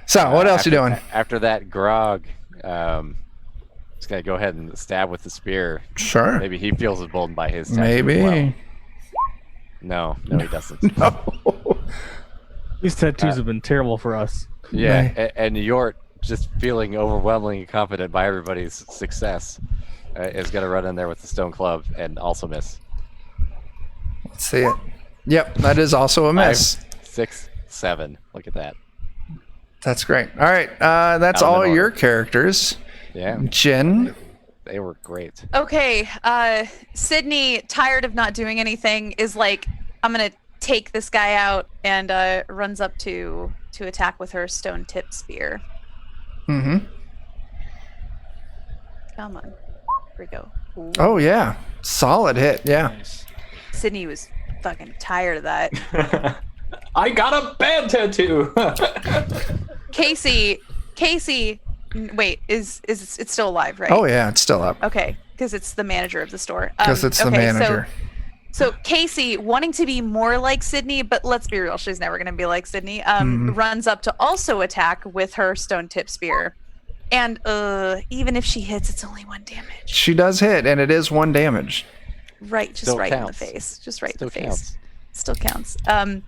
So, what else you doing? After that, Grog is gonna go ahead and stab with the spear. Sure. Maybe he feels emboldened by his tattoo Maybe. as well. No, he doesn't. No. These tattoos have been terrible for us. Yeah, and Yort just feeling overwhelmingly confident by everybody's success, is going to run in there with the stone club and also miss. Let's see it. Yep, that is also a miss. 5, 6, 7. Look at that. That's great. All right, that's Out of all an your order. characters. Yeah, Jen. they were great. Okay, Sydney, tired of not doing anything, is like, I'm gonna take this guy out, and runs up to attack with her stone tip spear. Mm-hmm. Come on, here we go. Ooh. Oh yeah, solid hit. Yeah. Nice. Sydney was fucking tired of that. I got a bad tattoo. Casey, wait, is it's still alive, right? Oh yeah, it's still up Okay, because it's the manager of the store. because it's the okay, manager. So Casey, wanting to be more like Sydney, but let's be real, she's never going to be like Sydney, runs up to also attack with her stone tip spear. And even if she hits, it's only 1 damage. She does hit, and it is 1 damage. Right, just Still right counts. in the face. Just right Still in the face. counts. Still counts. That's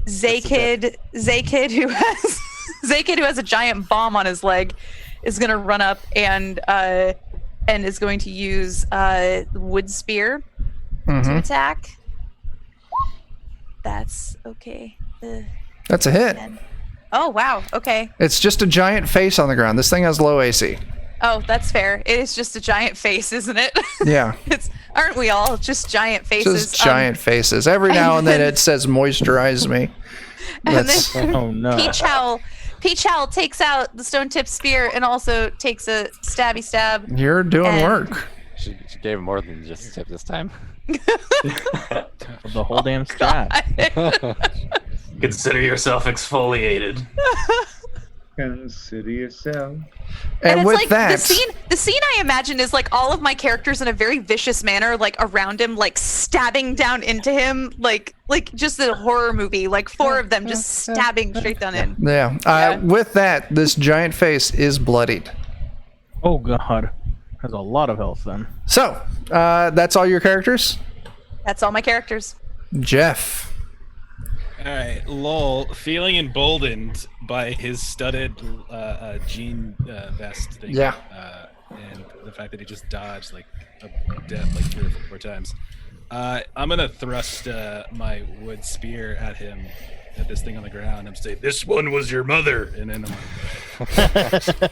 the Zaykid who has a giant bomb on his leg is gonna run up and is going to use wood spear to Mm-hmm. attack. That's okay. That's a hit. Oh wow, okay. It's just a giant face on the ground. This thing has low AC. Oh, that's fair. It is just a giant face, isn't it? Yeah, Aren't we all just giant faces? just giant faces. Every now and then it says "moisturize me." And That's then Oh no. Peach Howl takes out the stone tip spear and also takes a stabby stab. you're doing And- work. She gave him more than just a tip this time. The whole damn strat. Consider yourself exfoliated. Consider yourself. And it's with like that, the scene I imagine is like all of my characters in a very vicious manner, like around him, like stabbing down into him, like just a horror movie, like 4 of them just stabbing straight down in. yeah. Yeah. With that, this giant face is bloodied. Oh god. Has a lot of health then. So, that's all your characters? That's all my characters. Jeff. All right, lol. Feeling emboldened by his studded jean vest thing. Yeah. And the fact that he just dodged like a death like 3 or 4 times. I'm gonna thrust my wood spear at him, at this thing on the ground. I'm saying, "This one was your mother," and then I'm like,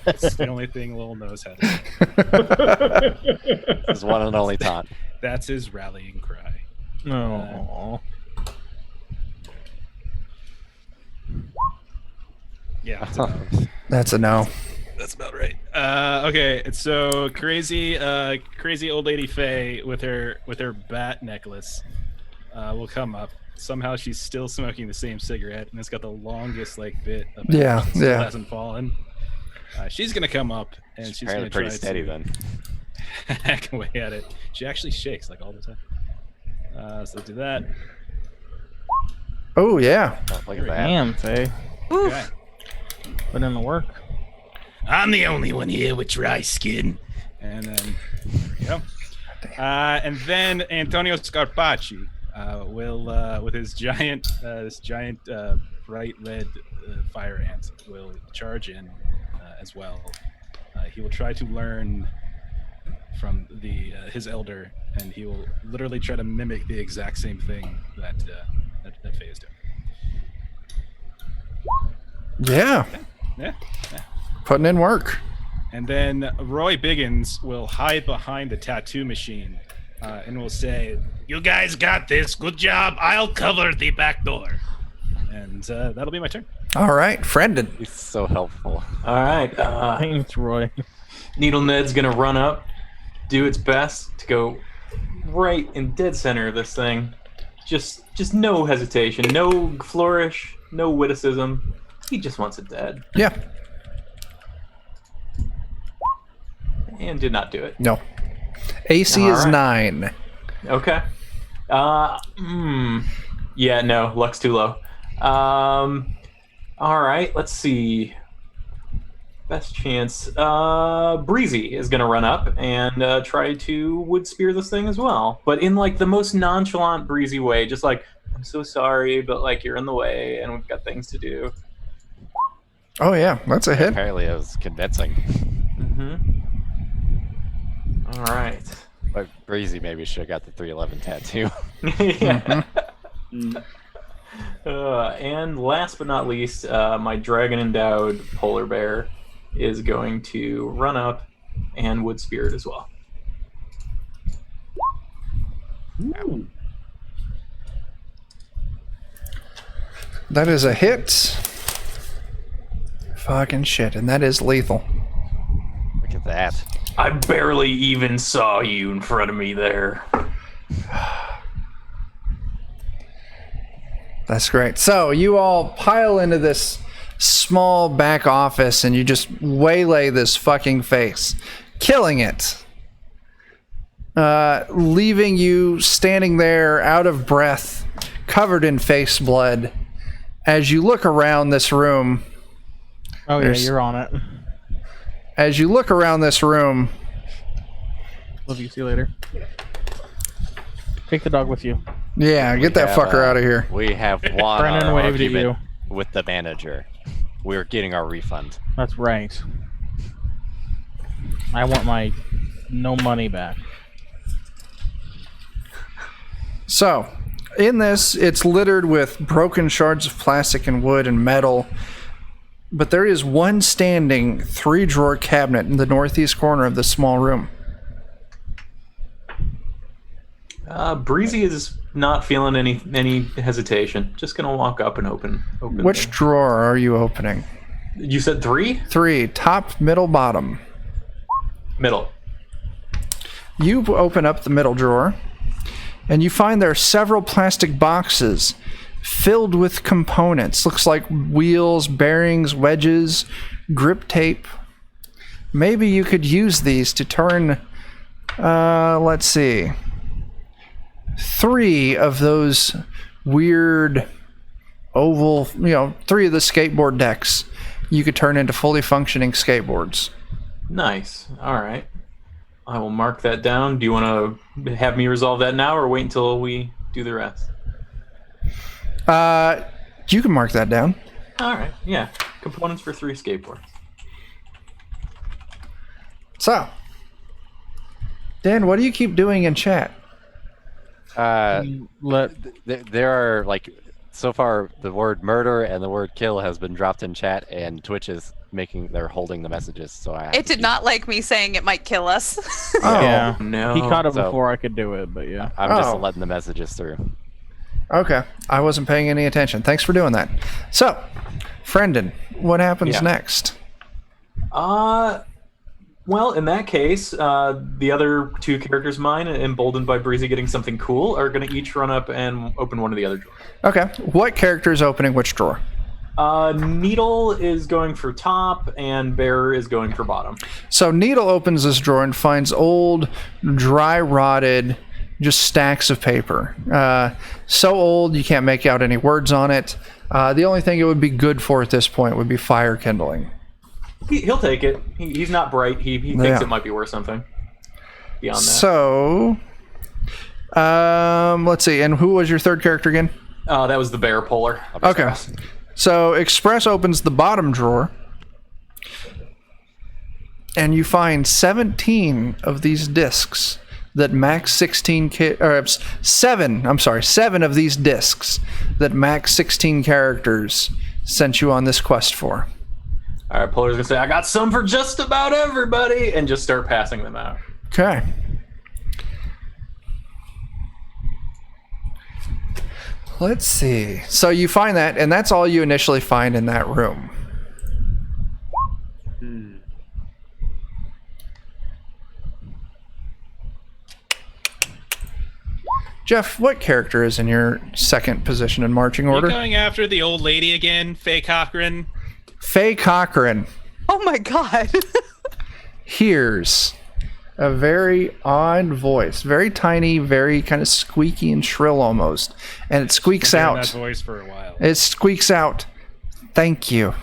it's the only thing Lowell knows how to do. His one and only taunt. That's his rallying cry. No. Yeah, That's a no. that's about right. Okay, so crazy old lady Faye with her bat necklace will come up. Somehow she's still smoking the same cigarette, and it's got the longest bit of it. Yeah, It still yeah. hasn't fallen. She's gonna come up and she's Apparently gonna pretty try steady to then. hack away at it. She actually shakes all the time. So do that. Oh yeah. Oh, look at that. Damn, Faye. Oof. Okay. Put in the work. I'm the only one here with dry skin. And then, there we go. And then Antonio Scarpacci will, with his giant, bright red fire ant, will charge in as well. He will try to learn from his elder, and he will literally try to mimic the exact same thing that Faye is doing. Yeah. Yeah. Putting in work. And then Roy Biggins will hide behind the tattoo machine and will say, "You guys got this. Good job. I'll cover the back door." And that'll be my turn. All right, Friendon. He's so helpful. All right. Thanks, Roy. Needle Ned's gonna run up, do its best to go right in dead center of this thing. Just no hesitation, no flourish, no witticism. He just wants it dead, Yeah. and did not do it. No. AC is All right. 9. Okay. Yeah, no, luck's too low. All right, let's see. Best chance. Breezy is gonna run up and try to wood spear this thing as well, but in the most nonchalant Breezy way, just like, "I'm so sorry, but you're in the way, and we've got things to do." Oh yeah, that's a hit. Apparently it was convincing. All right. But Breezy maybe should have got the 311 tattoo. Yeah. And last but not least, my dragon endowed polar bear is going to run up and wood spirit as well. Ooh. That is a hit. Fucking shit, and that is lethal. Look at that. I barely even saw you in front of me there. That's great. So you all pile into this small back office and you just waylay this fucking face, killing it. Leaving you standing there out of breath, covered in face blood. As you look around this room... Oh yeah, you're on it. As you look around this room... Love you. See you later. Take the dog with you. Yeah, get that fucker out of here. We have won Brennan our waved at argument you. with the manager. We're getting our refund. That's right. I want my no money back. So, in this, it's littered with broken shards of plastic and wood and metal. But there is one standing 3-drawer cabinet in the northeast corner of this small room. Breezy is not feeling any hesitation. Just gonna walk up and open. Which drawer are you opening? You said 3? 3, top, middle, bottom. Middle. You open up the middle drawer, and you find there are several plastic boxes filled with components. Looks like wheels, bearings, wedges, grip tape. Maybe you could use these to turn, let's see, 3 of those weird oval, 3 of the skateboard decks you could turn into fully functioning skateboards. Nice. All right. I will mark that down. Do you want to have me resolve that now or wait until we do the rest? You can mark that down. All right. Yeah. Components for 3 skateboards. So, Dan, what do you keep doing in chat? There are, like, so far the word murder and the word kill has been dropped in chat, and Twitch is they're holding the messages. So It did not like me saying it might kill us. Yeah. No. He caught it So- before I could do it, but yeah. I'm just letting the messages through. Okay, I wasn't paying any attention. Thanks for doing that. So, Friendon, what happens Yeah. next? Well, in that case, the other 2 characters of mine, emboldened by Breezy getting something cool, are going to each run up and open one of the other drawers. Okay, what character is opening which drawer? Needle is going for top, and Bear is going for bottom. So Needle opens this drawer and finds old, dry rotted, just stacks of paper. So old you can't make out any words on it. The only thing it would be good for at this point would be fire kindling. He'll take it. He's not bright. He thinks Yeah. it might be worth something. Beyond that. So, let's see. And who was your third character again? That was the Bear Polar. Okay. So Express opens the bottom drawer, and you find 17 of these discs that Max 16 7 of these discs that Max 16 characters sent you on this quest for. All right, Polar's gonna say, "I got some for just about everybody," and just start passing them out. Okay. Let's see. So you find that, and that's all you initially find in that room. Jeff, what character is in your second position in marching You order? going after the old lady again, Faye Cochran? Faye Cochran Oh my god. hears a very odd voice, very tiny, very kind of squeaky and shrill almost, and it squeaks Hearing out. that voice for a while. It squeaks out, "Thank you."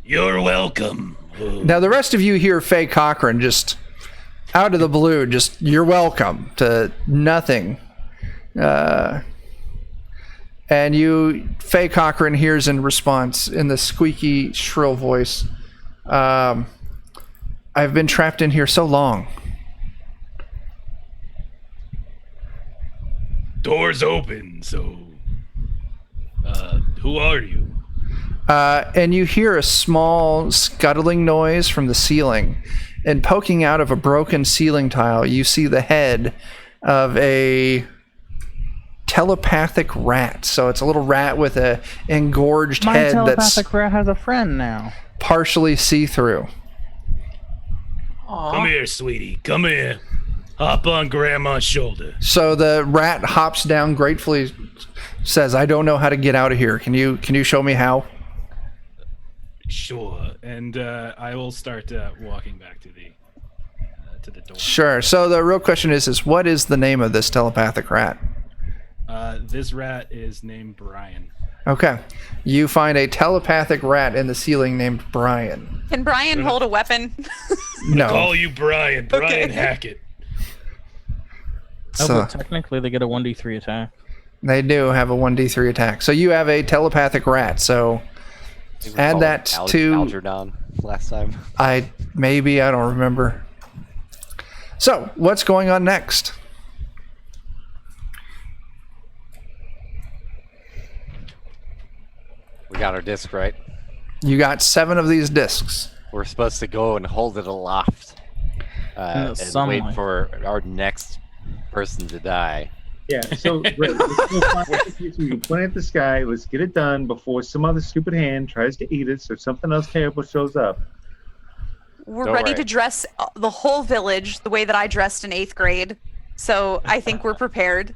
You're welcome. Now the rest of you hear Faye Cochran just out of the blue, just "You're welcome" to nothing. And Faye Cochran hears in response in the squeaky, shrill voice, I've been trapped in here so long. Doors open, so who are you? And you hear a small scuttling noise from the ceiling. And poking out of a broken ceiling tile, you see the head of a telepathic rat. So it's a little rat with a engorged My head that's telepathic rat has a friend now. partially see-through. Come here, sweetie. Come here. Hop on Grandma's shoulder. So the rat hops down gratefully, says, I don't know how to get out of here. Can you show me how? Sure. And I will start walking back to the door. Sure. So the real question is what is the name of this telepathic rat? This rat is named Brian. Okay. You find a telepathic rat in the ceiling named Brian. Can Brian hold a weapon? No. Call you Brian. Brian Hackett. Oh, So but technically they get a 1d3 attack. they do have a 1d3 attack. So you have a telepathic rat. So add that to... Algernon last time. I don't remember. So what's going on next? We got our disc, right? You got 7 of these discs. We're supposed to go and hold it aloft and sunlight. wait for our next person to die. Yeah, so right, you point at the sky. Let's get it done before some other stupid hand tries to eat us or something else terrible shows up. We're Don't ready worry. to dress the whole village the way that I dressed in 8th grade. So I think we're prepared.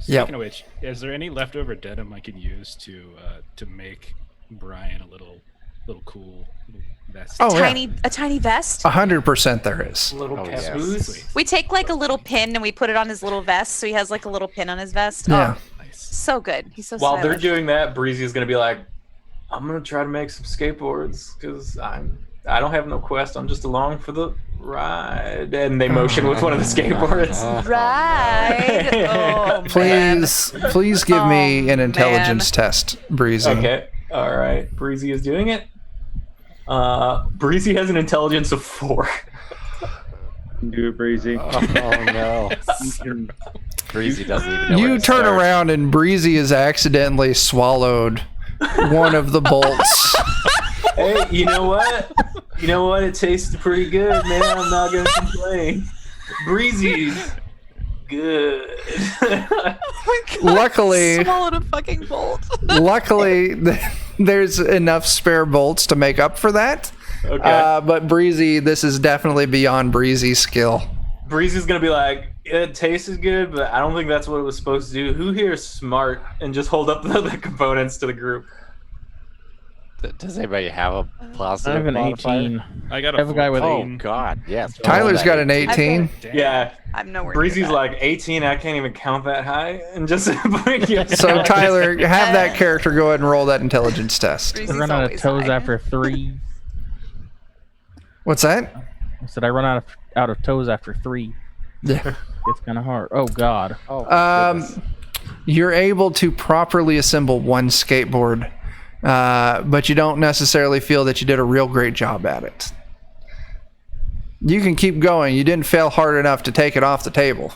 Speaking of which, is there any leftover denim I can use to make Brian a little cool little vest? Oh, A tiny vest. 100% there is. Little Oh, yes. caboose. We take like a little pin and we put it on his little vest, so he has like a little pin on his vest. Yeah. Oh, Nice. so good. He's so While they're stylish. doing that, Breezy is gonna be like, I'm gonna try to make some skateboards because I don't have no quest. I'm just along for the ride. And they motion with one of the skateboards. Right. Oh, man. Please give me Oh, an intelligence test, Breezy. Okay. All right. Breezy is doing it. Breezy has an intelligence of 4. Do it, Breezy. Oh no. You can- Breezy doesn't even know where You to turn start. around and Breezy has accidentally swallowed one of the bolts. Hey, you know what? You know what? It tastes pretty good, man. I'm not gonna complain. Breezy's good. Oh my God, Luckily- swallowed a fucking bolt. Luckily, there's enough spare bolts to make up for that. Okay. But Breezy, this is definitely beyond Breezy's skill. Breezy's gonna be like, it tastes good, but I don't think that's what it was supposed to do. Who here is smart? And just hold up the components to the group. Does anybody have a I positive have an modifier? 18. I got I have a guy with 14. Oh God, yes. Tyler's got an I've 18. Damn. Yeah. I'm nowhere. Breezy's near that. like 18. I can't even count that high. And just So Tyler, have that character go ahead and roll that intelligence test. I Breezy's run out of always toes high. after 3. What's that? I said I run out of toes after 3. Yeah. It's kind of hard. Oh God. Oh, my goodness. You're able to properly assemble one skateboard, but you don't necessarily feel that you did a real great job at it. You can keep going. You didn't fail hard enough to take it off the table.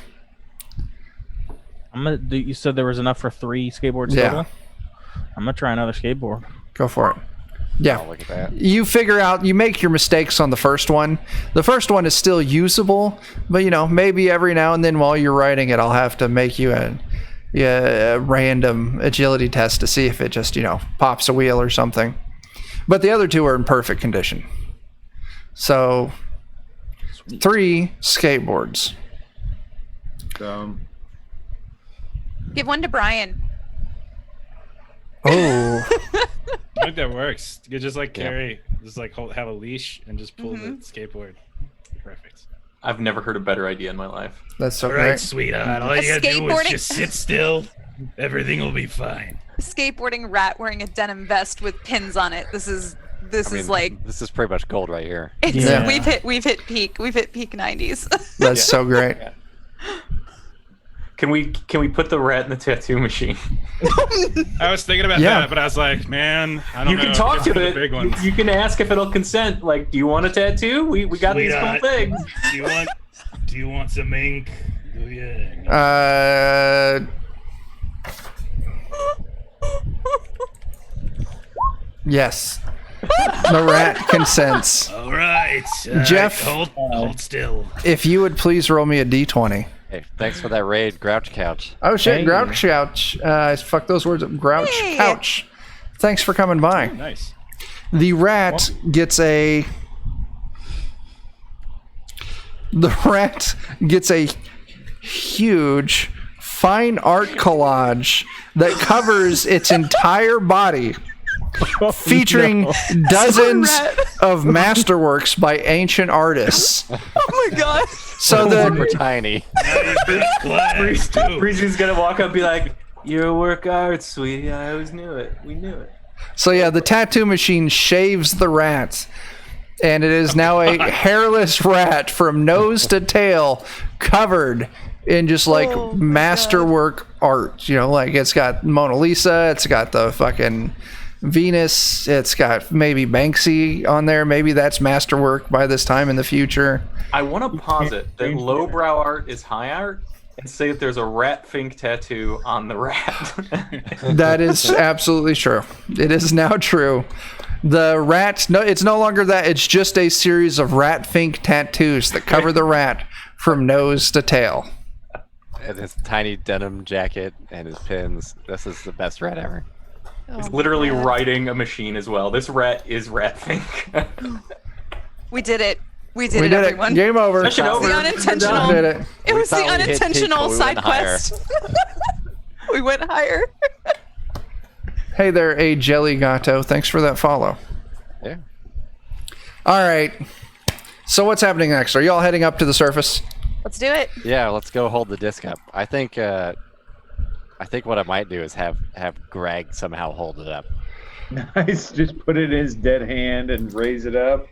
You said there was enough for 3 skateboards Yeah. total? I'm gonna try another skateboard. Go for it. Yeah. Oh, look at that. You figure out, you make your mistakes on the first one. The first one is still usable, but maybe every now and then while you're writing it, I'll have to make you a random agility test to see if it just, pops a wheel or something. But the other 2 are in perfect condition. So, 3 skateboards. Give one to Brian. Oh, I think that works. You could just carry, just have a leash and just pull the skateboard. Perfect. I've never heard a better idea in my life. that's so All right, great. sweetheart. All A you gotta do is skateboarding- just sit still. Everything will be fine. Skateboarding rat wearing a denim vest with pins on it. This is I mean, this is pretty much gold right here. it's, Yeah. we've hit peak 90s. That's so great. Can we put the rat in the tattoo machine? I was thinking about Yeah. that, but I was like, man, I don't You know. can talk Just to for the it. big ones. You can ask if it'll consent. Like, do you want a tattoo? We got these cool Sweetheart. things. Do you want some ink? Do you? Yes. The rat consents. All right. Jeff. Hold still. If you would please roll me a d20. Hey, thanks for that raid, Grouch Couch. Oh shit, Hey. Grouch Couch. Fuck those words up. Grouch Hey. Couch. Thanks for coming by. Nice. The rat gets a huge fine art collage that covers its entire body, featuring dozens of masterworks by ancient artists. Oh my god. So Super the tiny. Class, too. Breezy's gonna walk up and be like, "You're a work of art, sweetie. I always knew it. We knew it." the tattoo machine shaves the rat, and it is now a hairless rat from nose to tail, covered in just like Oh my masterwork art. You know, like it's got Mona Lisa, it's got the fucking Venus, it's got maybe Banksy on there. Maybe that's masterwork by this time in the future. I want to posit that lowbrow art is high art, and say that there's a rat fink tattoo on the rat. That is absolutely true. It is now true. The rat, no, it's no longer that. It's just a series of rat fink tattoos that cover the rat from nose to tail. And his tiny denim jacket and his pins. This is the best rat ever. It's literally writing a machine as well. This rat is rat fink. We did it. We did We it, did everyone. it. Game over. Session It was over. the We're unintentional. We did it. It was the thought we hit peak, unintentional but we side went higher. quest. We went higher. Hey there, A Jelly Gato. Thanks for that follow. Yeah. All right. So what's happening next? Are y'all heading up to the surface? Let's do it. Yeah, let's go hold the disc up. I think what I might do is have Greg somehow hold it up. Nice. Just put it in his dead hand and raise it up.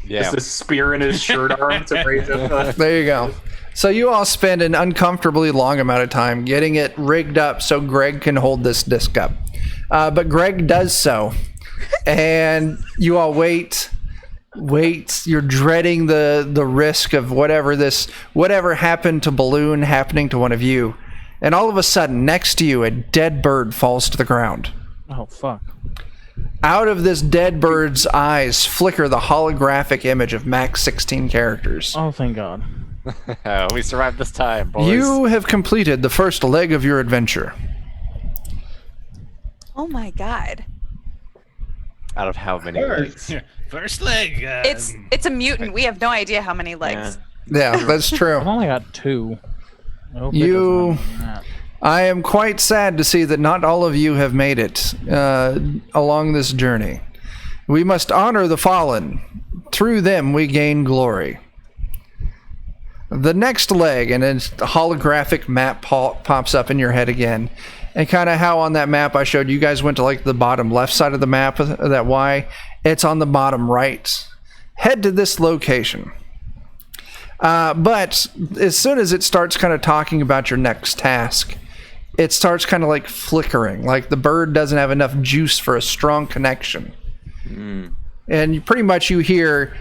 Yeah. Just a spear in his shirt arm to raise it. There you go. So you all spend an uncomfortably long amount of time getting it rigged up so Greg can hold this disc up. But Greg does so. And you all wait. You're dreading the risk of whatever happened to Balloon happening to one of you. And all of a sudden, next to you, a dead bird falls to the ground. Oh fuck. Out of this dead bird's eyes flicker the holographic image of max 16 characters. Oh thank God. We survived this time, boys. You have completed the first leg of your adventure. Oh my god. Out of how many legs? First leg. It's a mutant. We have no idea how many legs. Yeah, that's true. I've only got 2. I hope it You- doesn't happen to that. I am quite sad to see that not all of you have made it along this journey. We must honor the fallen. Through them we gain glory. The next leg, and a holographic map pops up in your head again. And kind of how on that map I showed you guys went to like the bottom left side of the map, that Y. It's on the bottom right. Head to this location. But as soon as it starts kind of talking about your next task, it starts kind of like flickering, like the bird doesn't have enough juice for a strong connection. And you hear,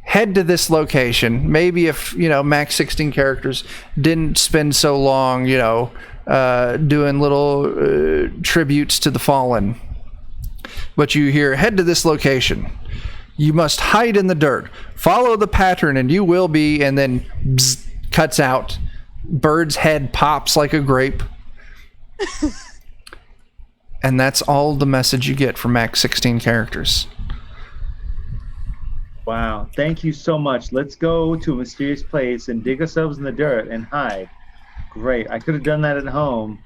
head to this location. Maybe if, max 16 characters didn't spend so long, doing little tributes to the fallen. But you hear, head to this location. You must hide in the dirt. Follow the pattern and you will be, and then bzz, cuts out. Bird's head pops like a grape. And that's all the message you get from max 16 characters. Wow. Thank you so much. Let's go to a mysterious place and dig ourselves in the dirt and hide. Great. I could have done that at home.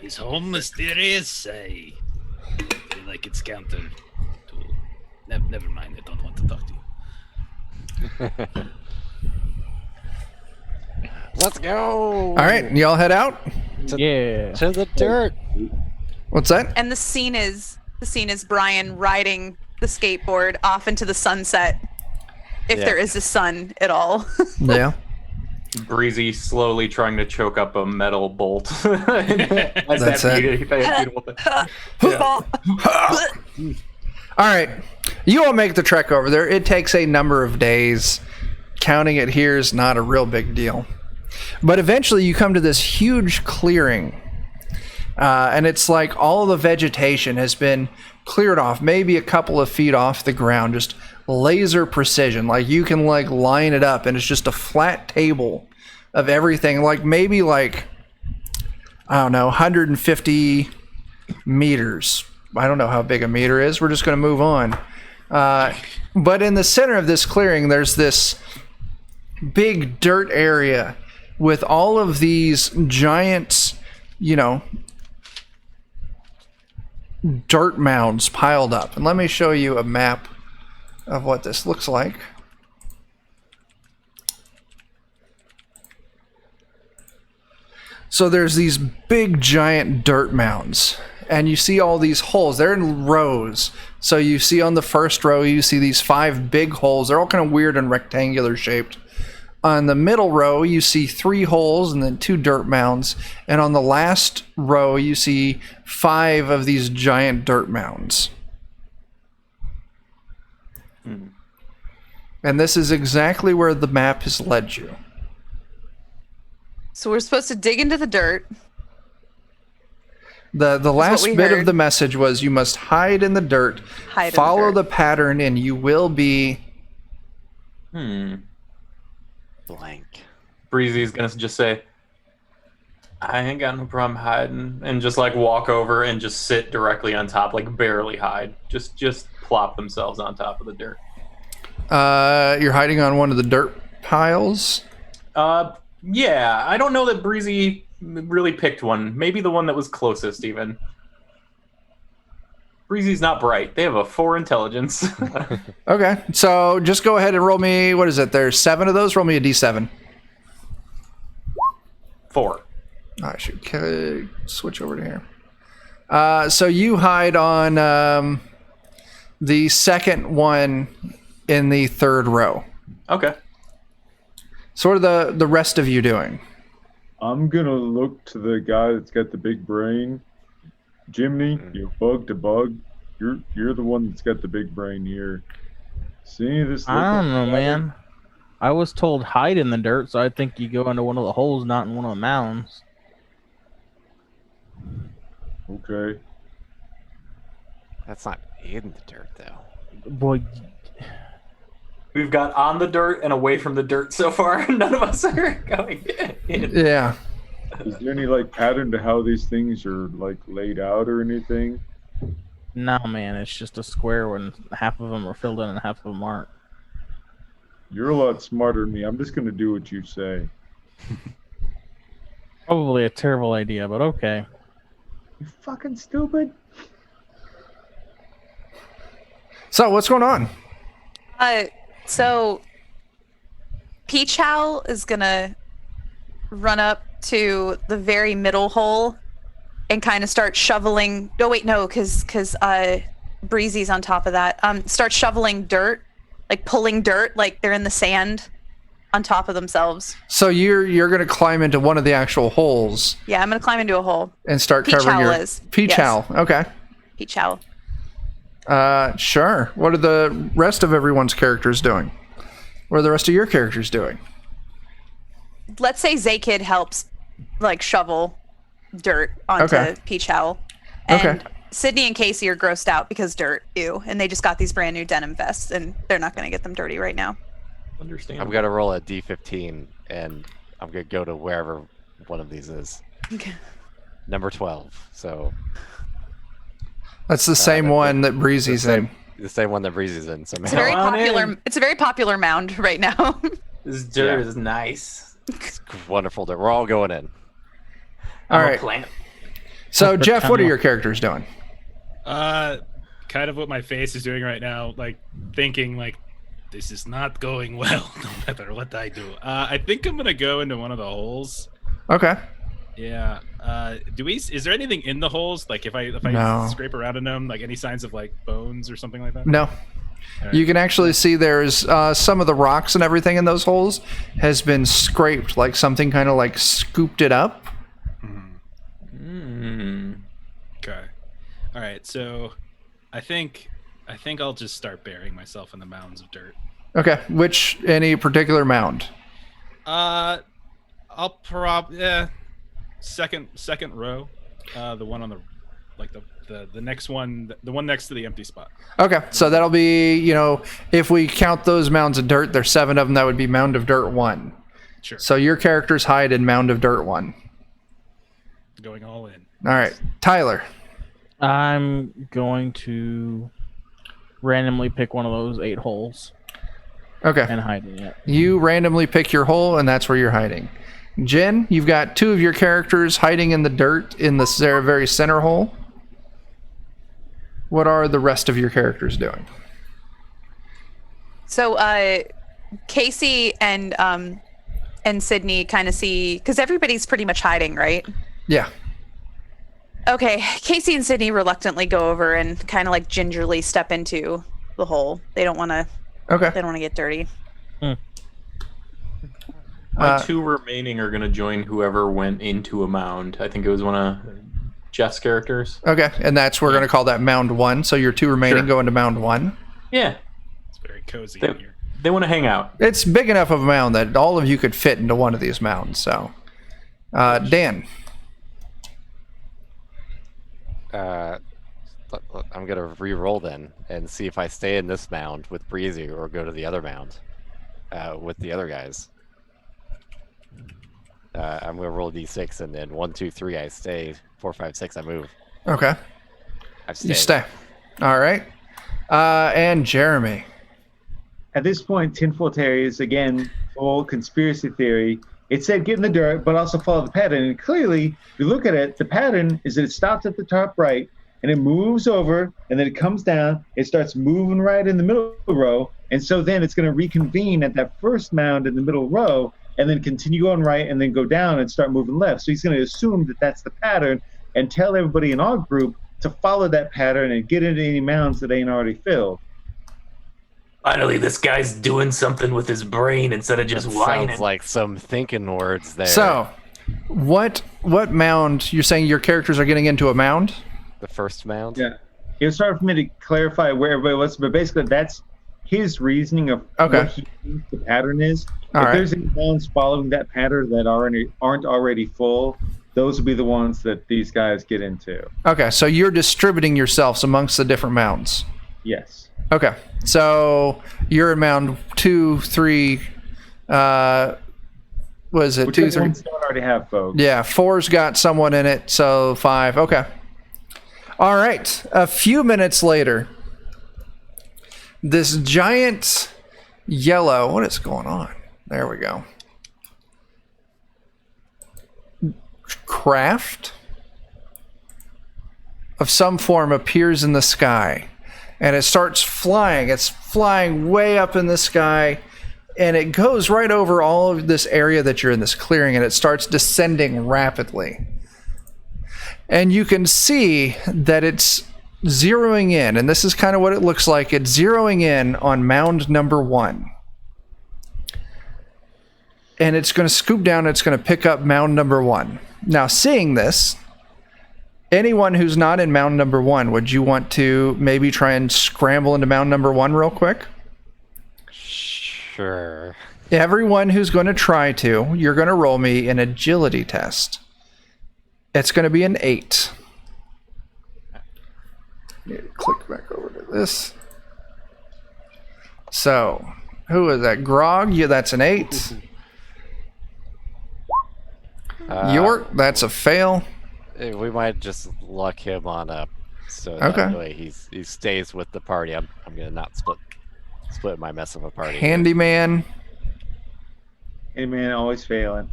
Is home mysterious? I feel like it's counter to. Never mind. I don't want to talk to you. Let's go. All right, y'all head out. Yeah. To the dirt. What's that? And the scene is Brian riding the skateboard off into the sunset. If Yeah. there is a sun at all. Yeah. Breezy slowly trying to choke up a metal bolt. That's it. Beautiful thing. All right, you all make the trek over there. It takes a number of days. Counting it here is not a real big deal. But eventually you come to this huge clearing. And it's like all the vegetation has been cleared off, maybe a couple of feet off the ground, just laser precision. Like you can like line it up and it's just a flat table of everything. Like maybe like, I don't know, 150 meters. I don't know how big a meter is. We're just going to move on. But in the center of this clearing, there's this big dirt area with all of these giant, dirt mounds piled up. And let me show you a map of what this looks like. So there's these big giant dirt mounds. And you see all these holes. They're in rows. So you see on the first row, you see these 5 big holes. They're all kind of weird and rectangular shaped. On the middle row, you see 3 holes and then 2 dirt mounds. And on the last row, you see 5 of these giant dirt mounds. And this is exactly where the map has led you. So we're supposed to dig into the dirt. The last bit of the message was you must hide in the dirt, follow the pattern, and you will be... Blank. Breezy's gonna just say, I ain't got no problem hiding, and just like walk over and just sit directly on top, like barely hide. Just plop themselves on top of the dirt. You're hiding on one of the dirt piles? Yeah, I don't know that Breezy really picked one. Maybe the one that was closest, even. Breezy's not bright. They have a 4 intelligence. Okay, so just go ahead and roll me, what is it? There's 7 of those? Roll me a d7. 4. I should switch over to here. So you hide on the second one in the 3rd row. Okay. So what are the rest of you doing? I'm gonna look to the guy that's got the big brain. Jimmy, you bug to bug. You're the one that's got the big brain here. See this? I don't know, man. I was told hide in the dirt, so I think you go into one of the holes, not in one of the mounds. Okay. That's not in the dirt, though. Boy, We've got on the dirt and away from the dirt so far. None of us are going in. Yeah. Is there any like pattern to how these things are like laid out or anything? no, man, it's just a square when half of them are filled in and half of them aren't. You're a lot smarter than me. I'm just gonna do what you say. Probably a terrible idea, but okay. You fucking stupid. So what's going on? So Peach Owl is gonna run up to the very middle hole and kind of start shoveling. No, wait, no, because Breezy's on top of that. Start shoveling dirt, like pulling dirt, like they're in the sand on top of themselves. So you're gonna climb into one of the actual holes Yeah, I'm gonna climb into a hole. and start Peach covering Owl your is. Peach Yes. Owl. Okay. Peach Owl. Sure. What are the rest of everyone's characters doing? What are the rest of your characters doing? Let's say Zaykid helps, like, shovel dirt onto Okay. Peach Owl. And Okay. Sydney and Casey are grossed out because dirt, ew. And they just got these brand new denim vests, and they're not going to get them dirty right now. Understand. I'm gonna roll a d15, and I'm gonna go to wherever one of these is. Okay. Number 12. So That's the same one that Breezy's in. the same one that Breezy's in. So It's a very Come on popular. in. It's a very popular mound right now. This dirt Yeah. is nice. it's wonderful. That we're all going in. All I'm a right. plant. So Jeff, what are your characters doing? Kind of what my face is doing right now, like thinking like this is not going well no matter what I do. I think I'm gonna go into one of the holes. Okay. Yeah. Is there anything in the holes? Like if I No. scrape around in them, like any signs of like bones or something like that? No. You can actually see there's some of the rocks and everything in those holes has been scraped, like something kind of like scooped it up. Okay. All right. So, I think I'll just start burying myself in the mounds of dirt. Okay, any particular mound? I'll second row, the one on the the next one, the one next to the empty spot. Okay, so that'll be, if we count those mounds of dirt, there's 7 of them. That would be mound of dirt 1. Sure. So your characters hide in mound of dirt 1. Going all in. All right, Tyler. I'm going to randomly pick one of those 8 holes Okay. and hide in it. You randomly pick your hole, and that's where you're hiding. Jen, you've got 2 of your characters hiding in the dirt in the very center hole. What are the rest of your characters doing? So Casey and Sydney kind of see, because everybody's pretty much hiding, right? Yeah. Okay, Casey and Sydney reluctantly go over and kind of like gingerly step into the hole. They don't want to. Okay. They don't want to get dirty. My 2 remaining are going to join whoever went into a mound. I think it was one of Jeff's characters. Okay, and we're going to call that mound 1. So your 2 remaining go into mound 1. Yeah. It's very cozy in here. They want to hang out. It's big enough of a mound that all of you could fit into one of these mounds. So, Dan. I'm gonna re-roll then and see if I stay in this mound with Breezy or go to the other mound with the other guys. I'm gonna roll d6 and then 1, 2, 3 I stay. 4, 5, 6 I move. Okay. I've stayed. You stay. All right. And Jeremy. At this point, Tinfoil Teddy is again full conspiracy theory. It said get in the dirt, but also follow the pattern. And clearly, if you look at it, the pattern is that it stops at the top right, and it moves over, and then it comes down. It starts moving right in the middle row, and so then it's going to reconvene at that first mound in the middle row, and then continue going right, and then go down and start moving left. So he's going to assume that that's the pattern, and tell everybody in our group to follow that pattern and get into any mounds that ain't already filled. Finally, this guy's doing something with his brain instead of just whining. Sounds like some thinking words there. So, what mound? You're saying your characters are getting into a mound? The first mound? Yeah. It was hard for me to clarify where everybody was, but basically that's his reasoning of what he thinks the pattern is. If there's any mounds following that pattern that aren't already full, those would be the ones that these guys get into. Okay, so you're distributing yourselves amongst the different mounds. Yes. Okay, so you're in mound 2, 3. Was it 2, 3? Ones don't already have folks. Yeah, 4's got someone in it, so 5. Okay. All right. A few minutes later, this giant yellow. What is going on? There we go. Craft of some form appears in the sky, and it starts flying. It's flying way up in the sky, and it goes right over all of this area that you're in, this clearing, and it starts descending rapidly. And you can see that it's zeroing in, and this is kind of what it looks like. It's zeroing in on mound number 1. And it's going to scoop down, it's going to pick up mound number 1. Now, seeing this, anyone who's not in mound number 1, would you want to maybe try and scramble into mound number 1 real quick? Sure. Everyone who's going to try to, you're going to roll me an agility test. It's going to be an 8. Need to click back over to this. So, who is that? Grog? Yeah, that's an 8. York, that's a fail. We might just luck him on up, so Okay. that way he stays with the party. I'm gonna not split my mess of a party. Handyman. Hey man, always failing.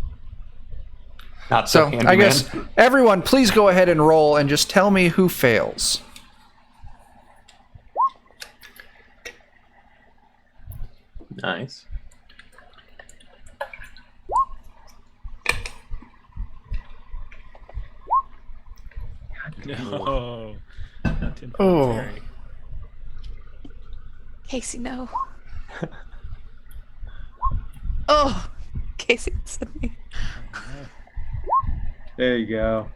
Not So, handyman. I guess everyone, please go ahead and roll and just tell me who fails. Nice. No. Oh. Casey, no. Oh, Casey and Sydney. There you go.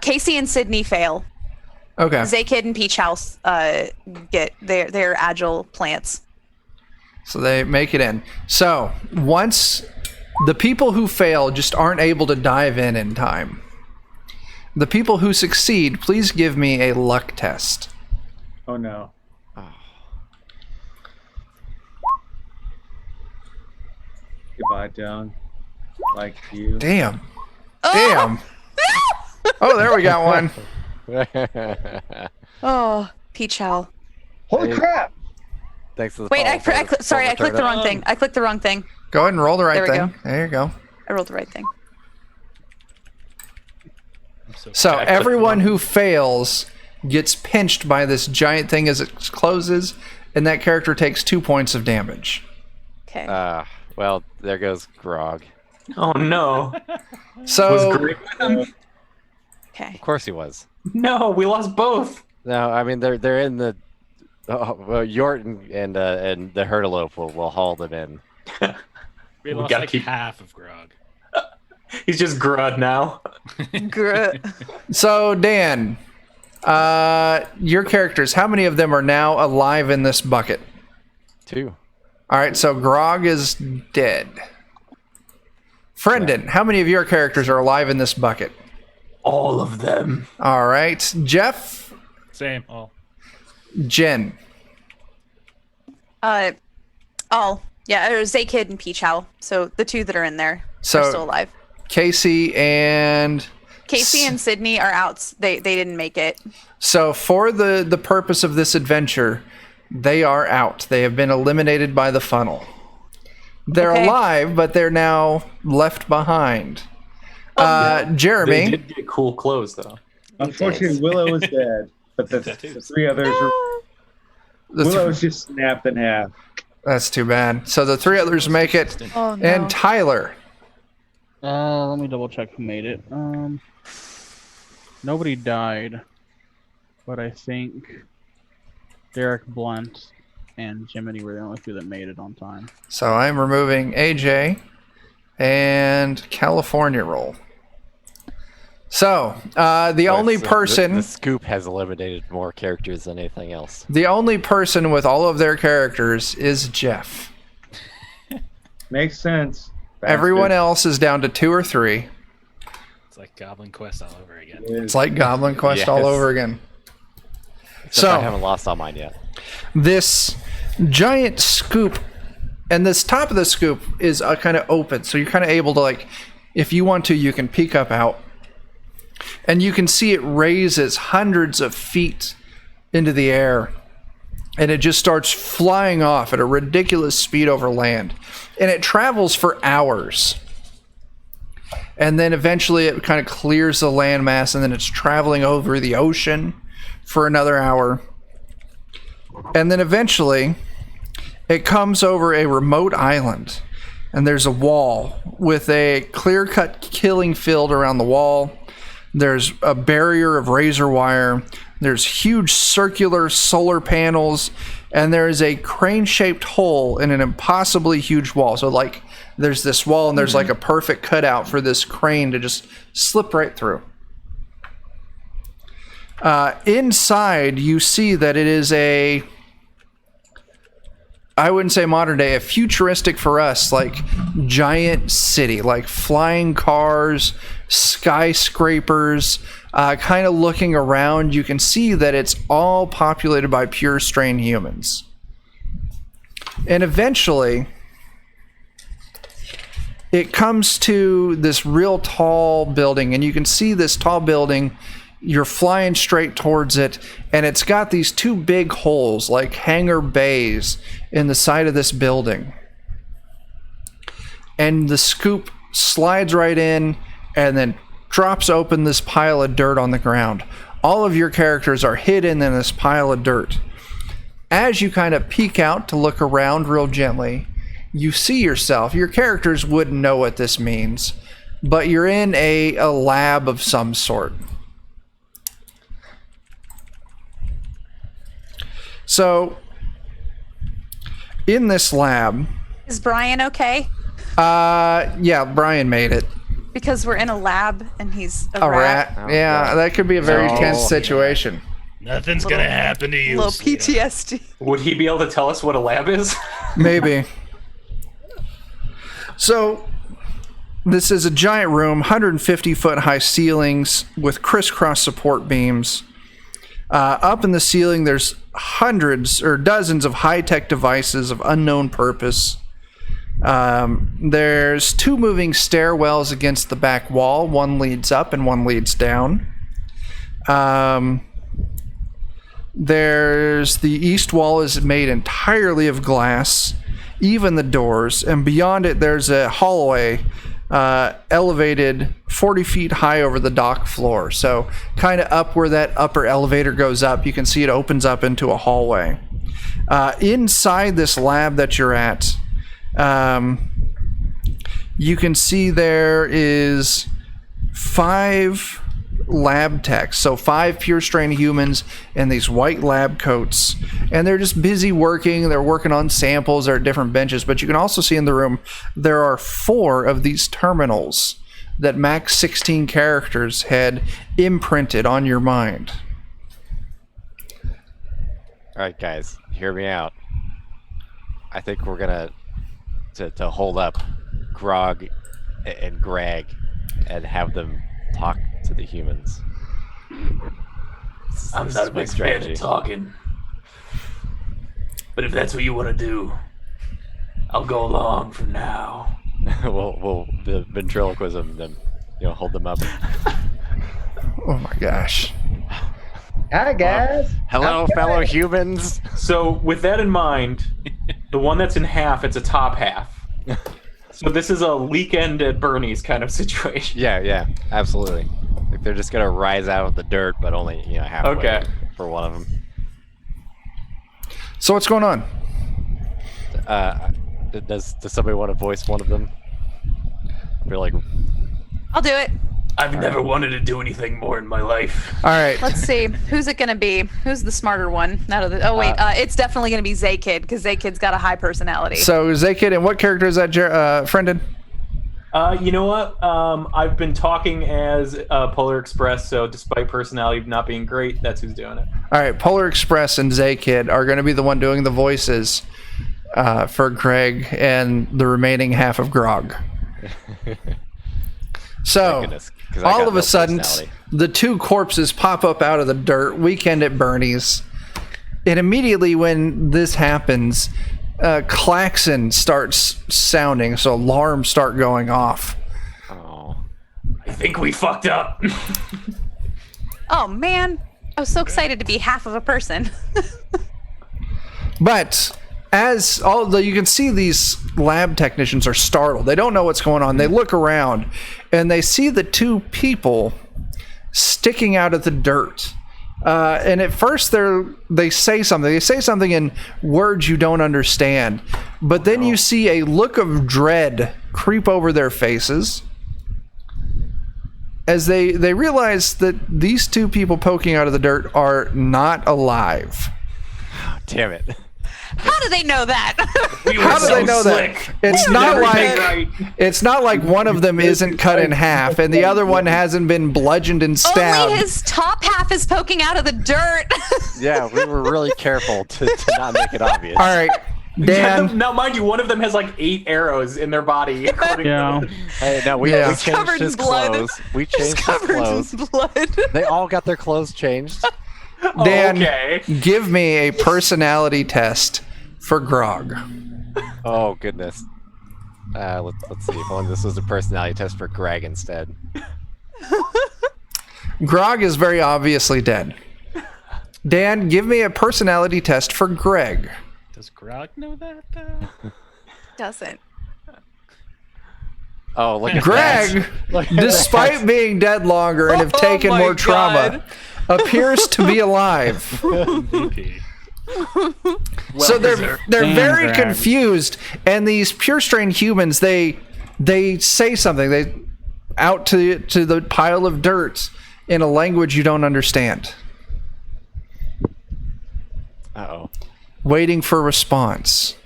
Casey and Sydney fail. Okay. Zaykid and Peach House get their agile plants. So they make it in. So once the people who fail just aren't able to dive in time. The people who succeed, please give me a luck test. Oh no. Goodbye, John. Like you. Damn. Damn. Oh, there we got one. Oh, Peach Howl. Holy Hey. crap! Thanks to the Wait, follow for sorry, I clicked the wrong thing. I clicked the wrong thing. Go ahead and roll the right There we thing. go. There you go. I rolled the right thing. So everyone who fails gets pinched by this giant thing as it closes, and that character takes 2 points of damage. Okay. Well, there goes Grog. Oh no. So Was Greg with him? Okay. Of course he was. No, we lost both. No, I mean they're in the. Well, Yorton and the Hurtalope will haul them in. We We lost gotta like keep- half of Grog. He's just Grud now. So Dan, your characters, how many of them are now alive in this bucket? 2. All right, so Grog is dead. Frendon, how many of your characters are alive in this bucket? All of them. All right, Jeff, Same. All. Jen. Yeah, Zaykid and Peach Howl. So the two that are in there So- are still alive. Casey and Casey and Sydney are out. They didn't make it. so for the purpose of this adventure, they are out. They have been eliminated by the funnel. They're Okay. alive, but they're now left behind. They Jeremy, did get cool clothes though. Unfortunately, Willow is dead, but the three others are. the th- Willow's just snapped in half. that's too bad. So the 3 others make it, Oh no. and Tyler. Let me double check who made it. Nobody died, but I think Derek Blunt and Jiminy were the only two that made it on time. So I'm removing AJ and California roll. So the only So person, the scoop has eliminated more characters than anything else. the only person with all of their characters is Jeff. Makes sense. Everyone else is down to 2 or 3. It's like Goblin Quest all over again. It's like Goblin Quest all Yes. over again. Except I So haven't lost all mine yet. this giant scoop, and this top of the scoop is kind of open, so you're kind of able to, like, if you want to, you can peek up out, and you can see it raises hundreds of feet into the air, and it just starts flying off at a ridiculous speed over land, and it travels for hours. And then eventually it kind of clears the landmass, and then it's traveling over the ocean for another hour. And then eventually it comes over a remote island, and there's a wall with a clear-cut killing field around the wall. There's a barrier of razor wire. There's huge circular solar panels, and there is a crane-shaped hole in an impossibly huge wall. So, like, there's this wall, and there's like a perfect cutout for this crane to just slip right through. Inside, you see that it is a, I wouldn't say modern day, a futuristic for us, like giant city, like flying cars, skyscrapers. Kind of looking around, you can see that it's all populated by pure strain humans. And eventually, it comes to this real tall building, and you can see this tall building. You're flying straight towards it, and it's got these 2 big holes, like hangar bays, in the side of this building. And the scoop slides right in, and then drops open this pile of dirt on the ground. All of your characters are hidden in this pile of dirt. As you kind of peek out to look around real gently, you see yourself. Your characters wouldn't know what this means, but you're in a lab of some sort. So in this lab. Is Brian okay? Yeah, Brian made it. Because we're in a lab and he's a A rat. rat. Yeah, that could be a very tense situation. Nothing's gonna happen to you. Little sweetheart. PTSD. Would he be able to tell us what a lab is? Maybe. So, this is a giant room, 150-foot high ceilings with crisscross support beams. Up in the ceiling, there's hundreds or dozens of high-tech devices of unknown purpose. There's 2 moving stairwells against the back wall. One leads up and one leads down. There's the east wall is made entirely of glass, even the doors, and beyond it there's a hallway elevated 40 feet high over the dock floor. So kind of up where that upper elevator goes up, you can see it opens up into a hallway. Inside this lab that you're at, you can see there is 5 lab techs, so 5 pure strain humans in these white lab coats, and they're just busy working. They're working on samples. They're at different benches, but you can also see in the room there are 4 of these terminals that max 16 characters had imprinted on your mind. All right, guys, hear me out. I think we're gonna to hold up Grog and Greg and have them talk to the humans. I'm not a big fan of talking. But if that's what you want to do, I'll go along for now. we'll the ventriloquism them, hold them up. Oh my gosh. Hi, guys. Hello, fellow humans. So with that in mind, the one that's in half, it's a top half. So this is a weekend at Bernie's kind of situation. Yeah, absolutely. Like they're just gonna rise out of the dirt, but only halfway Okay. for one of them. So what's going on? Does somebody want to voice one of them? I feel like I'll do it. I've never wanted to do anything more in my life. All right. Let's see. Who's it going to be? Who's the smarter one? Out of the. Oh wait, it's definitely going to be Zaykid because Zaykid's got a high personality. So Zaykid, and what character is that, Friended? You know what? I've been talking as Polar Express, so despite personality not being great, that's who's doing it. All right, Polar Express and Zaykid are going to be the one doing the voices for Greg and the remaining half of Grog. So, goodness, 'cause I got all of no a sudden, personality. the 2 corpses pop up out of the dirt, weekend at Bernie's. And immediately when this happens, klaxon starts sounding, so alarms start going off. oh, I think we fucked up. Oh man, I was so excited to be half of a person. But as you can see, these lab technicians are startled. They don't know what's going on. They look around and they see the 2 people sticking out of the dirt. And at first they say something. They say something in words you don't understand. But then you see a look of dread creep over their faces as they realize that these 2 people poking out of the dirt are not alive. damn it. How do they know that? We were How do so they know slick. that? It's not like one of them isn't cut in half and the other one hasn't been bludgeoned and stabbed. Only his top half is poking out of the dirt. Yeah, we were really careful to not make it obvious. All right, Dan. Now, mind you, one of them has like 8 arrows in their body. according Yeah. to Hey, no, we Yeah. changed Covered in his blood. clothes. We He's changed his covered clothes. in blood. They all got their clothes changed. Dan, Okay. give me a personality test for Grog. Oh goodness. Let's see. If only this was a personality test for Greg instead. Grog is very obviously dead. Dan, give me a personality test for Greg. Does Grog know that? Doesn't. Oh, look at Greg, that. despite being dead longer and have taken my more trauma, God. appears to be alive. MVP. So they're Damn, very Greg. confused, and these pure strain humans they say something they out to the pile of dirt in a language you don't understand, Uh-oh. waiting for response.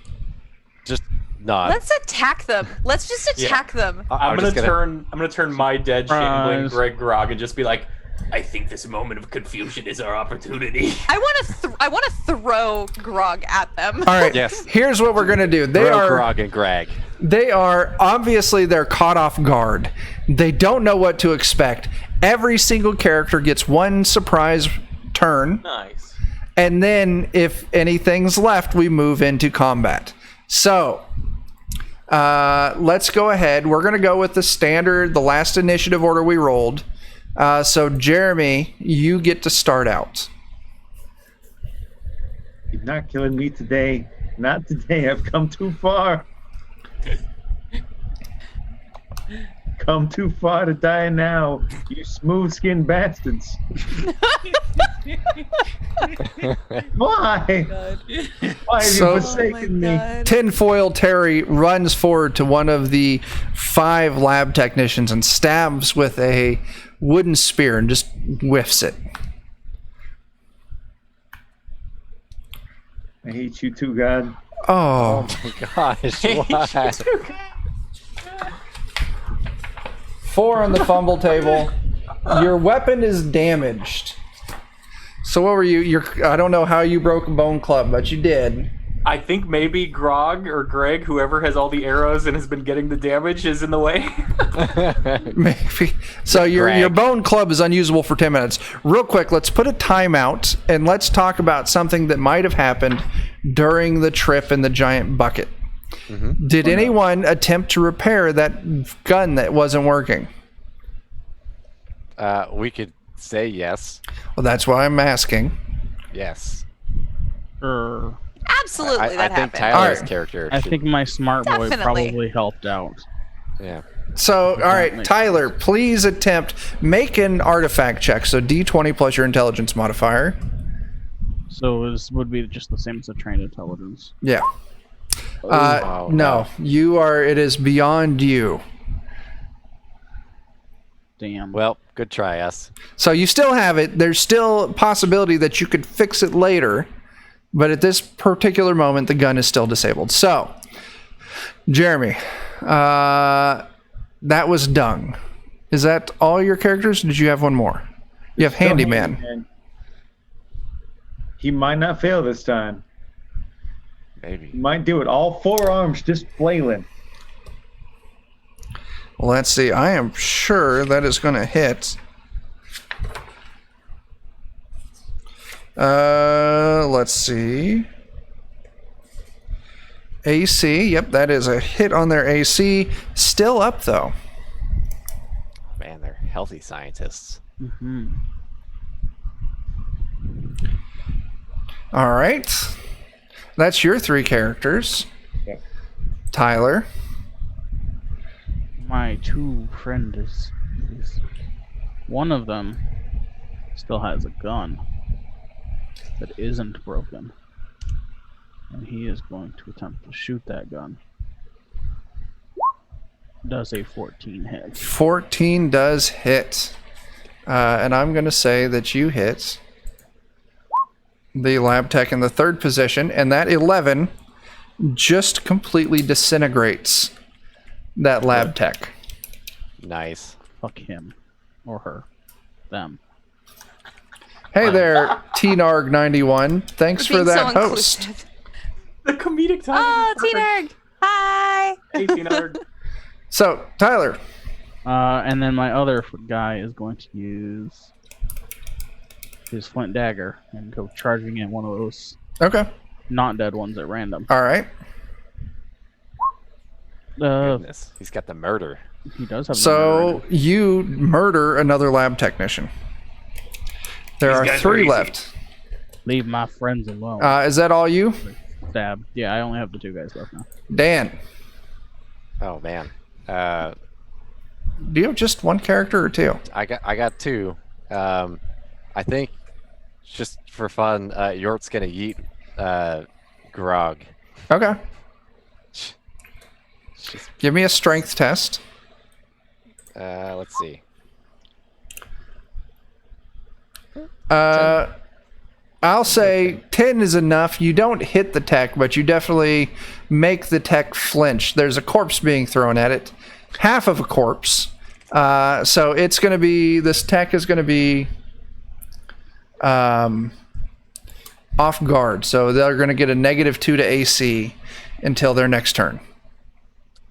nod. Let's attack them. Let's just attack them. I'm gonna turn my dead shambling Surprise. Greg Grog and just be like, I think this moment of confusion is our opportunity. I want to throw Grog at them. All right. Yes. Here's what we're gonna do. Throw Grog and Greg. They are obviously they're caught off guard. They don't know what to expect. Every single character gets one surprise turn, Nice. and then if anything's left, we move into combat. So let's go ahead. We're gonna go with the last initiative order we rolled. So Jeremy, you get to start out. You're not killing me today. Not today. I've come too far. Come too far to die now, you smooth-skinned bastards. Why? Why have So- you forsaken me? Tinfoil Teddy runs forward to one of the 5 lab technicians and stabs with a wooden spear and just whiffs it. I hate you too, God. Oh, Gosh, why? 4 on the fumble table. Your weapon is damaged. So what were you? I don't know how you broke a bone club, but you did. I think maybe Grog or Greg, whoever has all the arrows and has been getting the damage, is in the way. Maybe. So your Greg. bone club is unusable for 10 minutes. Real quick, let's put a timeout and let's talk about something that might have happened during the trip in the giant bucket. Did anyone attempt to repair that gun that wasn't working? We could say yes. Well, that's why I'm asking. Yes. Absolutely, I that think happened. Tyler's Alright. character I should- think my smart boy Definitely. probably helped out. yeah. So, all right, makes Tyler, please make an artifact check. So D20 plus your intelligence modifier. So this would be just the same as a trained intelligence. Yeah. Oh, No, it is beyond you. Damn. Well, good try, us. So you still have it. There's still a possibility that you could fix it later. But at this particular moment, the gun is still disabled. So, Jeremy, that was Dung. Is that all your characters? Did you have one more? You have Handyman. And he might not fail this time. Maybe. He might do it. All 4 arms just flailing. Let's see. I am sure that is going to hit. Let's see. AC. Yep, that is a hit on their AC. Still up, though. Man, they're healthy scientists. Mm-hmm. All right. That's your 3 characters. Yep. Tyler. My 2 friends is one of them still has a gun that isn't broken, and he is going to attempt to shoot that gun. Does a 14 hit? 14 does hit. And I'm going to say that you hit the lab tech in the 3rd position, and that 11 just completely disintegrates that lab tech. Nice. Fuck him or her, them. Hey there, TNarg91. Thanks for Being that so host. inclusive. The comedic timing. Oh, is perfect. T-Nerd. Hi. Hey, T-Nerd. So, Tyler. And then my other guy is going to use his flint dagger and go charging at one of those Okay. not dead ones at random. All right. Goodness. He's got the murder. He does have. the So you murder another lab technician. There These are guys are 3 easy. left. leave my friends alone. Is that all you? Stab. Yeah, I only have the 2 guys left now. Dan. Oh man. Do you have just 1 character or 2? I got 2. I think just for fun, Yort's gonna yeet Grog. Okay. Just, Give me a strength test. let's see. I'll say 10 is enough. You don't hit the tech, but you definitely make the tech flinch. There's a corpse being thrown at it. Half of a corpse. So it's going to be, this tech is going to be off guard. So they're going to get a -2 to AC until their next turn.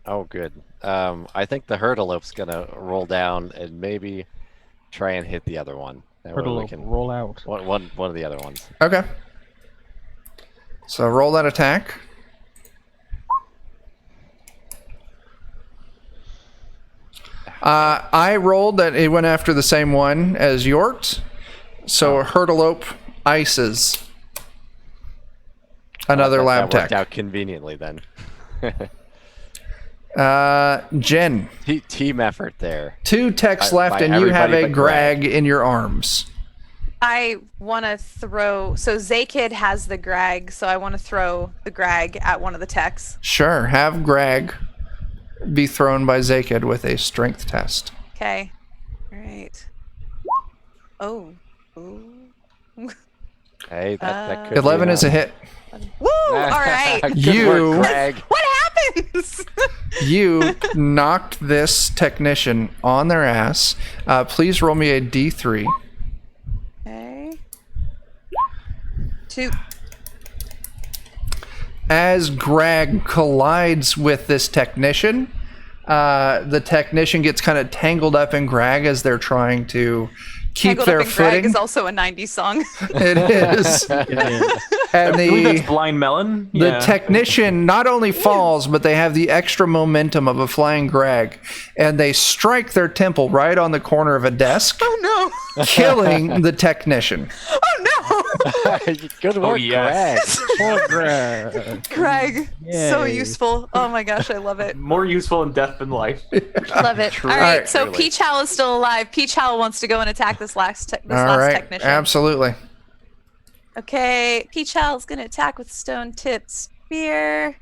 Oh, good. I think the Hurdleope's going to roll down and maybe try and hit the other one. That way we Hurdle can roll out. one of the other ones. Okay. So roll that attack. I rolled that it went after the same one as York's. So Hurdleope ices another lab that worked tech. out conveniently then. Jen, Team effort there. 2 techs By left, and you have everybody a but Grag in your arms. I want to throw. So Zaykid has the Grag, so I want to throw the Grag at one of the techs. Sure, have Grag be thrown by Zaykid with a strength test. Okay. All right. Oh. Ooh. Hey, that could 11 be is a hit. Woo! All right. Good You- work, Greg. What happens? You knocked this technician on their ass. Please roll me a D3. Okay. 2. As Greg collides with this technician, the technician gets kind of tangled up in Greg as they're trying to keep Tangled their Up in Greg footing. is also a 90s song. It is. And I believe the that's Blind Melon. the Yeah. technician not only falls, but they have the extra momentum of a flying Greg, and they strike their temple right on the corner of a desk, Oh no! killing the technician. Oh Good work, yes. Poor Greg. no! Greg, so Yay. useful. Oh my gosh, I love it. More useful in death than life. Love it. All right, Alright. so Truly. Peach Howl is still alive. Peach Howl wants to go and attack this last All right, technician. absolutely. Okay, Peach Howl's gonna attack with stone tipped spear.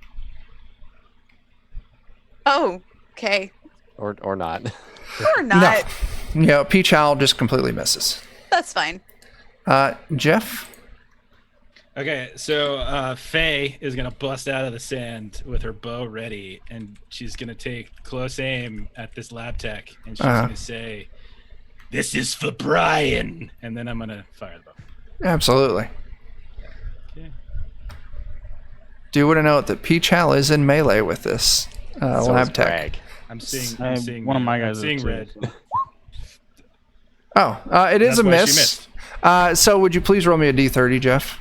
Oh, okay. Or not. Or not. No, Peach Owl just completely misses. That's fine. Jeff? Okay, so Faye is gonna bust out of the sand with her bow ready, and she's gonna take close aim at this lab tech, and she's gonna say, "This is for Brian," and then I'm gonna fire the bow. Absolutely. Okay. Do you want to note that Peach Owl is in melee with this So lab is tech? Greg. I'm seeing. I- I'm seeing. one of my I'm guys is seeing too, red. so. Oh, it is That's a why she miss. missed. So would you please roll me a D30, Jeff?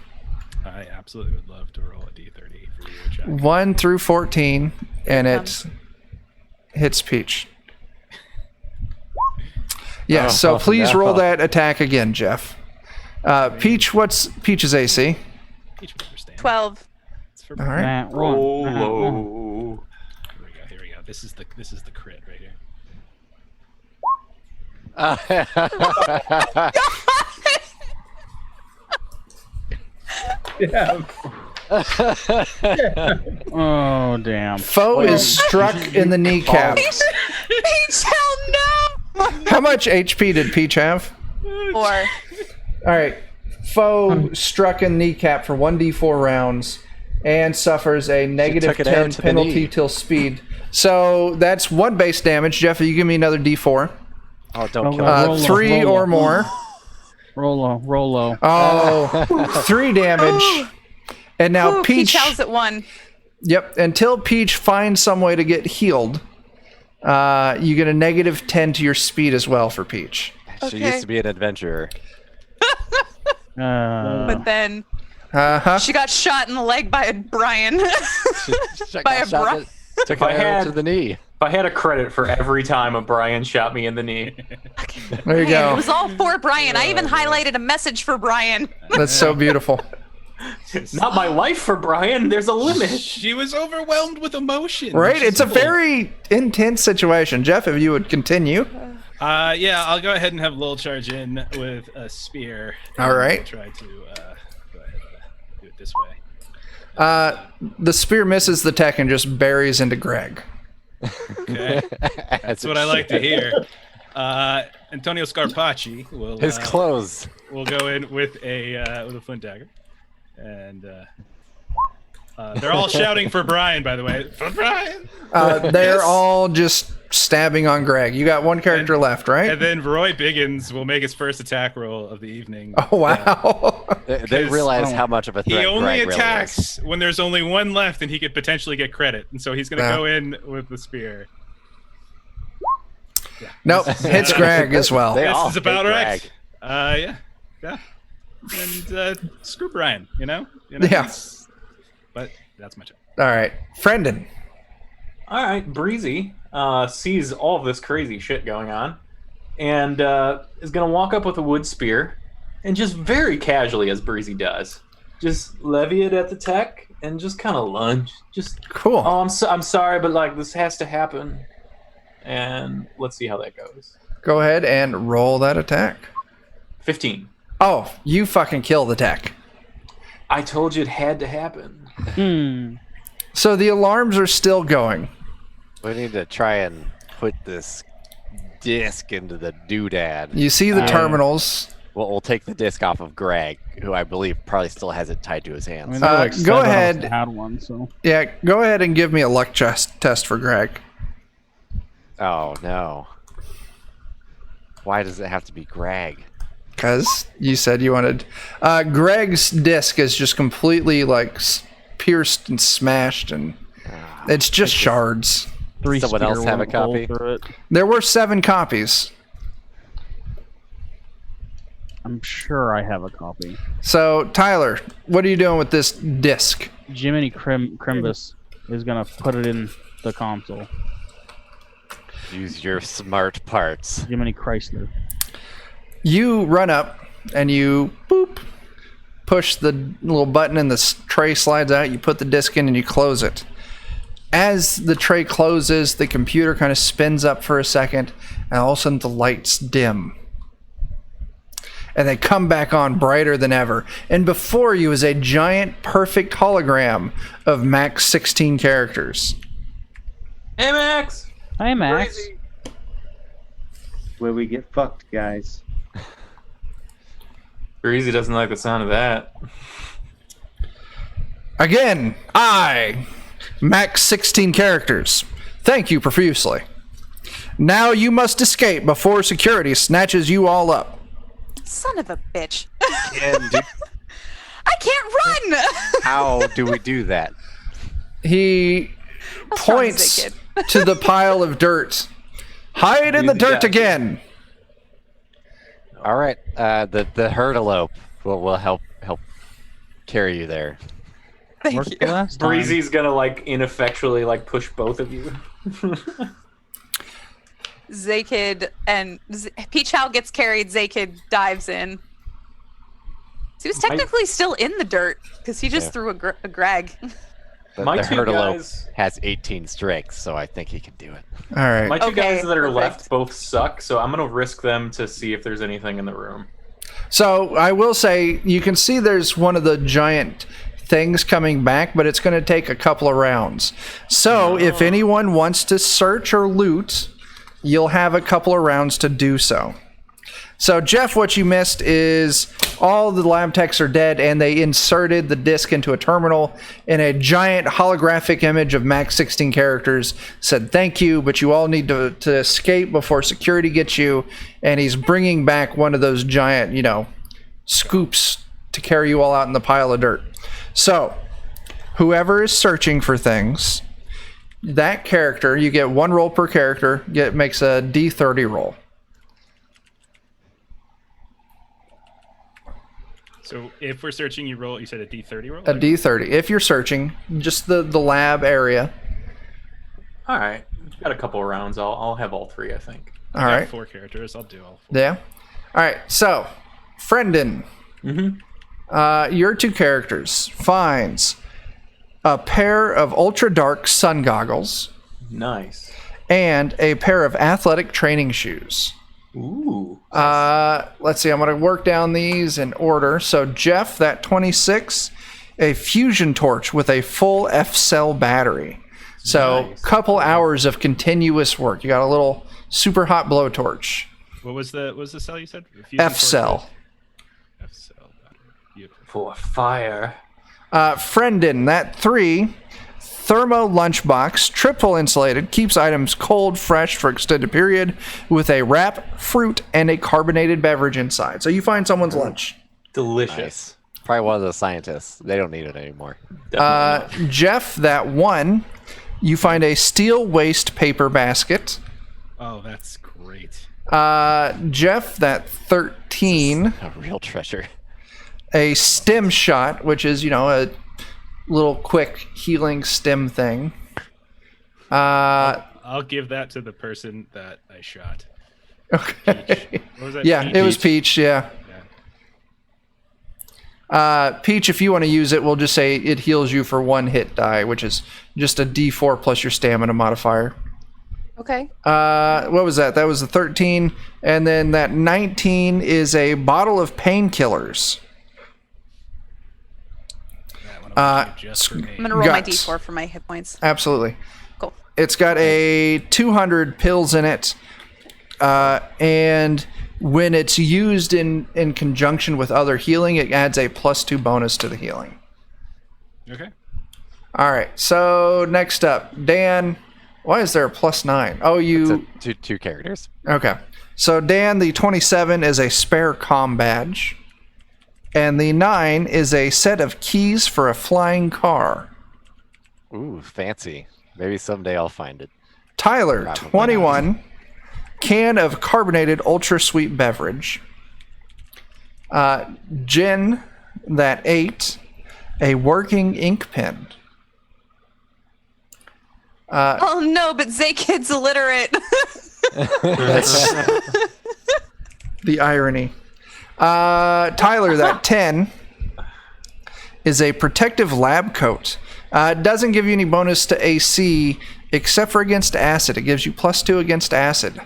I absolutely would love to roll a d30 for you, Jack. 1 through 14, and it hits Peach. Yeah, so please no. roll that attack again, Jeff. Peach, what's Peach's AC? Peach will understand. 12. It's for All right. Nat one. Oh, Nat one. low. Here we go. Here we go. This is the crit right here. Yeah. Oh, damn. Foe is struck in the kneecap. Peach Howl, no! How much HP did Peach have? 4. All right. Foe struck in kneecap for 1d4 rounds and suffers a negative took an arrow 10 to the penalty knee. till speed. So that's 1 base damage. Jeff, you give me another d4. Oh, don't Oh, kill God. me. Roll low, 3 roll or low. more. Roll low. Roll low. Oh, 3 damage. And now Ooh, Peach. Peach Howl's at 1. Yep. Until Peach finds some way to get healed, you get a negative 10 to your speed as well for Peach. She Okay. used to be an adventurer. But then Uh-huh. she got shot in the leg by a Brian. By a Brian. Took If an I arrow had- to the knee. If I had a credit for every time a Brian shot me in the knee, There you It go. was all for Brian. I even highlighted a message for Brian. That's so beautiful. not my life for Brian. There's a limit. She was overwhelmed with emotion. Right? She's It's a old. very intense situation. Jeff, if you would continue. Yeah, I'll go ahead and have Lil charge in with a spear. All and right. I'll try to go ahead and do it this way. The spear misses the tech and just buries into Greg. Okay. That's what I like to hear. Antonio Scarpacci will His clothes. will go in with a flint dagger, and they're all shouting for Brian. By the way, for Brian. They're all just stabbing on Greg. You got one character left, right? And then Roy Biggins will make his first attack roll of the evening. Oh wow! They realize how much of a threat He only Greg attacks when there's only one left, and he could potentially get credit. And so he's going to go in with the spear. Yeah. Nope, hits Greg as well. They all This is about hate right. Greg. Yeah. And screw Brian, you know? Yeah. it's- But that's my turn. All right, Friendon. All right, Breezy sees all of this crazy shit going on and is going to walk up with a wood spear and just very casually, as Breezy does, just levy it at the tech and just kind of lunge. Just, Cool. oh, I'm sorry, but like this has to happen. And let's see how that goes. Go ahead and roll that attack. 15. Oh, you fucking kill the tech. I told you it had to happen. So the alarms are still going. We need to try and put this disc into the doodad. You see the terminals. We'll take the disc off of Greg, who I believe probably still has it tied to his I hands. mean, there were like Go 7 of us ahead. that had one, so Yeah, go ahead and give me a luck test for Greg. Oh no! Why does it have to be Greg? Because you said you wanted. Greg's disc is just completely like pierced and smashed, and it's just shards. 3 Someone else spear have a went hole copy? through it. There were 7 copies. I'm sure I have a copy. So Tyler, what are you doing with this disc? Jiminy Crimbus is gonna put it in the console. Use your smart parts. Jiminy Chrysler. You run up and you boop, push the little button and the tray slides out. You put the disc in and you close it. As the tray closes, the computer kind of spins up for a second, and all of a sudden the lights dim. And they come back on brighter than ever. And before you is a giant, perfect hologram of Max 16 characters. Hey, Max! Hi, Max. Breezy. Where we get fucked, guys. Breezy doesn't like the sound of that. Again, I, Max 16 characters, thank you profusely. Now you must escape before security snatches you all up. Son of a bitch. And I can't run. how do we do that? He What's wrong with points that kid? to the pile of dirt. Hide in the dirt again. All right, the hurdalope will help carry you there. Thank Worked you. the last time. Breezy's gonna like ineffectually like push both of you. Zakid and Peach Owl gets carried. Zakid dives in. He was technically still in the dirt because he just Yeah. threw a Greg. My The two hurdalope guys- has 18 strength, so I think he can do it. All right. My two Okay, guys that are perfect. left both suck, so I'm gonna risk them to see if there's anything in the room. So I will say you can see there's one of the giant things coming back, but it's going to take a couple of rounds. So if anyone wants to search or loot, you'll have a couple of rounds to do so. So Jeff, what you missed is all the lab techs are dead, and they inserted the disc into a terminal, and a giant holographic image of Max 16 characters said thank you, but you all need to escape before security gets you. And he's bringing back one of those giant, scoops to carry you all out in the pile of dirt. So whoever is searching for things, that character, you get 1 roll per character, makes a D30 roll. So if we're searching, you said a D30 roll? A D30. If you're searching, just the lab area. All right, we've got a couple of rounds. I'll have all 3, I think. All I got right. 4 characters. I'll do all 4. Yeah. All right. So, Friendon, your 2 characters finds a pair of ultra dark sun goggles Nice. and a pair of athletic training shoes. Ooh. Let's see. I'm going to work down these in order. So, Jeff, that 26, a fusion torch with a full F cell battery. So, Nice. couple hours of continuous work. You got a little super hot blowtorch. What was the cell you said? F cell. F cell. Beautiful. For fire. Friendin, that 3. Thermo lunchbox, triple insulated, keeps items cold, fresh for extended period, with a wrap, fruit, and a carbonated beverage inside. So you find someone's lunch. Delicious. Nice. Probably one of the scientists. They don't need it anymore. Jeff, that 1. You find a steel waste paper basket. Oh, that's great. Jeff, that 13. A real treasure. A stem shot, which is, a little quick healing stem thing. I'll give that to the person that I shot. Okay. Peach. What was that? Yeah, Peach? it was Peach, yeah. Peach, if you want to use it, we'll just say it heals you for 1 hit die, which is just a D4 plus your stamina modifier. Okay. What was that? That was the 13. And then that 19 is a bottle of painkillers. Just for me. I'm gonna roll my Guts. D4 for my hit points. Absolutely. Cool. It's got a 200 pills in it. And when it's used in conjunction with other healing, it adds a +2 bonus to the healing. Okay. All right. So next up, Dan. Why is there a +9? Oh, you. Two characters. Okay. So Dan, the 27 is a spare comm badge. And the 9 is a set of keys for a flying car. Ooh, fancy. Maybe someday I'll find it. Tyler, 21, can of carbonated ultra sweet beverage. Jen, that 8, a working ink pen. Oh no, but Zaykid's illiterate. That's the irony. Tyler, that 10 is a protective lab coat. Doesn't give you any bonus to AC except for against acid. It gives you +2 against acid.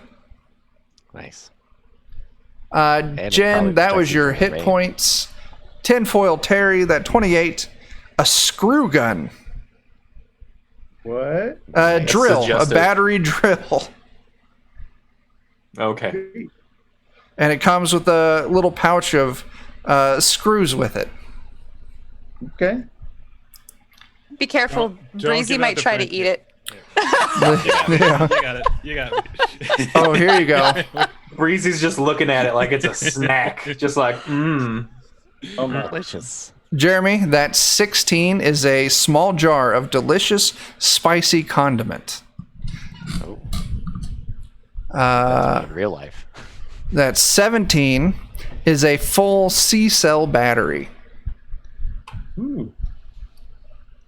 Nice. Jen, that was your hit rain. points. Tinfoil Terry, that 28, a screw gun. What? A drill, a suggestive. battery drill. Okay. And it comes with a little pouch of screws with it. Okay. Be careful, Don't Breezy give out might the try to Frank eat it. Yeah. You got it. You got it. Oh, here you go. Breezy's just looking at it like it's a snack. Just like, Oh my. Delicious. Jeremy, that 16 is a small jar of delicious, spicy condiment. Oh. That's in real life. That 17 is a full C-cell battery. Ooh.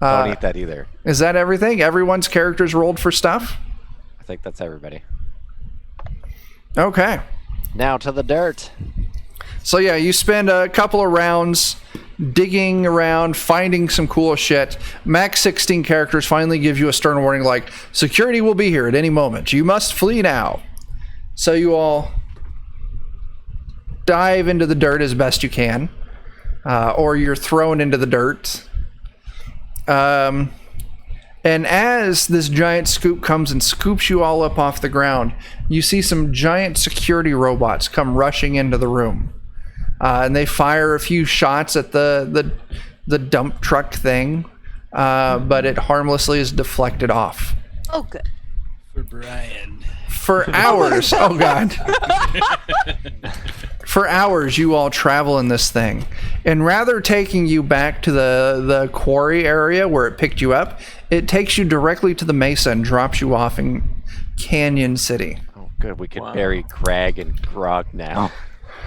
Don't eat that either. Is that everything? Everyone's characters rolled for stuff? I think that's everybody. Okay. Now to the dirt. So yeah, you spend a couple of rounds digging around, finding some cool shit. Max 16 characters finally give you a stern warning like, security will be here at any moment. You must flee now. So you all dive into the dirt as best you can. Or you're thrown into the dirt. And as this giant scoop comes and scoops you all up off the ground, you see some giant security robots come rushing into the room. And they fire a few shots at the dump truck thing, but it harmlessly is deflected off. Oh, good. For Brian. For hours, oh god. For hours, you all travel in this thing. And rather taking you back to the quarry area where it picked you up, it takes you directly to the mesa and drops you off in Canyon City. Oh, good. We can bury Crag and Grog now.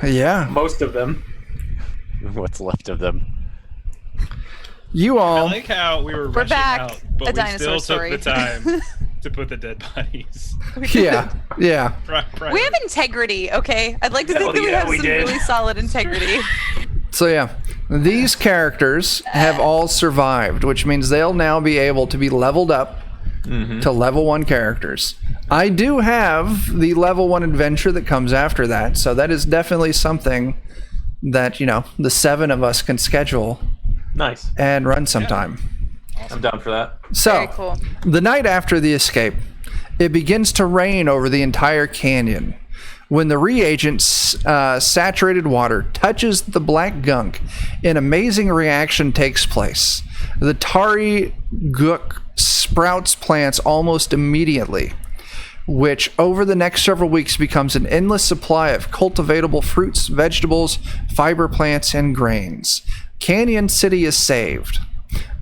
Yeah. most of them. What's left of them. You I all... like how we were rushing back. out, but A we dinosaur still took the story. time to put the dead bodies. Yeah, yeah. Prior. We have integrity, okay? I'd like to think Hell that we yeah, have we some did. really solid integrity. So yeah, these characters have all survived, which means they'll now be able to be leveled up to level 1 characters. I do have the level 1 adventure that comes after that, so that is definitely something that, the 7 of us can schedule Nice. and run sometime. I'm down for that. So, Very cool. the night after the escape, It begins to rain over the entire canyon. When the reagent's saturated water touches the black gunk, an amazing reaction takes place. The tarry gook sprouts plants almost immediately, which over the next several weeks becomes an endless supply of cultivatable fruits, vegetables, fiber plants, and grains. Canyon City is saved.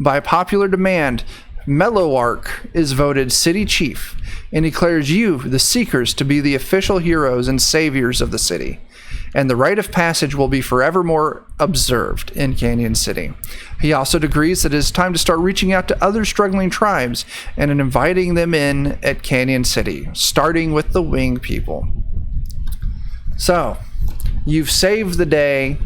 By popular demand, Mellowark is voted city chief and declares you, the Seekers, to be the official heroes and saviors of the city. And the rite of passage will be forevermore observed in Canyon City. He also decrees that it is time to start reaching out to other struggling tribes and inviting them in at Canyon City, starting with the Wing people. So, you've saved the day,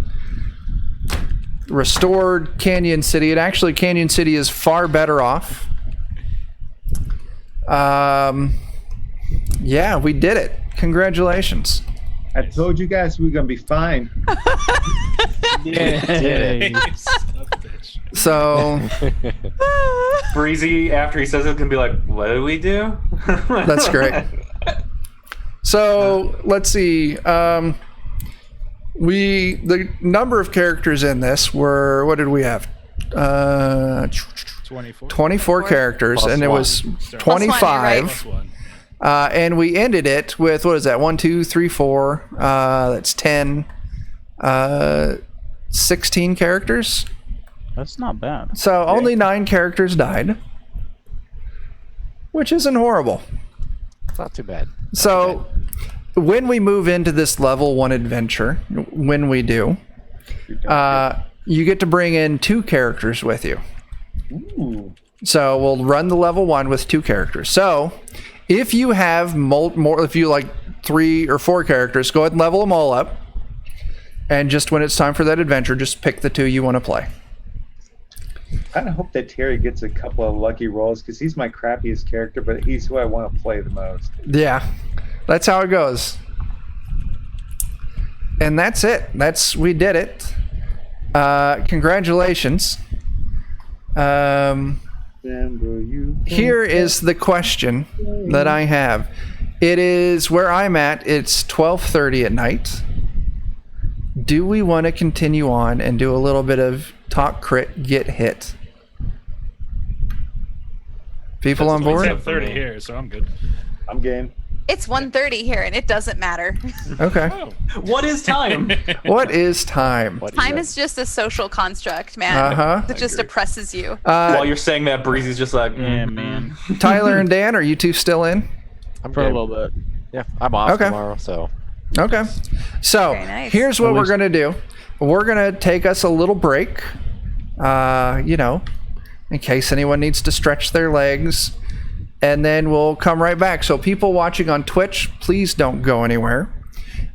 restored Canyon City, and actually Canyon City is far better off. Yeah, we did it. Congratulations. I told you guys we were gonna be fine. Yay. So Breezy, after he says it, can be like, "What did we do?" that's great. So let's see. The number of characters in this were, what did we have? 24 characters, Plus and it one. was Plus 25. one, And we ended it with, what is that? 1, 2, 3, 4. That's 10. 16 characters. That's not bad. So only 9 characters died, which isn't horrible. It's not too bad. So when we move into this level 1 adventure, when we do, you get to bring in 2 characters with you. Ooh. So we'll run the level 1 with 2 characters. So if you have more, if you like 3 or 4 characters, go ahead and level them all up. And just when it's time for that adventure, just pick the 2 you want to play. I kind of hope that Terry gets a couple of lucky rolls because he's my crappiest character, but he's who I want to play the most. Yeah, that's how it goes. And that's it. We did it. Congratulations. Here is the question that I have. It is where I'm at. It's 12:30 at night. Do we want to continue on and do a little bit of talk, crit, get hit? People on board? It's 30 here, so I'm good. I'm game. It's 1:30 here, and it doesn't matter. Okay. What is time? What is time? Time is just a social construct, man. Uh-huh. That just oppresses you. While you're saying that, Breezy's just like, Yeah, man. Tyler and Dan, are you 2 still in? I'm For a good. little bit. Yeah, I'm off Okay. tomorrow, so Okay. So Very nice. here's what At we're least- going to do. We're going to take us a little break, in case anyone needs to stretch their legs. And then we'll come right back. So people watching on Twitch, please don't go anywhere.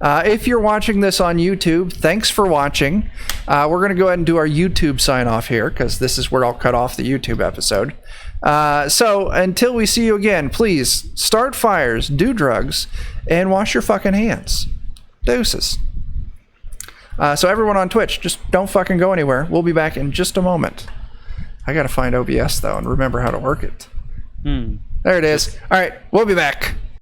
If you're watching this on YouTube, thanks for watching. We're going to go ahead and do our YouTube sign off here because this is where I'll cut off the YouTube episode. So until we see you again, please start fires, do drugs, and wash your fucking hands. Deuces. So everyone on Twitch, just don't fucking go anywhere. We'll be back in just a moment. I got to find OBS though and remember how to work it. There it is. All right, we'll be back.